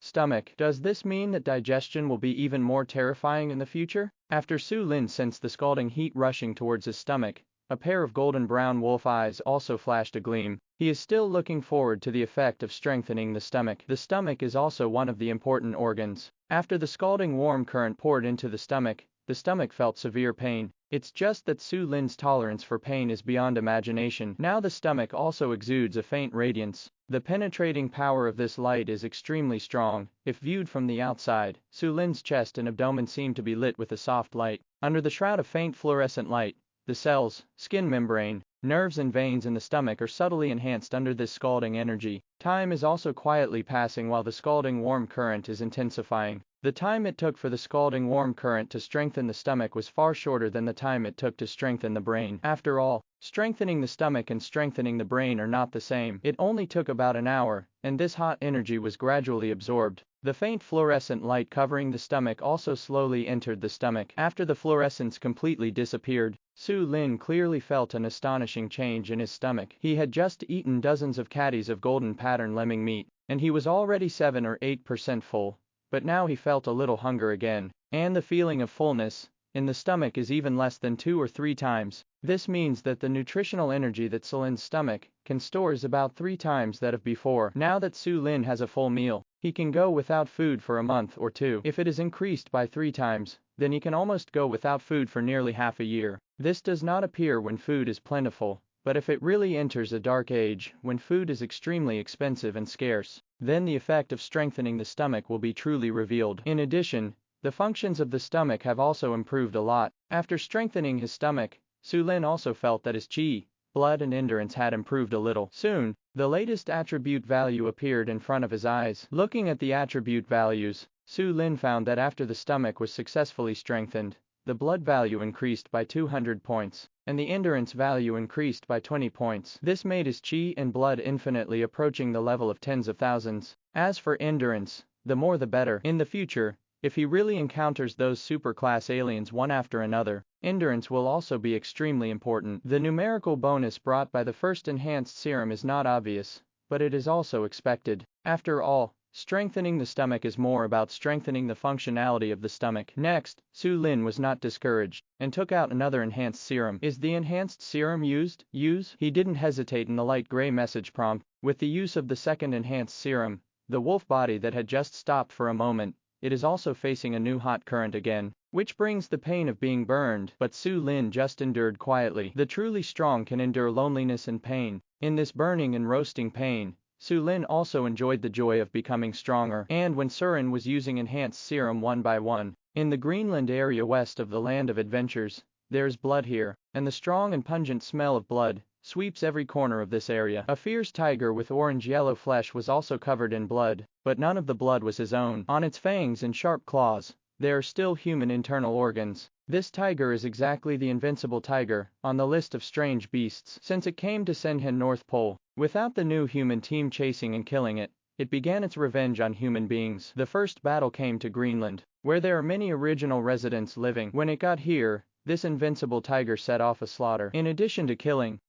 Stomach. Does this mean that digestion will be even more terrifying in the future? After Su Lin sensed the scalding heat rushing towards his stomach, a pair of golden brown wolf eyes also flashed a gleam. He is still looking forward to the effect of strengthening the stomach. The stomach is also one of the important organs. After the scalding warm current poured into the stomach felt severe pain. It's just that Su Lin's tolerance for pain is beyond imagination. Now the stomach also exudes a faint radiance. The penetrating power of this light is extremely strong. If viewed from the outside, Su Lin's chest and abdomen seem to be lit with a soft light. Under the shroud of faint fluorescent light, the cells, skin membrane, nerves and veins in the stomach are subtly enhanced under this scalding energy. Time is also quietly passing while the scalding warm current is intensifying. The time it took for the scalding warm current to strengthen the stomach was far shorter than the time it took to strengthen the brain. After all, strengthening the stomach and strengthening the brain are not the same. It only took about an hour, and this hot energy was gradually absorbed. The faint fluorescent light covering the stomach also slowly entered the stomach. After the fluorescence completely disappeared, Su Lin clearly felt an astonishing change in his stomach. He had just eaten dozens of caddies of golden pattern lemming meat, and he was already 7 or 8% full. But now he felt a little hunger again, and the feeling of fullness in the stomach is even less than 2 or 3 times. This means that the nutritional energy that Su Lin's stomach can store is about 3 times that of before. Now that Su Lin has a full meal, he can go without food for a month or 2. If it is increased by 3 times, then he can almost go without food for nearly half a year. This does not appear when food is plentiful, but if it really enters a dark age, when food is extremely expensive and scarce, then the effect of strengthening the stomach will be truly revealed. In addition, the functions of the stomach have also improved a lot. After strengthening his stomach, Su Lin also felt that his qi, blood and endurance had improved a little. Soon, the latest attribute value appeared in front of his eyes. Looking at the attribute values, Su Lin found that after the stomach was successfully strengthened, the blood value increased by 200 points, and the endurance value increased by 20 points. This made his qi and blood infinitely approaching the level of tens of thousands. As for endurance, the more the better. In the future, if he really encounters those super-class aliens one after another, endurance will also be extremely important. The numerical bonus brought by the first enhanced serum is not obvious, but it is also expected. After all, strengthening the stomach is more about strengthening the functionality of the stomach. Next, Su Lin was not discouraged, and took out another enhanced serum. Is the enhanced serum used? He didn't hesitate in the light gray message prompt. With the use of the second enhanced serum, the wolf body that had just stopped for a moment, it is also facing a new hot current again, which brings the pain of being burned. But Su Lin just endured quietly. The truly strong can endure loneliness and pain. In this burning and roasting pain, Su Lin also enjoyed the joy of becoming stronger. And when Surin was using enhanced serum one by one, in the Greenland area west of the Land of Adventures, there is blood here, and the strong and pungent smell of blood sweeps every corner of this area. A fierce tiger with orange-yellow flesh was also covered in blood, but none of the blood was his own. On its fangs and sharp claws, there are still human internal organs. This tiger is exactly the invincible tiger on the list of strange beasts. Since it came to Senhen North Pole, without the new human team chasing and killing it, it began its revenge on human beings. The first battle came to Greenland, where there are many original residents living. When it got here, this invincible tiger set off a slaughter. In addition to killing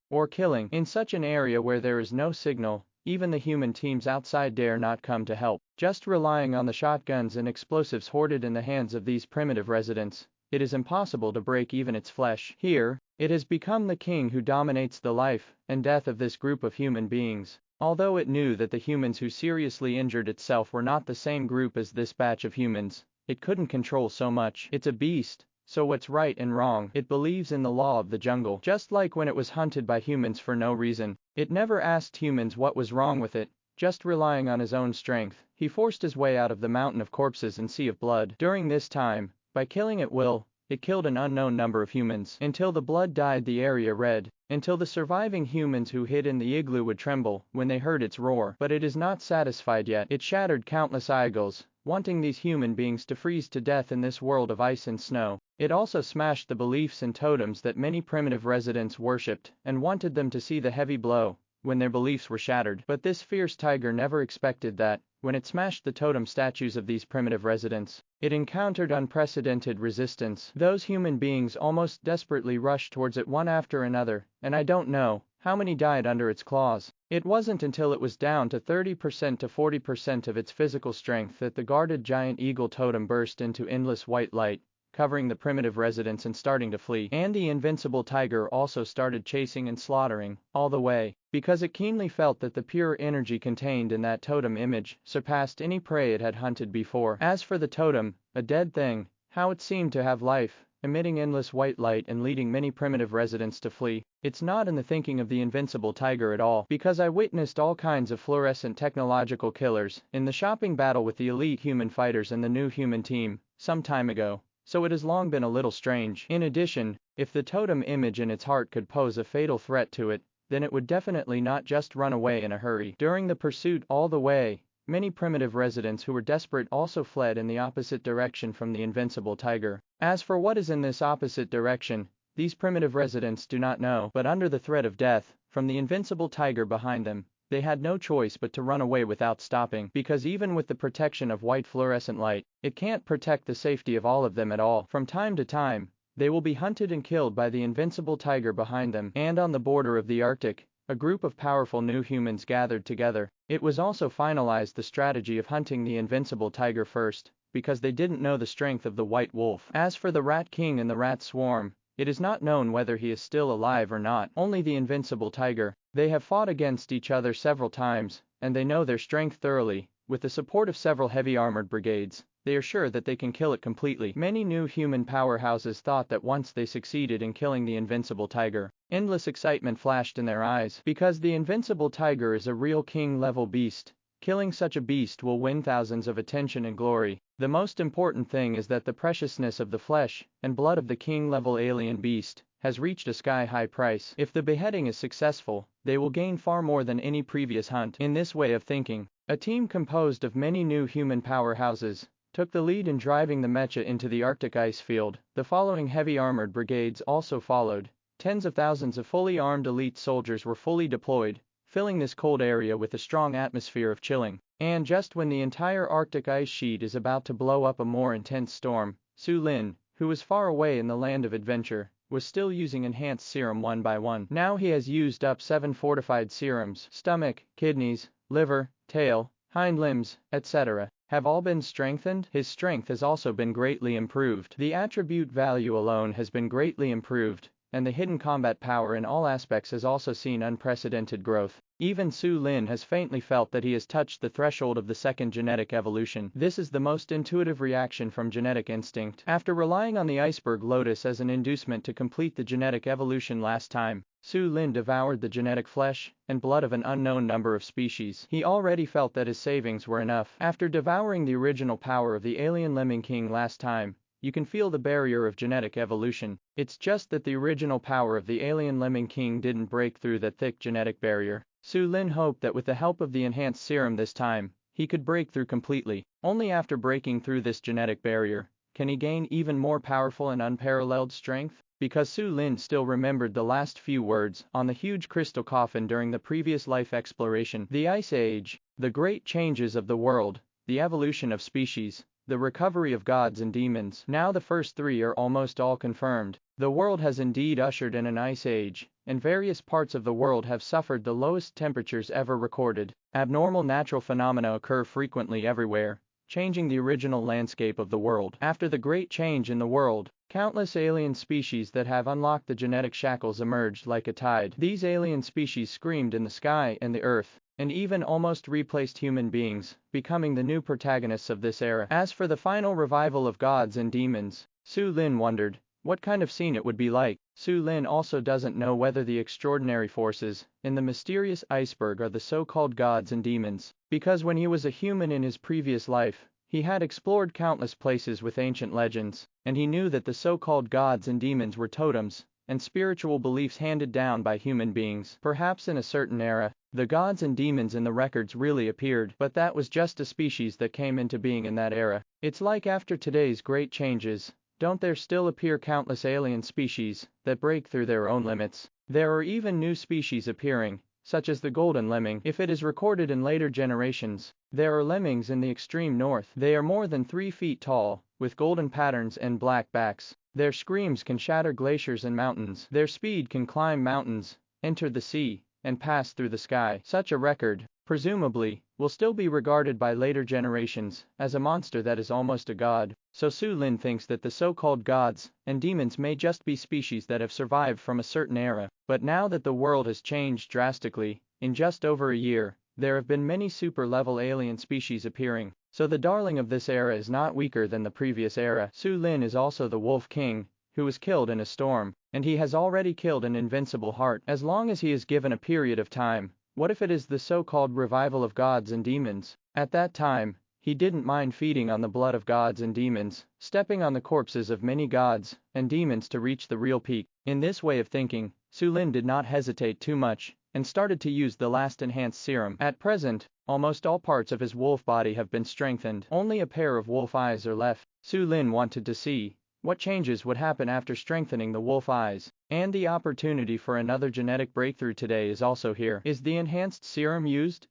in such an area where there is no signal, even the human teams outside dare not come to help. Just relying on the shotguns and explosives hoarded in the hands of these primitive residents, it is impossible to break even its flesh. Here, it has become the king who dominates the life and death of this group of human beings. Although it knew that the humans who seriously injured itself were not the same group as this batch of humans, it couldn't control so much. It's a beast, so what's right and wrong? It believes in the law of the jungle. Just like when it was hunted by humans for no reason, it never asked humans what was wrong with it. Just relying on his own strength, he forced his way out of the mountain of corpses and sea of blood. During this time, by killing at will, it killed an unknown number of humans, until the blood dyed the area red, until the surviving humans who hid in the igloo would tremble when they heard its roar. But it is not satisfied yet. It shattered countless iglus, wanting these human beings to freeze to death in this world of ice and snow. It also smashed the beliefs and totems that many primitive residents worshipped, and wanted them to see the heavy blow when their beliefs were shattered. But this fierce tiger never expected that, when it smashed the totem statues of these primitive residents. It encountered unprecedented resistance. Those human beings almost desperately rushed towards it one after another, and I don't know how many died under its claws. It wasn't until it was down to 30% to 40% of its physical strength that the guarded giant eagle totem burst into endless white light, covering the primitive residents and starting to flee. And the invincible tiger also started chasing and slaughtering, all the way, because it keenly felt that the pure energy contained in that totem image surpassed any prey it had hunted before. As for the totem, a dead thing, how it seemed to have life, emitting endless white light and leading many primitive residents to flee. It's not in the thinking of the invincible tiger at all, because I witnessed all kinds of fluorescent technological killers in the shopping battle with the elite human fighters and the new human team, some time ago. So it has long been a little strange. In addition, if the totem image in its heart could pose a fatal threat to it, then it would definitely not just run away in a hurry. During the pursuit all the way, many primitive residents who were desperate also fled in the opposite direction from the invincible tiger. As for what is in this opposite direction, these primitive residents do not know, but under the threat of death from the invincible tiger behind them, they had no choice but to run away without stopping, because even with the protection of white fluorescent light, it can't protect the safety of all of them at all. From time to time, they will be hunted and killed by the invincible tiger behind them. And on the border of the Arctic, a group of powerful new humans gathered together. It was also finalized the strategy of hunting the invincible tiger first, because they didn't know the strength of the white wolf. As for the rat king and the rat swarm, it is not known whether he is still alive or not. Only the invincible tiger. They have fought against each other several times, and they know their strength thoroughly. With the support of several heavy armored brigades, they are sure that they can kill it completely. Many new human powerhouses thought that once they succeeded in killing the invincible tiger, endless excitement flashed in their eyes, because the invincible tiger is a real king-level beast. Killing such a beast will win thousands of attention and glory. The most important thing is that the preciousness of the flesh and blood of the king-level alien beast has reached a sky-high price. If the beheading is successful, they will gain far more than any previous hunt. In this way of thinking, a team composed of many new human powerhouses took the lead in driving the mecha into the Arctic ice field. The following heavy armored brigades also followed. Tens of thousands of fully armed elite soldiers were fully deployed, filling this cold area with a strong atmosphere of chilling. And just when the entire Arctic ice sheet is about to blow up a more intense storm, Su Lin, who was far away in the land of adventure, was still using enhanced serum one by one. Now he has used up 7 fortified serums. Stomach, kidneys, liver, tail, hind limbs, etc. have all been strengthened. His strength has also been greatly improved. The attribute value alone has been greatly improved, and the hidden combat power in all aspects has also seen unprecedented growth. Even Su Lin has faintly felt that he has touched the threshold of the second genetic evolution. This is the most intuitive reaction from genetic instinct. After relying on the iceberg lotus as an inducement to complete the genetic evolution last time, Su Lin devoured the genetic flesh and blood of an unknown number of species. He already felt that his savings were enough. After devouring the original power of the alien Lemming King last time, you can feel the barrier of genetic evolution. It's just that the original power of the alien Lemming King didn't break through that thick genetic barrier. Su Lin hoped that with the help of the enhanced serum this time, he could break through completely. Only after breaking through this genetic barrier can he gain even more powerful and unparalleled strength. Because Su Lin still remembered the last few words on the huge crystal coffin during the previous life exploration. The Ice Age, the great changes of the world, the evolution of species, the recovery of gods and demons. Now the first 3 are almost all confirmed. The world has indeed ushered in an ice age, and various parts of the world have suffered the lowest temperatures ever recorded. Abnormal natural phenomena occur frequently everywhere, changing the original landscape of the world. After the great change in the world, countless alien species that have unlocked the genetic shackles emerged like a tide. These alien species screamed in the sky and the earth, and even almost replaced human beings, becoming the new protagonists of this era. As for the final revival of gods and demons, Su Lin wondered what kind of scene it would be like. Su Lin also doesn't know whether the extraordinary forces in the mysterious iceberg are the so-called gods and demons, because when he was a human in his previous life, he had explored countless places with ancient legends, and he knew that the so-called gods and demons were totems and spiritual beliefs handed down by human beings. Perhaps in a certain era, the gods and demons in the records really appeared, but that was just a species that came into being in that era. It's like after today's great changes, don't there still appear countless alien species that break through their own limits? There are even new species appearing, such as the golden lemming, if it is recorded in later generations. There are lemmings in the extreme north. They are more than 3 feet tall, with golden patterns and black backs. Their screams can shatter glaciers and mountains. Their speed can climb mountains, enter the sea, and pass through the sky. Such a record, presumably, will still be regarded by later generations as a monster that is almost a god. So Su Lin thinks that the so-called gods and demons may just be species that have survived from a certain era. But now that the world has changed drastically, in just over a year, there have been many super-level alien species appearing. So the darling of this era is not weaker than the previous era. Su Lin is also the Wolf King, who was killed in a storm, and he has already killed an invincible heart. As long as he is given a period of time, what if it is the so-called revival of gods and demons? At that time, he didn't mind feeding on the blood of gods and demons, stepping on the corpses of many gods and demons to reach the real peak. In this way of thinking, Su Lin did not hesitate too much, and started to use the last enhanced serum. At present, almost all parts of his wolf body have been strengthened. Only a pair of wolf eyes are left. Su Lin wanted to see what changes would happen after strengthening the wolf eyes. And the opportunity for another genetic breakthrough today is also here. Is the enhanced serum used?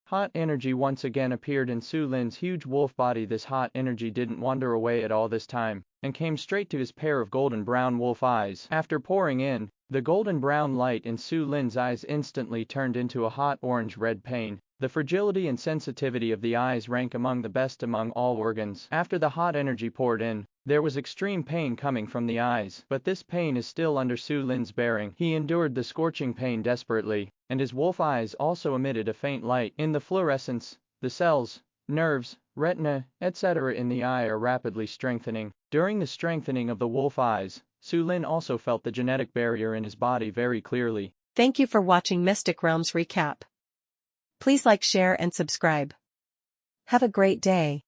Hot energy once again appeared in Su Lin's huge wolf body. This hot energy didn't wander away at all this time, and came straight to his pair of golden brown wolf eyes. After pouring in, the golden brown light in Su Lin's eyes instantly turned into a hot orange-red pain. The fragility and sensitivity of the eyes rank among the best among all organs. After the hot energy poured in, there was extreme pain coming from the eyes, but this pain is still under Su Lin's bearing. He endured the scorching pain desperately, and his wolf eyes also emitted a faint light. In the fluorescence, the cells, nerves, retina, etc. in the eye are rapidly strengthening. During the strengthening of the wolf eyes, Su Lin also felt the genetic barrier in his body very clearly. Thank you for watching Mystic Realms Recap. Please like, share and subscribe. Have a great day.